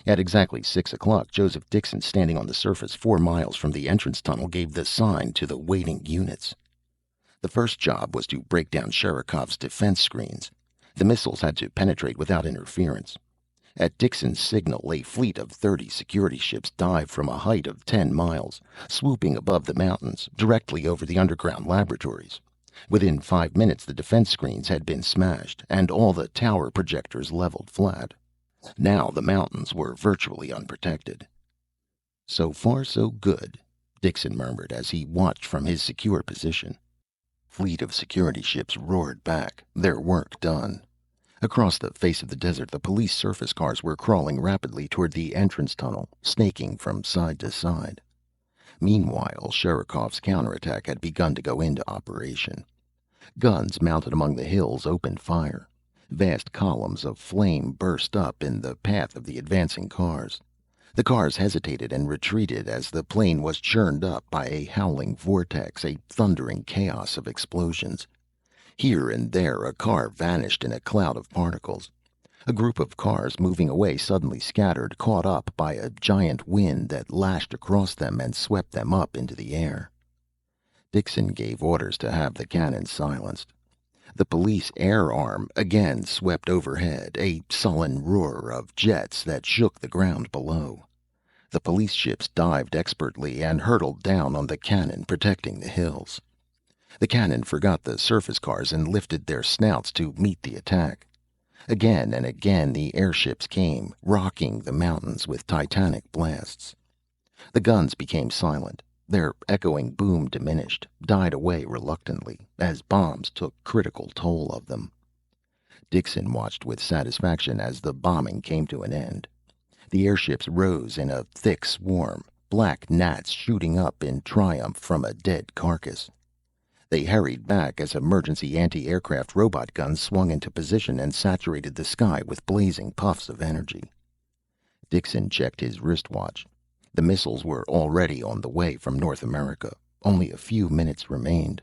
S1: At exactly 6 o'clock, Joseph Dixon, standing on the surface 4 miles from the entrance tunnel, gave the sign to the waiting units. The first job was to break down Sherikov's defense screens. The missiles had to penetrate without interference. At Dixon's signal, a fleet of 30 security ships dived from a height of 10 miles, swooping above the mountains, directly over the underground laboratories. Within 5 minutes, the defense screens had been smashed, and all the tower projectors leveled flat. Now the mountains were virtually unprotected. So far, so good, Dixon murmured as he watched from his secure position. Fleet of security ships roared back, their work done. Across the face of the desert, the police surface cars were crawling rapidly toward the entrance tunnel, snaking from side to side. Meanwhile, Sherikov's counterattack had begun to go into operation. Guns mounted among the hills opened fire. Vast columns of flame burst up in the path of the advancing cars. The cars hesitated and retreated as the plain was churned up by a howling vortex, a thundering chaos of explosions. Here and there a car vanished in a cloud of particles. A group of cars moving away suddenly scattered, caught up by a giant wind that lashed across them and swept them up into the air. Dixon gave orders to have the cannons silenced. The police air arm again swept overhead, a sullen roar of jets that shook the ground below. The police ships dived expertly and hurtled down on the cannon protecting the hills. The cannon forgot the surface cars and lifted their snouts to meet the attack. Again and again the airships came, rocking the mountains with titanic blasts. The guns became silent. Their echoing boom diminished, died away reluctantly, as bombs took critical toll of them. Dixon watched with satisfaction as the bombing came to an end. The airships rose in a thick swarm, black gnats shooting up in triumph from a dead carcass. They hurried back as emergency anti-aircraft robot guns swung into position and saturated the sky with blazing puffs of energy. Dixon checked his wristwatch. The missiles were already on the way from North America. Only a few minutes remained.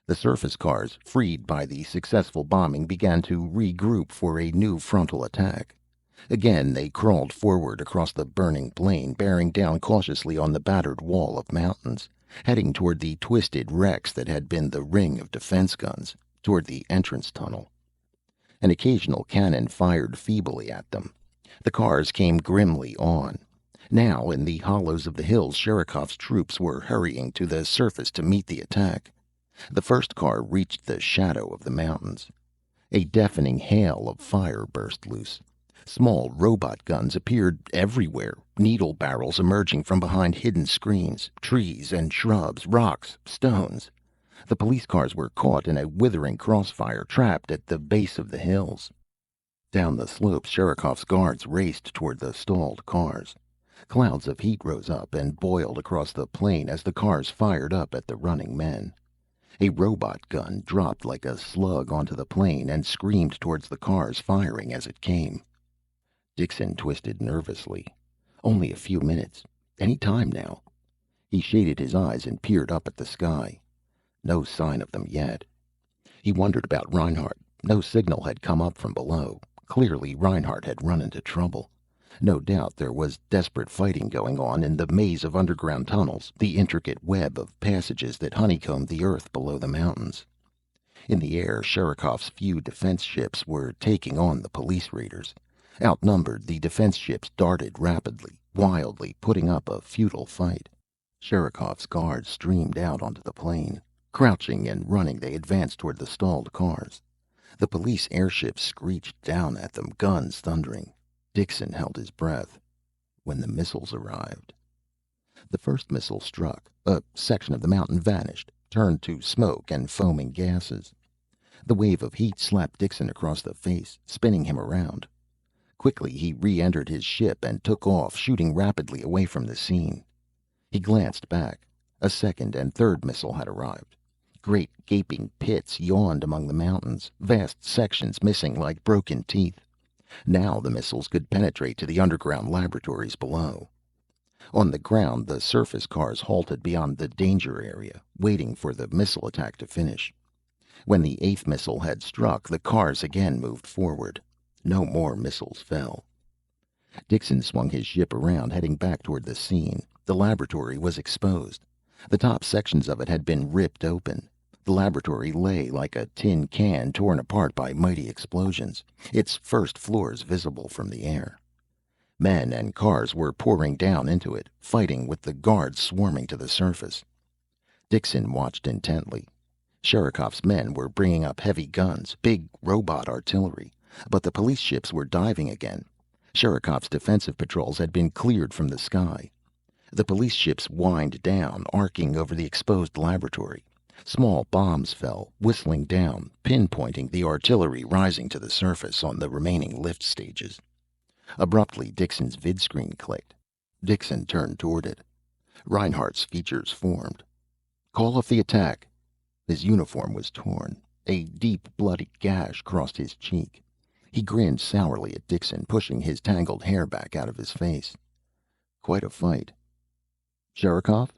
S1: The surface cars, freed by the successful bombing, began to regroup for a new frontal attack. Again they crawled forward across the burning plain, bearing down cautiously on the battered wall of mountains, heading toward the twisted wrecks that had been the ring of defense guns, toward the entrance tunnel. An occasional cannon fired feebly at them. The cars came grimly on. Now, in the hollows of the hills, Sherikov's troops were hurrying to the surface to meet the attack. The first car reached the shadow of the mountains. A deafening hail of fire burst loose. Small robot guns appeared everywhere, needle barrels emerging from behind hidden screens, trees and shrubs, rocks, stones. The police cars were caught in a withering crossfire, trapped at the base of the hills. Down the slopes, Sherikov's guards raced toward the stalled cars. Clouds of heat rose up and boiled across the plain as the cars fired up at the running men. A robot gun dropped like a slug onto the plain and screamed towards the cars, firing as it came. Dixon twisted nervously. Only a few minutes. Any time now. He shaded his eyes and peered up at the sky. No sign of them yet. He wondered about Reinhardt. No signal had come up from below. Clearly Reinhardt had run into trouble. No doubt there was desperate fighting going on in the maze of underground tunnels, the intricate web of passages that honeycombed the earth below the mountains. In the air, Sherikov's few defense ships were taking on the police raiders. Outnumbered, the defense ships darted rapidly, wildly, putting up a futile fight. Sherikov's guards streamed out onto the plain. Crouching and running, they advanced toward the stalled cars. The police airships screeched down at them, guns thundering. Dixon held his breath. When the missiles arrived. The first missile struck. A section of the mountain vanished, turned to smoke and foaming gases. The wave of heat slapped Dixon across the face, spinning him around. Quickly he re-entered his ship and took off, shooting rapidly away from the scene. He glanced back. A second and third missile had arrived. Great gaping pits yawned among the mountains, vast sections missing like broken teeth. Now the missiles could penetrate to the underground laboratories below. On the ground, the surface cars halted beyond the danger area, waiting for the missile attack to finish. When the eighth missile had struck, the cars again moved forward. No more missiles fell. Dixon swung his ship around, heading back toward the scene. The laboratory was exposed. The top sections of it had been ripped open. The laboratory lay like a tin can torn apart by mighty explosions, its first floors visible from the air. Men and cars were pouring down into it, fighting with the guards swarming to the surface. Dixon watched intently. Sherikov's men were bringing up heavy guns, big robot artillery, but the police ships were diving again. Sherikov's defensive patrols had been cleared from the sky. The police ships whined down, arcing over the exposed laboratory. Small bombs fell, whistling down, pinpointing the artillery rising to the surface on the remaining lift stages. Abruptly, Dixon's vidscreen clicked. Dixon turned toward it. Reinhardt's features formed. "Call off the attack." His uniform was torn. A deep, bloody gash crossed his cheek. He grinned sourly at Dixon, pushing his tangled hair back out of his face. "Quite a fight." "Sherikov?"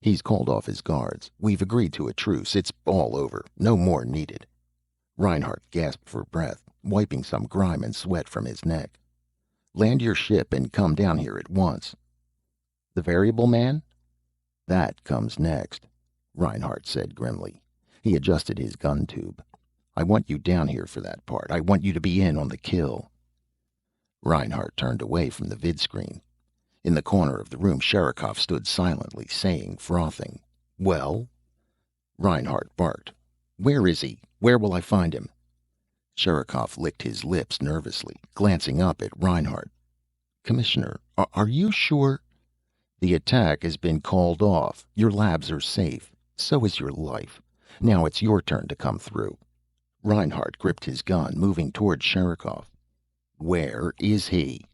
S1: "He's called off his guards. We've agreed to a truce. It's all over. No more needed." Reinhardt gasped for breath, wiping some grime and sweat from his neck. "Land your ship and come down here at once." "The variable man?" "That comes next," Reinhardt said grimly. He adjusted his gun tube. "I want you down here for that part. I want you to be in on the kill." Reinhardt turned away from the vidscreen. In the corner of the room, Sherikov stood silently, saying, frothing, "Well?" Reinhardt barked, "Where is he? Where will I find him?" Sherikov licked his lips nervously, glancing up at Reinhardt. "Commissioner, are you sure?" "The attack has been called off. Your labs are safe. So is your life. Now it's your turn to come through." Reinhardt gripped his gun, moving toward Sherikov. "Where is he?"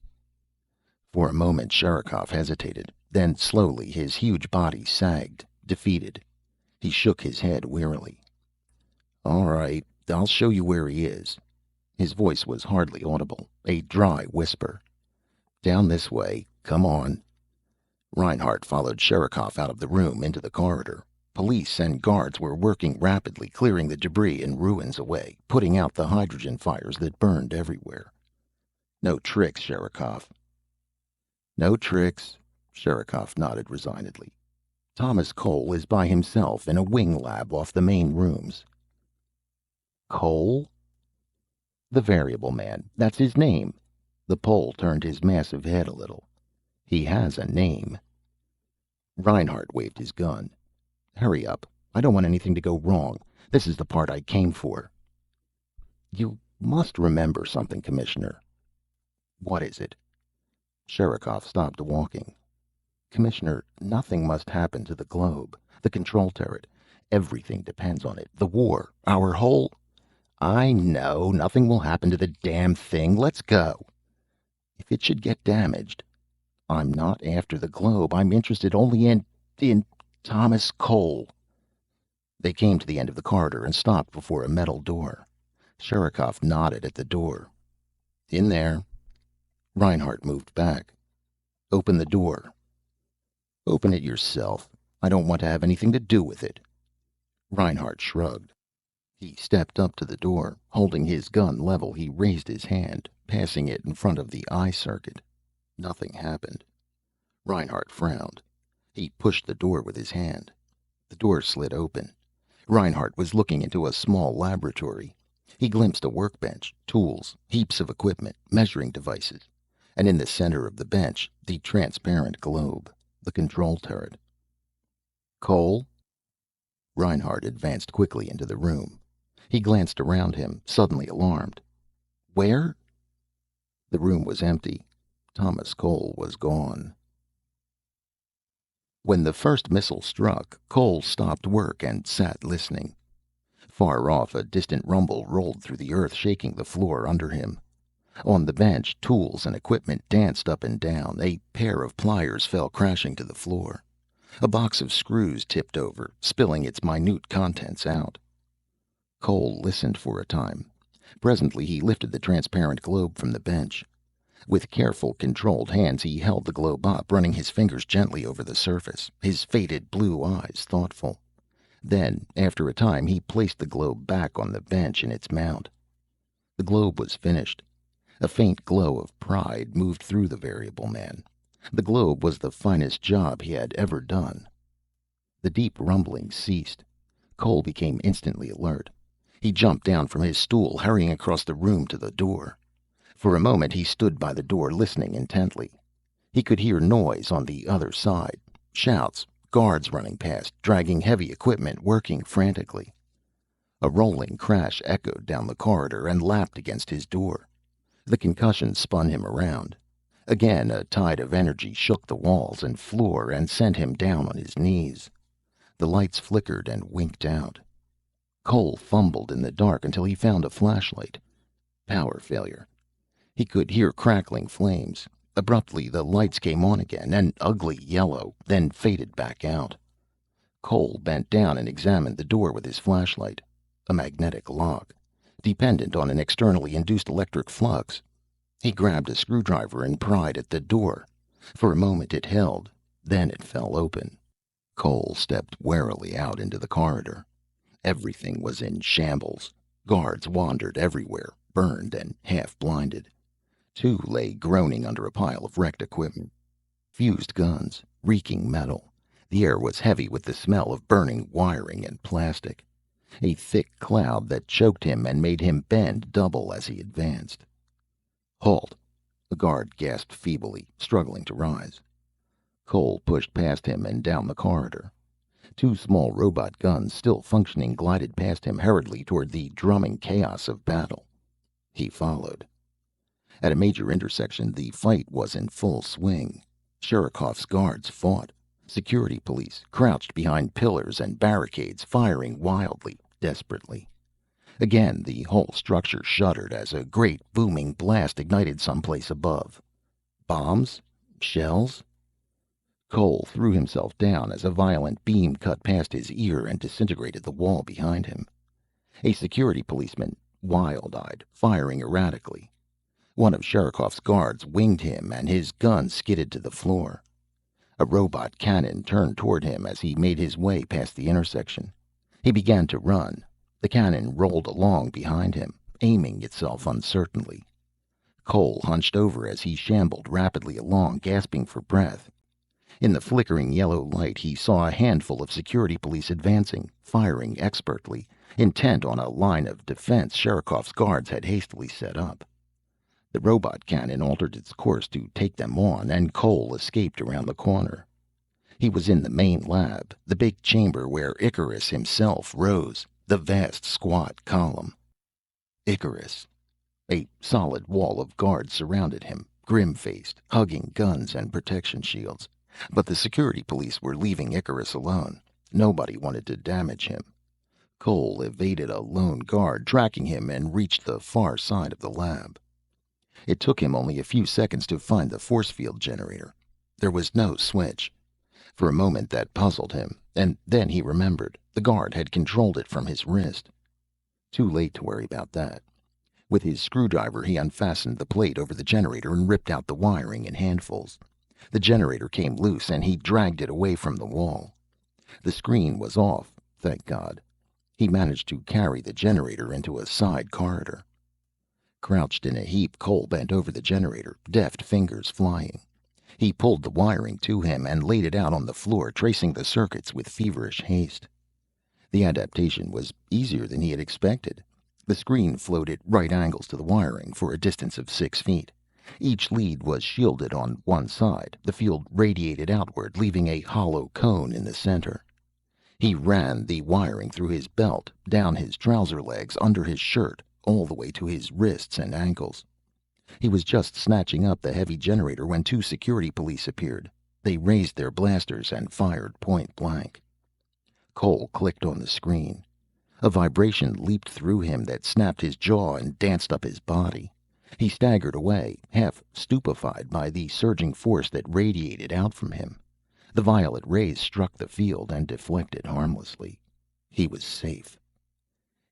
S1: For a moment, Sherikov hesitated. Then, slowly, his huge body sagged, defeated. He shook his head wearily. "All right, I'll show you where he is." His voice was hardly audible, a dry whisper. "Down this way. Come on." Reinhardt followed Sherikov out of the room, into the corridor. Police and guards were working rapidly, clearing the debris and ruins away, putting out the hydrogen fires that burned everywhere. "No tricks, Sherikov." "No tricks," Sherikov nodded resignedly. "Thomas Cole is by himself in a wing lab off the main rooms." "Cole?" "The variable man. That's his name." The Pole turned his massive head a little. "He has a name." Reinhardt waved his gun. "Hurry up. I don't want anything to go wrong. This is the part I came for." "You must remember something, Commissioner." "What is it?" Sherikov stopped walking. "Commissioner, nothing must happen to the globe. The control turret. Everything depends on it. The war. Our whole—" "I know. Nothing will happen to the damn thing. Let's go." "If it should get damaged—" "I'm not after the globe. I'm interested only in Thomas Cole." They came to the end of the corridor and stopped before a metal door. Sherikov nodded at the door. "In there." Reinhardt moved back. "Open the door." "Open it yourself. I don't want to have anything to do with it." Reinhardt shrugged. He stepped up to the door. Holding his gun level, he raised his hand, passing it in front of the eye circuit. Nothing happened. Reinhardt frowned. He pushed the door with his hand. The door slid open. Reinhardt was looking into a small laboratory. He glimpsed a workbench, tools, heaps of equipment, measuring devices. And in the center of the bench, the transparent globe, the control turret. "Cole?" Reinhardt advanced quickly into the room. He glanced around him, suddenly alarmed. "Where?" The room was empty. Thomas Cole was gone. When the first missile struck, Cole stopped work and sat listening. Far off, a distant rumble rolled through the earth, shaking the floor under him. On the bench, tools and equipment danced up and down. A pair of pliers fell crashing to the floor. A box of screws tipped over, spilling its minute contents out. Cole listened for a time. Presently he lifted the transparent globe from the bench. With careful, controlled hands, he held the globe up, running his fingers gently over the surface, his faded blue eyes thoughtful. Then, after a time, he placed the globe back on the bench in its mount. The globe was finished. A faint glow of pride moved through the variable man. The globe was the finest job he had ever done. The deep rumbling ceased. Cole became instantly alert. He jumped down from his stool, hurrying across the room to the door. For a moment he stood by the door, listening intently. He could hear noise on the other side. Shouts, guards running past, dragging heavy equipment, working frantically. A rolling crash echoed down the corridor and lapped against his door. The concussion spun him around. Again, a tide of energy shook the walls and floor and sent him down on his knees. The lights flickered and winked out. Cole fumbled in the dark until he found a flashlight. Power failure. He could hear crackling flames. Abruptly, the lights came on again, an ugly yellow, then faded back out. Cole bent down and examined the door with his flashlight. A magnetic lock, dependent on an externally induced electric flux. He grabbed a screwdriver and pried at the door. For a moment it held, then it fell open. Cole stepped warily out into the corridor. Everything was in shambles. Guards wandered everywhere, burned and half-blinded. Two lay groaning under a pile of wrecked equipment. Fused guns, reeking metal. The air was heavy with the smell of burning wiring and plastic. A thick cloud that choked him and made him bend double as he advanced. "Halt!" The guard gasped feebly, struggling to rise. Cole pushed past him and down the corridor. Two small robot guns, still functioning, glided past him hurriedly toward the drumming chaos of battle. He followed. At a major intersection, the fight was in full swing. Sherikov's guards fought. Security police crouched behind pillars and barricades, firing wildly, desperately. Again, the whole structure shuddered as a great booming blast ignited someplace above. Bombs? Shells? Cole threw himself down as a violent beam cut past his ear and disintegrated the wall behind him. A security policeman, wild-eyed, firing erratically. One of Sherikov's guards winged him and his gun skidded to the floor. A robot cannon turned toward him as he made his way past the intersection. He began to run. The cannon rolled along behind him, aiming itself uncertainly. Cole hunched over as he shambled rapidly along, gasping for breath. In the flickering yellow light, he saw a handful of security police advancing, firing expertly, intent on a line of defense Sherikov's guards had hastily set up. The robot cannon altered its course to take them on, and Cole escaped around the corner. He was in the main lab, the big chamber where Icarus himself rose, the vast squat column. Icarus. A solid wall of guards surrounded him, grim-faced, hugging guns and protection shields. But the security police were leaving Icarus alone. Nobody wanted to damage him. Cole evaded a lone guard tracking him and reached the far side of the lab. It took him only a few seconds to find the force field generator. There was no switch. For a moment that puzzled him, and then he remembered. The guard had controlled it from his wrist. Too late to worry about that. With his screwdriver, he unfastened the plate over the generator and ripped out the wiring in handfuls. The generator came loose, and he dragged it away from the wall. The screen was off, thank God. He managed to carry the generator into a side corridor. Crouched in a heap, Cole bent over the generator, deft fingers flying. He pulled the wiring to him and laid it out on the floor, tracing the circuits with feverish haste. The adaptation was easier than he had expected. The screen flowed at right angles to the wiring for a distance of 6 feet. Each lead was shielded on one side. The field radiated outward, leaving a hollow cone in the center. He ran the wiring through his belt, down his trouser legs, under his shirt, all the way to his wrists and ankles. He was just snatching up the heavy generator when 2 security police appeared. They raised their blasters and fired point blank. Cole clicked on the screen. A vibration leaped through him that snapped his jaw and danced up his body. He staggered away, half stupefied by the surging force that radiated out from him. The violet rays struck the field and deflected harmlessly. He was safe.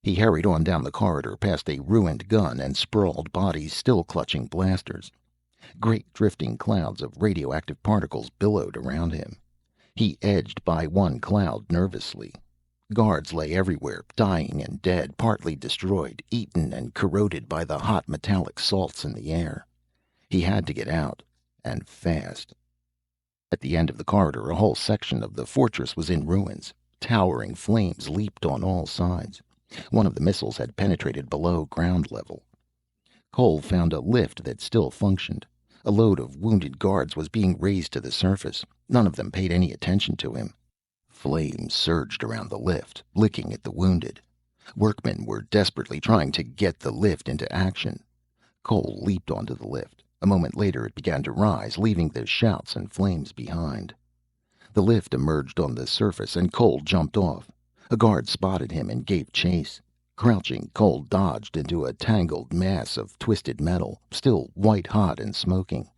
S1: He hurried on down the corridor, past a ruined gun and sprawled bodies still clutching blasters. Great drifting clouds of radioactive particles billowed around him. He edged by one cloud nervously. Guards lay everywhere, dying and dead, partly destroyed, eaten and corroded by the hot metallic salts in the air. He had to get out, and fast. At the end of the corridor, a whole section of the fortress was in ruins. Towering flames leaped on all sides. One of the missiles had penetrated below ground level. Cole found a lift that still functioned. A load of wounded guards was being raised to the surface. None of them paid any attention to him. Flames surged around the lift, licking at the wounded. Workmen were desperately trying to get the lift into action. Cole leaped onto the lift. A moment later it began to rise, leaving the shouts and flames behind. The lift emerged on the surface and Cole jumped off. A guard spotted him and gave chase. Crouching, Cole dodged into a tangled mass of twisted metal, still white-hot and smoking.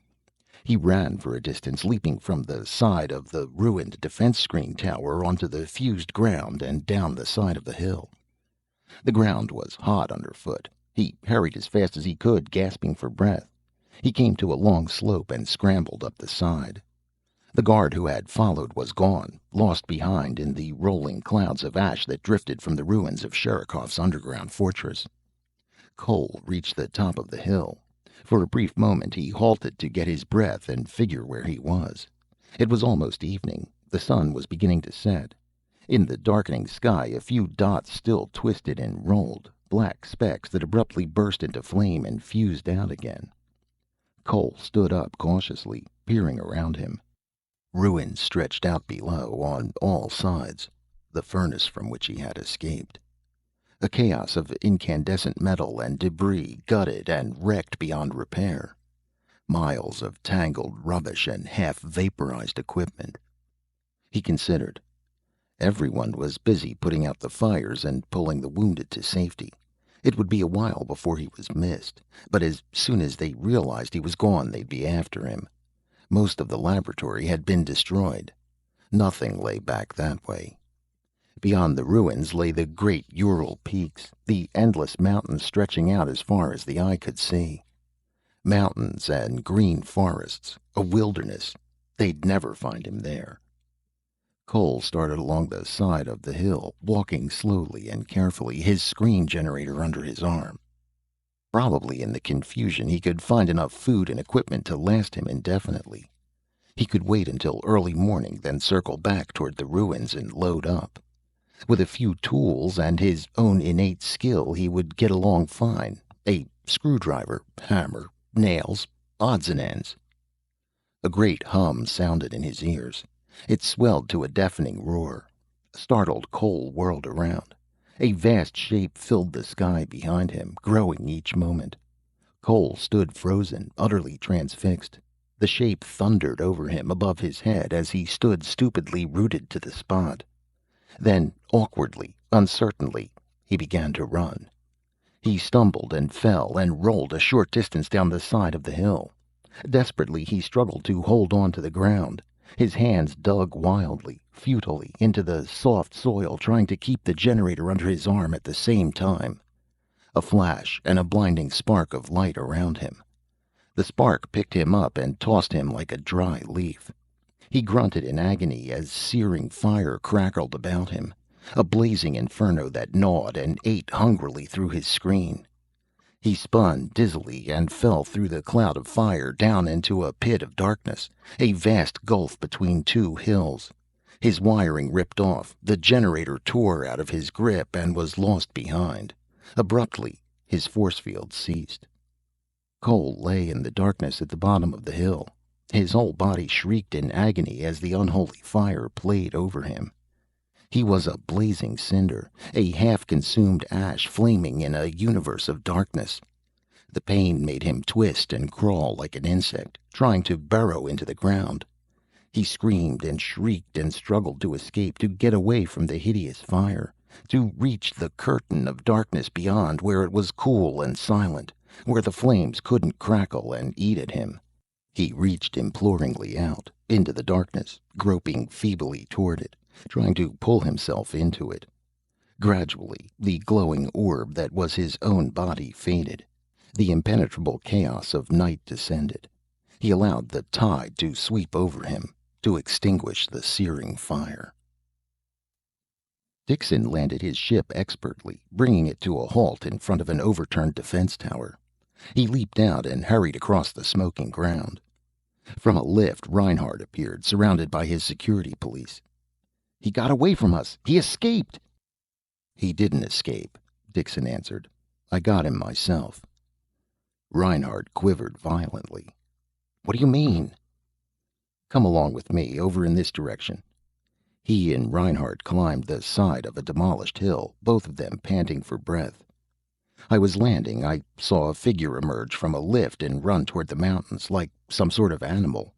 S1: He ran for a distance, leaping from the side of the ruined defense screen tower onto the fused ground and down the side of the hill. The ground was hot underfoot. He hurried as fast as he could, gasping for breath. He came to a long slope and scrambled up the side. The guard who had followed was gone, lost behind in the rolling clouds of ash that drifted from the ruins of Sherikov's underground fortress. Cole reached the top of the hill. For a brief moment he halted to get his breath and figure where he was. It was almost evening. The sun was beginning to set. In the darkening sky a few dots still twisted and rolled, black specks that abruptly burst into flame and fused out again. Cole stood up cautiously, peering around him. Ruins stretched out below on all sides, the furnace from which he had escaped. A chaos of incandescent metal and debris, gutted and wrecked beyond repair. Miles of tangled rubbish and half-vaporized equipment. He considered. Everyone was busy putting out the fires and pulling the wounded to safety. It would be a while before he was missed, but as soon as they realized he was gone, they'd be after him. Most of the laboratory had been destroyed. Nothing lay back that way. Beyond the ruins lay the great Ural peaks, the endless mountains stretching out as far as the eye could see. Mountains and green forests, a wilderness. They'd never find him there. Cole started along the side of the hill, walking slowly and carefully, his screen generator under his arm. Probably in the confusion he could find enough food and equipment to last him indefinitely. He could wait until early morning, then circle back toward the ruins and load up. With a few tools and his own innate skill, he would get along fine. A screwdriver, hammer, nails, odds and ends. A great hum sounded in his ears. It swelled to a deafening roar. Startled, Cole whirled around. A vast shape filled the sky behind him, growing each moment. Cole stood frozen, utterly transfixed. The shape thundered over him above his head as he stood stupidly rooted to the spot. Then, awkwardly, uncertainly, he began to run. He stumbled and fell and rolled a short distance down the side of the hill. Desperately, he struggled to hold on to the ground. His hands dug wildly, futilely, into the soft soil, trying to keep the generator under his arm at the same time. A flash and a blinding spark of light around him. The spark picked him up and tossed him like a dry leaf. He grunted in agony as searing fire crackled about him, a blazing inferno that gnawed and ate hungrily through his screen. He spun dizzily and fell through the cloud of fire down into a pit of darkness, a vast gulf between two hills. His wiring ripped off, the generator tore out of his grip and was lost behind. Abruptly, his force field ceased. Cole lay in the darkness at the bottom of the hill. His whole body shrieked in agony as the unholy fire played over him. He was a blazing cinder, a half-consumed ash flaming in a universe of darkness. The pain made him twist and crawl like an insect, trying to burrow into the ground. He screamed and shrieked and struggled to escape, to get away from the hideous fire, to reach the curtain of darkness beyond, where it was cool and silent, where the flames couldn't crackle and eat at him. He reached imploringly out, into the darkness, groping feebly toward it, trying to pull himself into it. Gradually, the glowing orb that was his own body faded. The impenetrable chaos of night descended. He allowed the tide to sweep over him, to extinguish the searing fire. Dixon landed his ship expertly, bringing it to a halt in front of an overturned defense tower. He leaped out and hurried across the smoking ground. From a lift, Reinhardt appeared, surrounded by his security police. "He got away from us! He escaped!" "He didn't escape," Dixon answered. "I got him myself." Reinhardt quivered violently. "What do you mean?" "Come along with me, over in this direction." He and Reinhardt climbed the side of a demolished hill, both of them panting for breath. I was landing. I saw a figure emerge from a lift and run toward the mountains, like some sort of animal.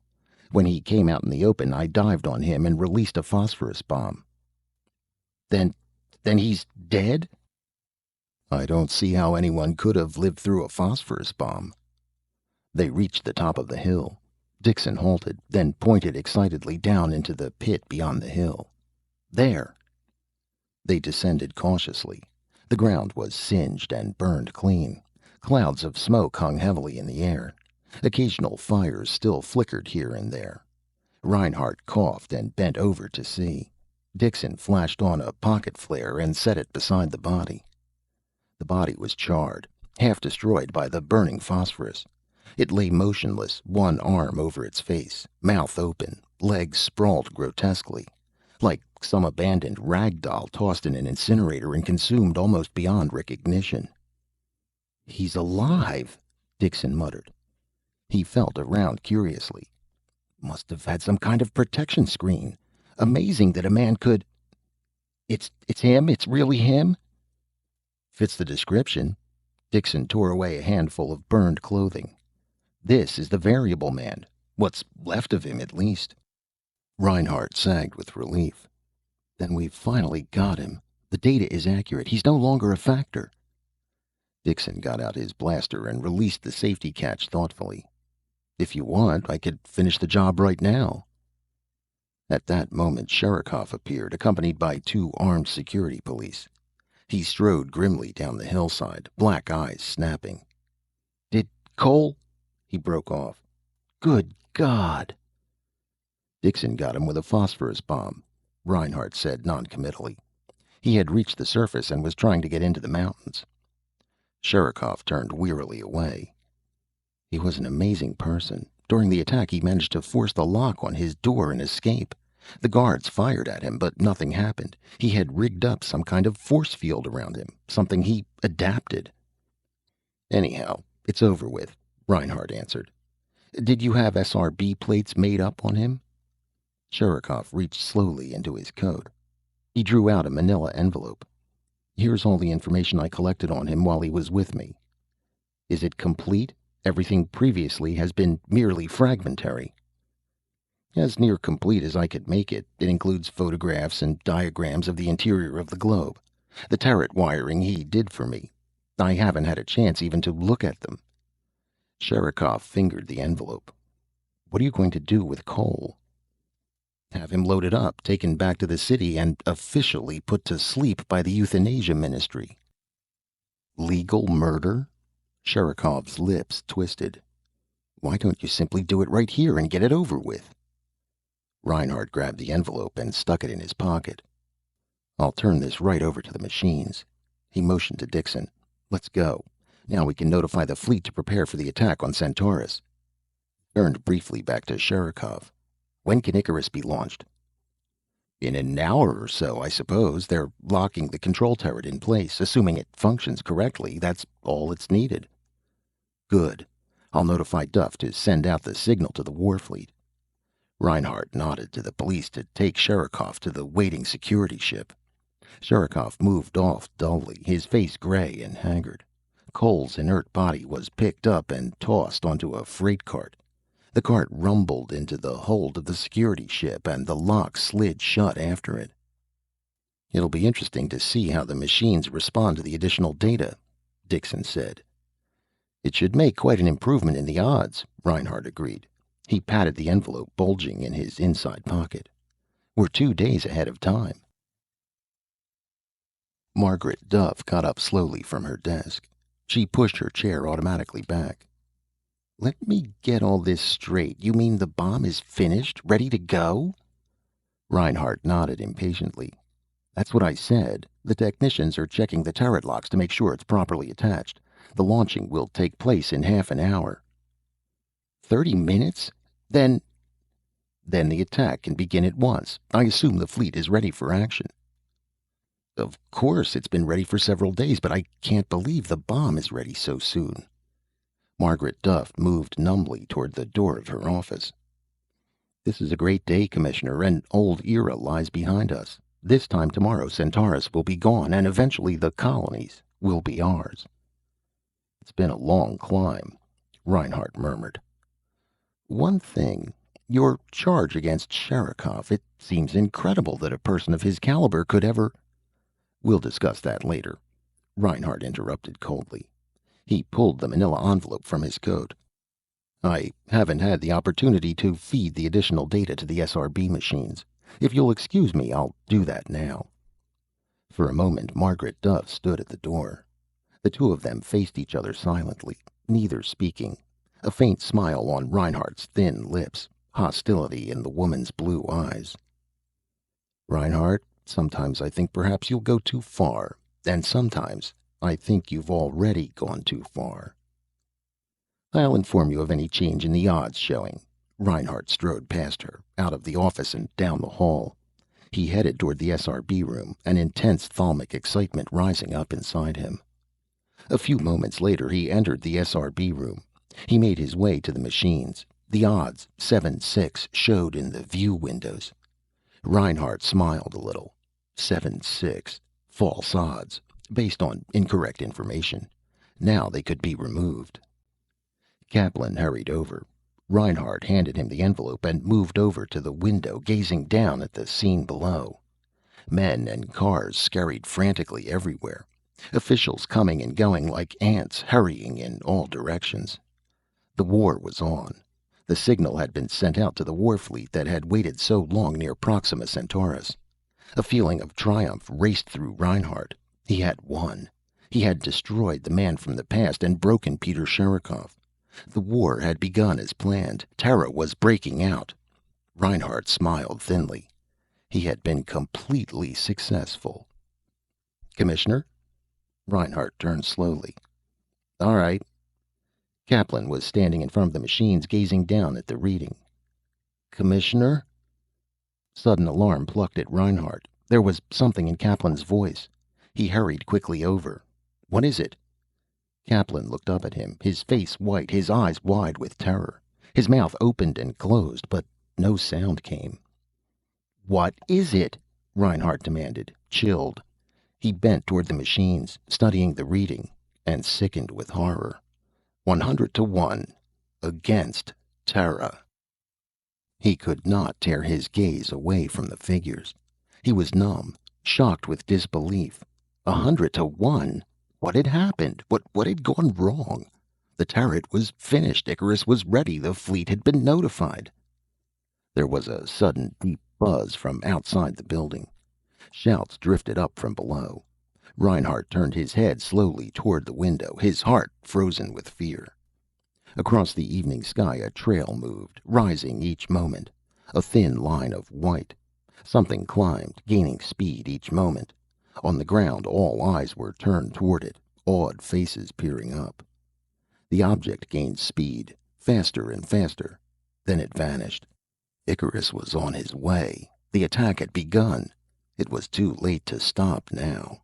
S1: When he came out in the open, I dived on him and released a phosphorus bomb. Then he's dead?" "I don't see how anyone could have lived through a phosphorus bomb." They reached the top of the hill. Dixon halted, then pointed excitedly down into the pit beyond the hill. "There!" They descended cautiously. The ground was singed and burned clean. Clouds of smoke hung heavily in the air. Occasional fires still flickered here and there. Reinhardt coughed and bent over to see. Dixon flashed on a pocket flare and set it beside the body. The body was charred, half destroyed by the burning phosphorus. It lay motionless, one arm over its face, mouth open, legs sprawled grotesquely, like some abandoned rag doll tossed in an incinerator and consumed almost beyond recognition. "He's alive," Dixon muttered. He felt around curiously. "Must have had some kind of protection screen. Amazing that a man could... It's him? It's really him?" "Fits the description." Dixon tore away a handful of burned clothing. "This is the variable man. What's left of him, at least." Reinhardt sagged with relief. "Then we've finally got him. The data is accurate. He's no longer a factor." Dixon got out his blaster and released the safety catch thoughtfully. "If you want, I could finish the job right now." At that moment, Sherikov appeared, accompanied by two armed security police. He strode grimly down the hillside, black eyes snapping. "Did Cole..." He broke off. "Good God!" "Dixon got him with a phosphorus bomb," Reinhardt said noncommittally. "He had reached the surface and was trying to get into the mountains." Sherikov turned wearily away. "He was an amazing person. During the attack, he managed to force the lock on his door and escape. The guards fired at him, but nothing happened. He had rigged up some kind of force field around him, something he adapted." "Anyhow, it's over with," Reinhardt answered. "Did you have SRB plates made up on him?" Sherikov reached slowly into his coat. He drew out a manila envelope. "Here's all the information I collected on him while he was with me." "Is it complete? Everything previously has been merely fragmentary." "As near complete as I could make it. It includes photographs and diagrams of the interior of the globe. The turret wiring he did for me. I haven't had a chance even to look at them." Sherikov fingered the envelope. "What are you going to do with Cole?" "Have him loaded up, taken back to the city, and officially put to sleep by the euthanasia ministry." "Legal murder?" Sherikov's lips twisted. "Why don't you simply do it right here and get it over with?" Reinhardt grabbed the envelope and stuck it in his pocket. "I'll turn this right over to the machines." He motioned to Dixon. "Let's go. Now we can notify the fleet to prepare for the attack on Centaurus." Turned briefly back to Sherikov. "When can Icarus be launched?" "In an hour or so, I suppose. They're locking the control turret in place. Assuming it functions correctly, that's all it's needed." "Good. I'll notify Duff to send out the signal to the Warfleet." Reinhardt nodded to the police to take Sherikov to the waiting security ship. Sherikov moved off dully, his face gray and haggard. Cole's inert body was picked up and tossed onto a freight cart. The cart rumbled into the hold of the security ship, and the lock slid shut after it. "It'll be interesting to see how the machines respond to the additional data," Dixon said. "It should make quite an improvement in the odds," Reinhardt agreed. He patted the envelope bulging in his inside pocket. "We're 2 days ahead of time." Margaret Duff got up slowly from her desk. She pushed her chair automatically back. Let me get all this straight. You mean the bomb is finished, ready to go? Reinhardt nodded impatiently. That's what I said. The technicians are checking the turret locks to make sure it's properly attached. The launching will take place in half an hour. 30 minutes? Then... Then the attack can begin at once. I assume the fleet is ready for action. Of course, it's been ready for several days, but I can't believe the bomb is ready so soon. Margaret Duff moved numbly toward the door of her office. This is a great day, Commissioner. An old era lies behind us. This time tomorrow, Centaurus will be gone, and eventually the colonies will be ours. It's been a long climb, Reinhardt murmured. One thing. Your charge against Sherikov. It seems incredible that a person of his caliber could ever... We'll discuss that later, Reinhardt interrupted coldly. He pulled the manila envelope from his coat. I haven't had the opportunity to feed the additional data to the SRB machines. If you'll excuse me, I'll do that now. For a moment, Margaret Duff stood at the door. The two of them faced each other silently, neither speaking. A faint smile on Reinhardt's thin lips, hostility in the woman's blue eyes. Reinhardt, sometimes I think perhaps you'll go too far, and sometimes I think you've already gone too far. I'll inform you of any change in the odds showing. Reinhardt strode past her, out of the office and down the hall. He headed toward the SRB room, an intense thalamic excitement rising up inside him. A few moments later, he entered the SRB room. He made his way to the machines. The odds, 7-6, showed in the view windows. Reinhardt smiled a little. 7-6. False odds, based on incorrect information. Now they could be removed. Kaplan hurried over. Reinhardt handed him the envelope and moved over to the window, gazing down at the scene below. Men and cars scurried frantically everywhere. Officials coming and going like ants, hurrying in all directions. The war was on. The signal had been sent out to the war fleet that had waited so long near Proxima Centaurus. A feeling of triumph raced through Reinhardt. He had won. He had destroyed the man from the past and broken Peter Sherikov. The war had begun as planned. Terra was breaking out. Reinhardt smiled thinly. He had been completely successful. Commissioner? Reinhardt turned slowly. All right. Kaplan was standing in front of the machines, gazing down at the reading. Commissioner? Sudden alarm plucked at Reinhardt. There was something in Kaplan's voice. He hurried quickly over. What is it? Kaplan looked up at him, his face white, his eyes wide with terror. His mouth opened and closed, but no sound came. What is it? Reinhardt demanded, chilled. He bent toward the machines, studying the reading, and sickened with horror. 100-1. Against Terra. He could not tear his gaze away from the figures. He was numb, shocked with disbelief. 100-1? What had happened? What had gone wrong? The turret was finished. Icarus was ready. The fleet had been notified. There was a sudden deep buzz from outside the building. Shouts drifted up from below. Reinhardt turned his head slowly toward the window, his heart frozen with fear. Across the evening sky a trail moved, rising each moment. A thin line of white. Something climbed, gaining speed each moment. On the ground, all eyes were turned toward it, awed faces peering up. The object gained speed, faster and faster. Then it vanished. Icarus was on his way. The attack had begun. It was too late to stop now.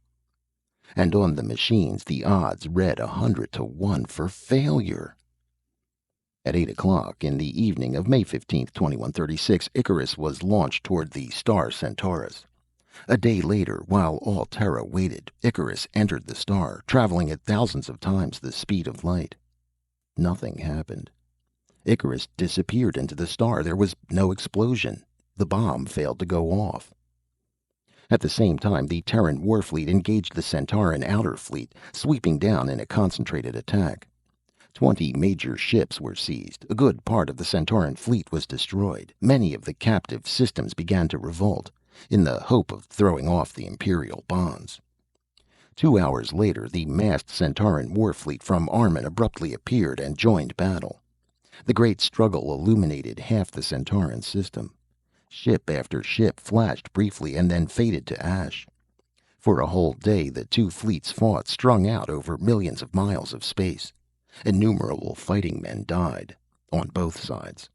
S1: And on the machines, the odds read 100-1 for failure. At 8 o'clock in the evening of May 15th, 2136, Icarus was launched toward the star Centaurus. A day later, while all Terra waited, Icarus entered the star, traveling at thousands of times the speed of light. Nothing happened. Icarus disappeared into the star. There was no explosion. The bomb failed to go off. At the same time, the Terran warfleet engaged the Centauran outer fleet, sweeping down in a concentrated attack. 20 major ships were seized. A good part of the Centauran fleet was destroyed. Many of the captive systems began to revolt, in the hope of throwing off the Imperial bonds. 2 hours later, the massed Centauran warfleet from Armin abruptly appeared and joined battle. The great struggle illuminated half the Centauran system. Ship after ship flashed briefly and then faded to ash. For a whole day the two fleets fought, strung out over millions of miles of space. Innumerable fighting men died, on both sides.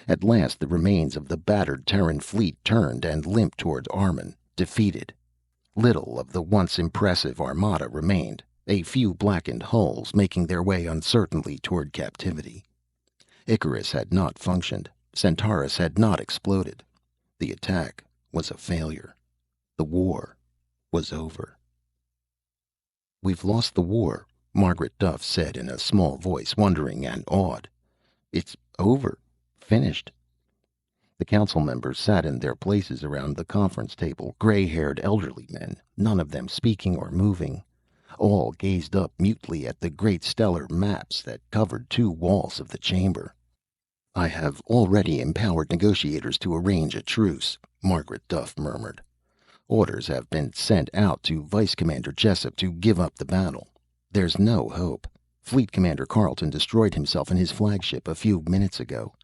S1: At last the remains of the battered Terran fleet turned and limped toward Armun, defeated. Little of the once impressive armada remained, a few blackened hulls making their way uncertainly toward captivity. Icarus had not functioned. Centaurus had not exploded. The attack was a failure. The war was over. "We've lost the war," Margaret Duff said in a small voice, wondering and awed. "It's over. Finished." The council members sat in their places around the conference table, gray-haired elderly men, none of them speaking or moving. All gazed up mutely at the great stellar maps that covered two walls of the chamber. "I have already empowered negotiators to arrange a truce," Margaret Duff murmured. "Orders have been sent out to Vice Commander Jessup to give up the battle. There's no hope. Fleet Commander Carleton destroyed himself and his flagship a few minutes ago.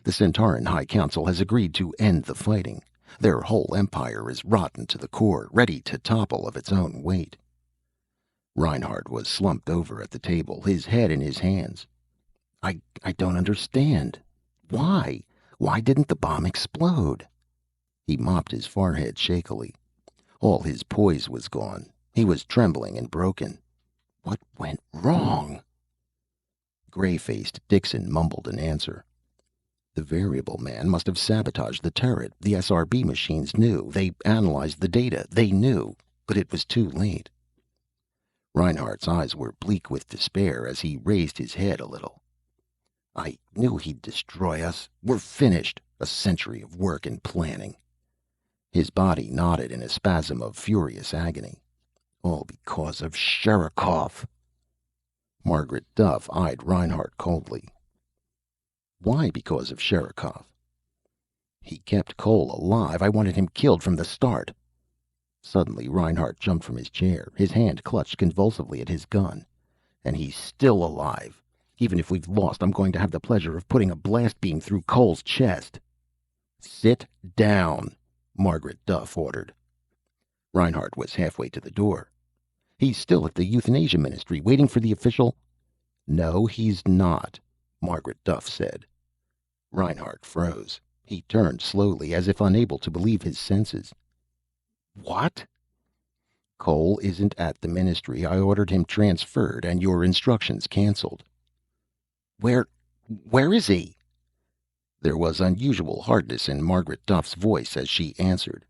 S1: The Centauran High Council has agreed to end the fighting. Their whole empire is rotten to the core, ready to topple of its own weight." Reinhardt was slumped over at the table, his head in his hands. I don't understand. Why? Why didn't the bomb explode?" He mopped his forehead shakily. All his poise was gone. He was trembling and broken. What went wrong? Gray-faced Dixon mumbled an answer. "The variable man must have sabotaged the turret. The SRB machines knew. They analyzed the data. They knew. But it was too late." Reinhardt's eyes were bleak with despair as he raised his head a little. "I knew he'd destroy us. We're finished. A century of work and planning." His body knotted in a spasm of furious agony. "All because of Sherikov." Margaret Duff eyed Reinhardt coldly. "Why because of Sherikov?" "He kept Cole alive. I wanted him killed from the start." Suddenly Reinhardt jumped from his chair. His hand clutched convulsively at his gun. "And he's still alive. Even if we've lost, I'm going to have the pleasure of putting a blast beam through Cole's chest." "Sit down," Margaret Duff ordered. Reinhardt was halfway to the door. "He's still at the Euthanasia Ministry, waiting for the official—" "No, he's not," Margaret Duff said. Reinhardt froze. He turned slowly, as if unable to believe his senses. "What?" "Cole isn't at the ministry. I ordered him transferred and your instructions canceled." Where is he?" There was unusual hardness in Margaret Duff's voice as she answered.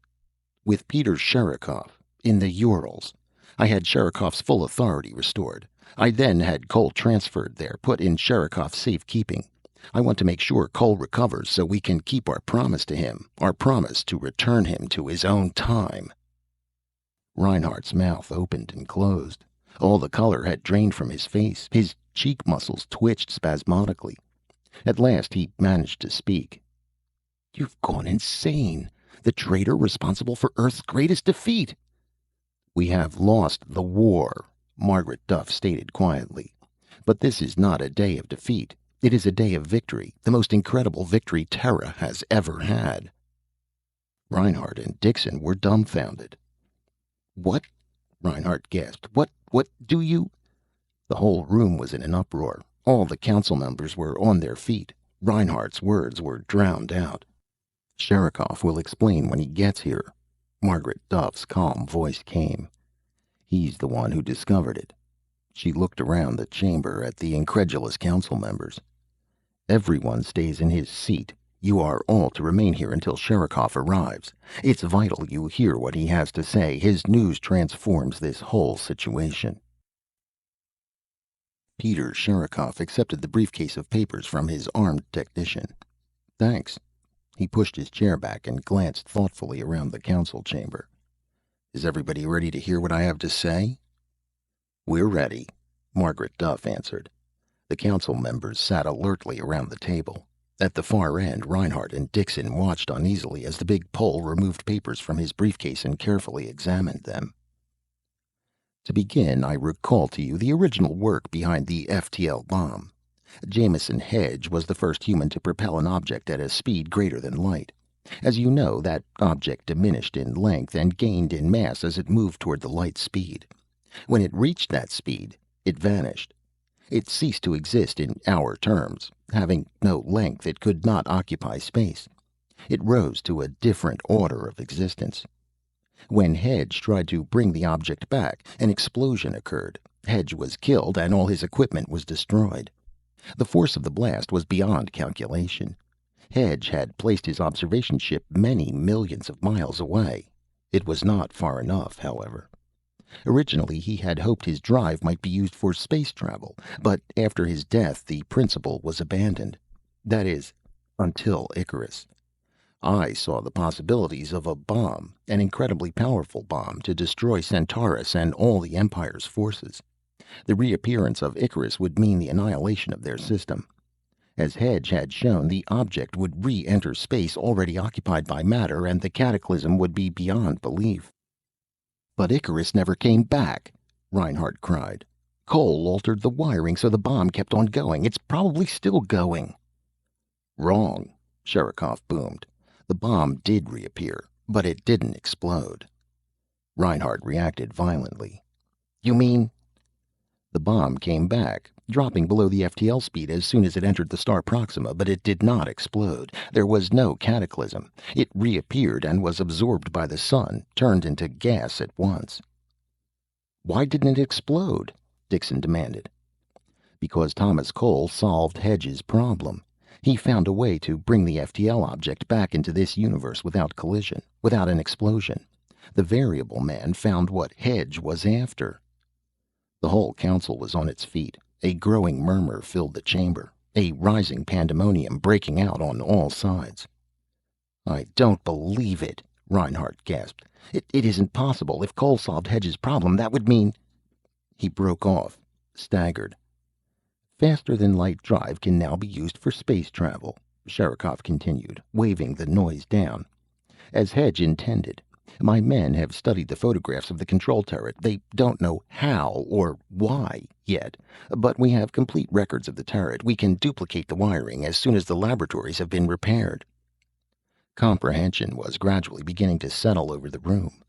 S1: "With Peter Sherikov, in the Urals. I had Sherikov's full authority restored. I then had Cole transferred there, put in Sherikov's safekeeping. I want to make sure Cole recovers so we can keep our promise to him, our promise to return him to his own time." Reinhardt's mouth opened and closed. All the color had drained from his face. His cheek muscles twitched spasmodically. At last he managed to speak. "You've gone insane. The traitor responsible for Earth's greatest defeat." "We have lost the war," Margaret Duff stated quietly. "But this is not a day of defeat. It is a day of victory, the most incredible victory Terra has ever had." Reinhardt and Dixon were dumbfounded. "What?" Reinhardt gasped. What do you—" The whole room was in an uproar. All the council members were on their feet. Reinhardt's words were drowned out. "Sherikov will explain when he gets here." Margaret Duff's calm voice came. "He's the one who discovered it." She looked around the chamber at the incredulous council members. "Everyone stays in his seat. You are all to remain here until Sherikov arrives. It's vital you hear what he has to say. His news transforms this whole situation." Peter Sherikov accepted the briefcase of papers from his armed technician. "Thanks." He pushed his chair back and glanced thoughtfully around the council chamber. "Is everybody ready to hear what I have to say?" "We're ready," Margaret Duff answered. The council members sat alertly around the table. At the far end, Reinhardt and Dixon watched uneasily as the big Pole removed papers from his briefcase and carefully examined them. "To begin, I recall to you the original work behind the FTL bomb. Jameson Hedge was the first human to propel an object at a speed greater than light. As you know, that object diminished in length and gained in mass as it moved toward the light speed. When it reached that speed, it vanished. It ceased to exist in our terms. Having no length, it could not occupy space. It rose to a different order of existence. When Hedge tried to bring the object back, an explosion occurred. Hedge was killed and all his equipment was destroyed. The force of the blast was beyond calculation. Hedge had placed his observation ship many millions of miles away. It was not far enough, however. Originally, he had hoped his drive might be used for space travel, but after his death, the principle was abandoned. That is, until Icarus. I saw the possibilities of a bomb, an incredibly powerful bomb, to destroy Centaurus and all the Empire's forces. The reappearance of Icarus would mean the annihilation of their system. As Hedge had shown, the object would re-enter space already occupied by matter, and the cataclysm would be beyond belief. "But Icarus never came back," Reinhardt cried. "Cole altered the wiring so the bomb kept on going. It's probably still going." "Wrong," Sherikov boomed. "The bomb did reappear, but it didn't explode." Reinhardt reacted violently. "You mean—" "The bomb came back, dropping below the FTL speed as soon as it entered the star Proxima, but it did not explode. There was no cataclysm. It reappeared and was absorbed by the sun, turned into gas at once." "Why didn't it explode?" Dixon demanded. "Because Thomas Cole solved Hedge's problem. He found a way to bring the FTL object back into this universe without collision, without an explosion. The variable man found what Hedge was after." The whole council was on its feet. A growing murmur filled the chamber, a rising pandemonium breaking out on all sides. "I don't believe it," Reinhardt gasped. It isn't possible. If Cole solved Hedge's problem, that would mean—" He broke off, staggered. "Faster-than-light drive can now be used for space travel," Sherikov continued, waving the noise down. "As Hedge intended. My men have studied the photographs of the control turret. They don't know how or why yet, but we have complete records of the turret. We can duplicate the wiring as soon as the laboratories have been repaired." Comprehension was gradually beginning to settle over the room.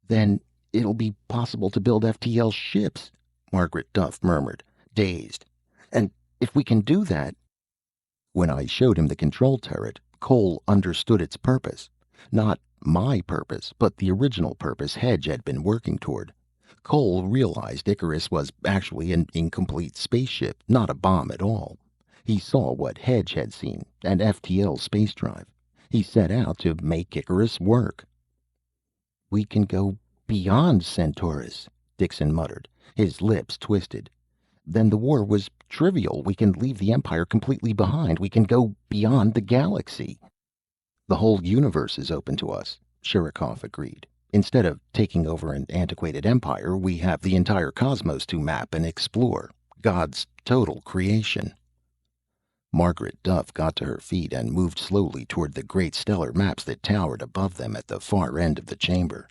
S1: "Then it'll be possible to build FTL ships," Margaret Duff murmured, dazed. "And if we can do that—" "When I showed him the control turret, Cole understood its purpose. Not my purpose, but the original purpose Hedge had been working toward. Cole realized Icarus was actually an incomplete spaceship, not a bomb at all. He saw what Hedge had seen, an FTL space drive. He set out to make Icarus work." "We can go beyond Centaurus," Dixon muttered, his lips twisted. "Then the war was trivial. We can leave the Empire completely behind. We can go beyond the galaxy." "The whole universe is open to us," Sherikov agreed. "Instead of taking over an antiquated empire, we have the entire cosmos to map and explore. God's total creation." Margaret Duff got to her feet and moved slowly toward the great stellar maps that towered above them at the far end of the chamber.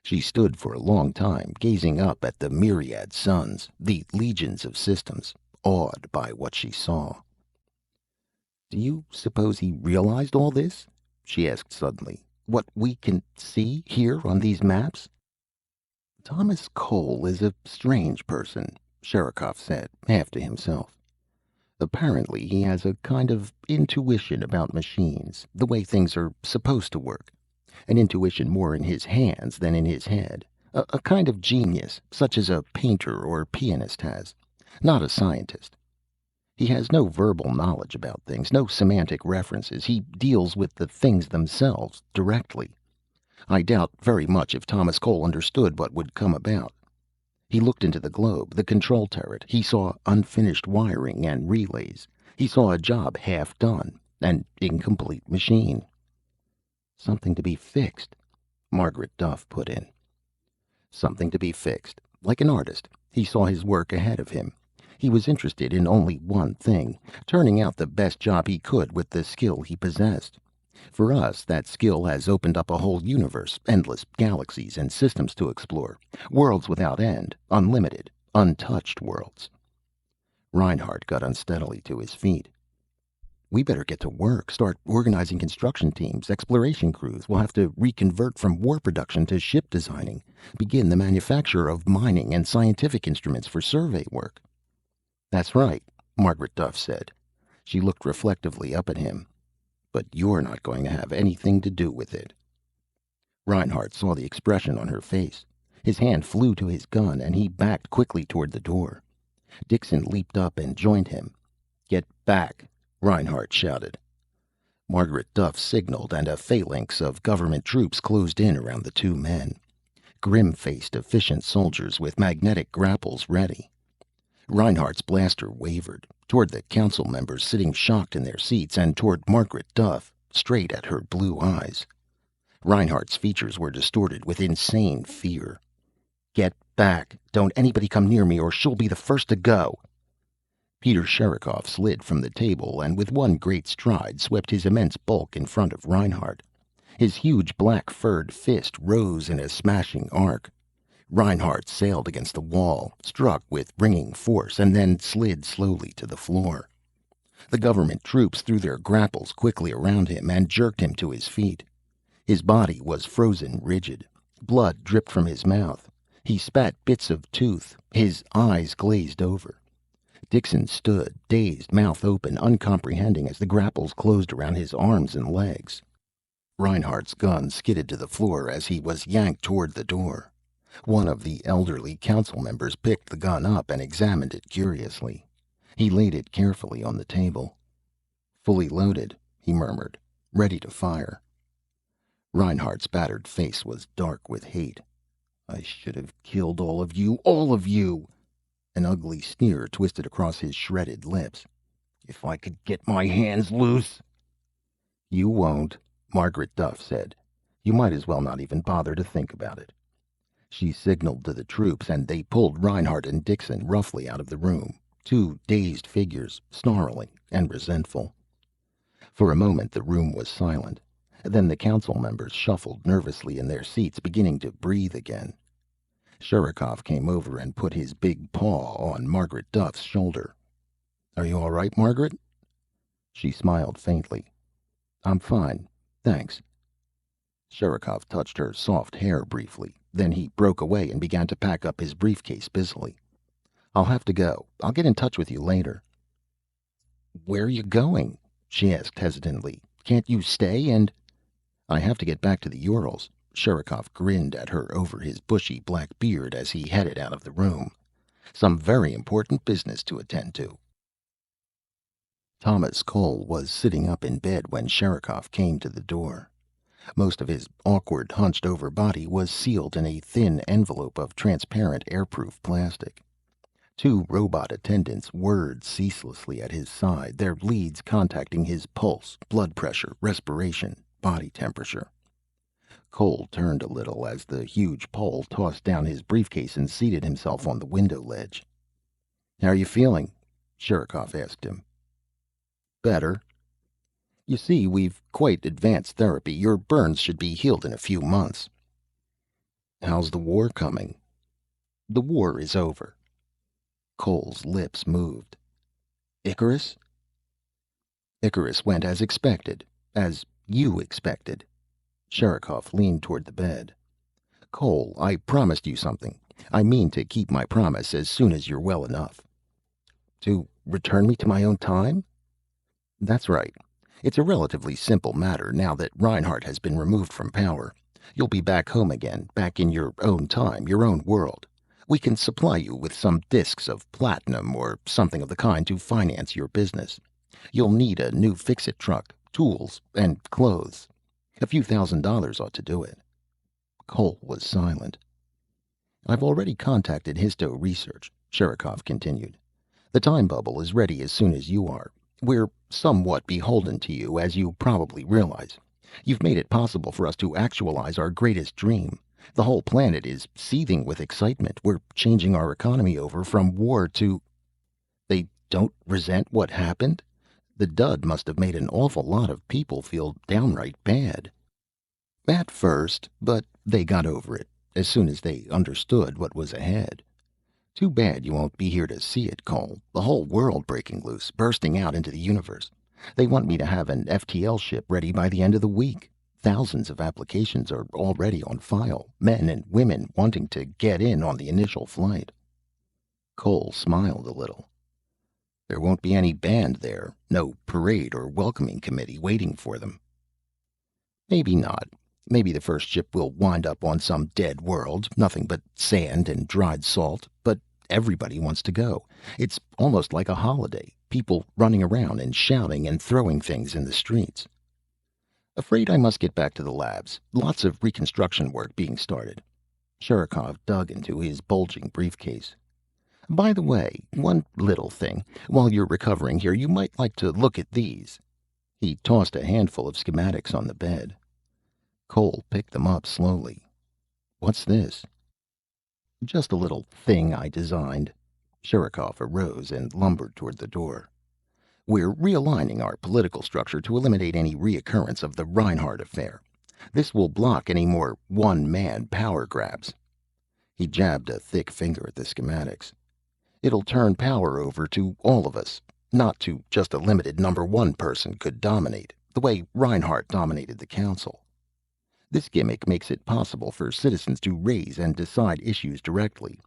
S1: She stood for a long time, gazing up at the myriad suns, the legions of systems, awed by what she saw. "Do you suppose he realized all this?" she asked suddenly. "What we can see here on these maps?" "Thomas Cole is a strange person," Sherikov said, half to himself. "Apparently he has a kind of intuition about machines, the way things are supposed to work. An intuition more in his hands than in his head. A kind of genius, such as a painter or pianist has. Not a scientist. He has no verbal knowledge about things, no semantic references. He deals with the things themselves, directly. I doubt very much if Thomas Cole understood what would come about. He looked into the globe, the control turret. He saw unfinished wiring and relays. He saw a job half done, an incomplete machine." "Something to be fixed," Margaret Duff put in. "Something to be fixed. Like an artist, he saw his work ahead of him. He was interested in only one thing, turning out the best job he could with the skill he possessed. For us, that skill has opened up a whole universe, endless galaxies and systems to explore, worlds without end, unlimited, untouched worlds." Reinhardt got unsteadily to his feet. We better get to work, start organizing construction teams, exploration crews. We'll have to reconvert from war production to ship designing, begin the manufacture of mining and scientific instruments for survey work. That's right, Margaret Duff said. She looked reflectively up at him. But you're not going to have anything to do with it. Reinhardt saw the expression on her face. His hand flew to his gun, and he backed quickly toward the door. Dixon leaped up and joined him. Get back, Reinhardt shouted. Margaret Duff signaled, and a phalanx of government troops closed in around the two men. Grim-faced, efficient soldiers with magnetic grapples ready. Reinhardt's blaster wavered, toward the council members sitting shocked in their seats, and toward Margaret Duff, straight at her blue eyes. Reinhardt's features were distorted with insane fear. Get back! Don't anybody come near me, or she'll be the first to go! Peter Sherikov slid from the table, and with one great stride swept his immense bulk in front of Reinhardt. His huge black furred fist rose in a smashing arc. Reinhardt sailed against the wall, struck with ringing force, and then slid slowly to the floor. The government troops threw their grapples quickly around him and jerked him to his feet. His body was frozen rigid. Blood dripped from his mouth. He spat bits of tooth. His eyes glazed over. Dixon stood, dazed, mouth open, uncomprehending as the grapples closed around his arms and legs. Reinhardt's gun skidded to the floor as he was yanked toward the door. One of the elderly council members picked the gun up and examined it curiously. He laid it carefully on the table. Fully loaded, he murmured, ready to fire. Reinhardt's battered face was dark with hate. I should have killed all of you, all of you! An ugly sneer twisted across his shredded lips. If I could get my hands loose! You won't, Margaret Duff said. You might as well not even bother to think about it. She signaled to the troops, and they pulled Reinhardt and Dixon roughly out of the room, two dazed figures, snarling and resentful. For a moment the room was silent. Then the council members shuffled nervously in their seats, beginning to breathe again. Sherikov came over and put his big paw on Margaret Duff's shoulder. Are you all right, Margaret? She smiled faintly. I'm fine, thanks. Sherikov touched her soft hair briefly. Then he broke away and began to pack up his briefcase busily. I'll have to go. I'll get in touch with you later. Where are you going? She asked hesitantly. Can't you stay and... I have to get back to the Urals. Sherikov grinned at her over his bushy black beard as he headed out of the room. Some very important business to attend to. Thomas Cole was sitting up in bed when Sherikov came to the door. Most of his awkward, hunched-over body was sealed in a thin envelope of transparent, airproof plastic. Two robot attendants whirred ceaselessly at his side, their leads contacting his pulse, blood pressure, respiration, body temperature. Cole turned a little as the huge Pole tossed down his briefcase and seated himself on the window ledge. How are you feeling? Sherikov asked him. Better. You see, we've quite advanced therapy. Your burns should be healed in a few months. How's the war coming? The war is over. Cole's lips moved. Icarus? Icarus went as expected. As you expected. Sherikov leaned toward the bed. Cole, I promised you something. I mean to keep my promise as soon as you're well enough. To return me to my own time? That's right. It's a relatively simple matter now that Reinhardt has been removed from power. You'll be back home again, back in your own time, your own world. We can supply you with some discs of platinum or something of the kind to finance your business. You'll need a new fix-it truck, tools, and clothes. A few $1,000s ought to do it. Cole was silent. I've already contacted Histo Research, Sherikov continued. The time bubble is ready as soon as you are. We're somewhat beholden to you, as you probably realize. You've made it possible for us to actualize our greatest dream. The whole planet is seething with excitement. We're changing our economy over from war to... They don't resent what happened? The dud must have made an awful lot of people feel downright bad. At first, but they got over it, as soon as they understood what was ahead. Too bad you won't be here to see it, Cole. The whole world breaking loose, bursting out into the universe. They want me to have an FTL ship ready by the end of the week. Thousands of applications are already on file, men and women wanting to get in on the initial flight. Cole smiled a little. There won't be any band there, no parade or welcoming committee waiting for them. Maybe not. Maybe the first ship will wind up on some dead world, nothing but sand and dried salt, but everybody wants to go. It's almost like a holiday, people running around and shouting and throwing things in the streets. Afraid I must get back to the labs. Lots of reconstruction work being started. Sherikov dug into his bulging briefcase. By the way, one little thing. While you're recovering here, you might like to look at these. He tossed a handful of schematics on the bed. Cole picked them up slowly. What's this? Just a little thing I designed. Sherikov arose and lumbered toward the door. We're realigning our political structure to eliminate any reoccurrence of the Reinhardt affair. This will block any more one-man power grabs. He jabbed a thick finger at the schematics. It'll turn power over to all of us, not to just a limited number one person could dominate, the way Reinhardt dominated the council. This gimmick makes it possible for citizens to raise and decide issues directly.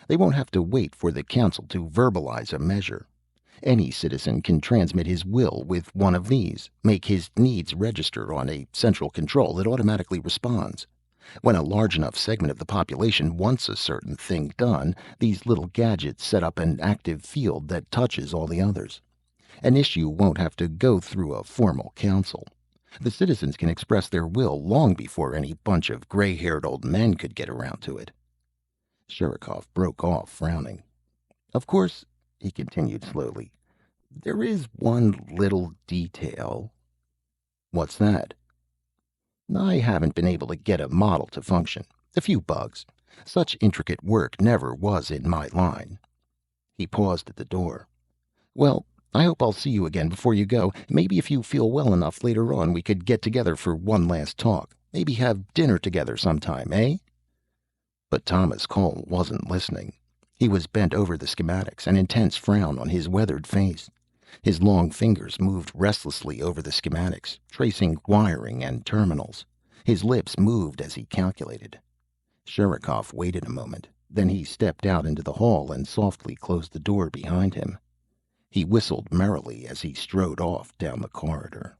S1: They won't have to wait for the council to verbalize a measure. Any citizen can transmit his will with one of these, make his needs register on a central control that automatically responds. When a large enough segment of the population wants a certain thing done, these little gadgets set up an active field that touches all the others. An issue won't have to go through a formal council. The citizens can express their will long before any bunch of gray-haired old men could get around to it. Sherikov broke off, frowning. Of course, he continued slowly, there is one little detail. What's that? I haven't been able to get a model to function. A few bugs. Such intricate work never was in my line. He paused at the door. Well, I hope I'll see you again before you go. Maybe if you feel well enough later on, we could get together for one last talk. Maybe have dinner together sometime, eh? But Thomas Cole wasn't listening. He was bent over the schematics, an intense frown on his weathered face. His long fingers moved restlessly over the schematics, tracing wiring and terminals. His lips moved as he calculated. Sherikov waited a moment. Then he stepped out into the hall and softly closed the door behind him. He whistled merrily as he strode off down the corridor.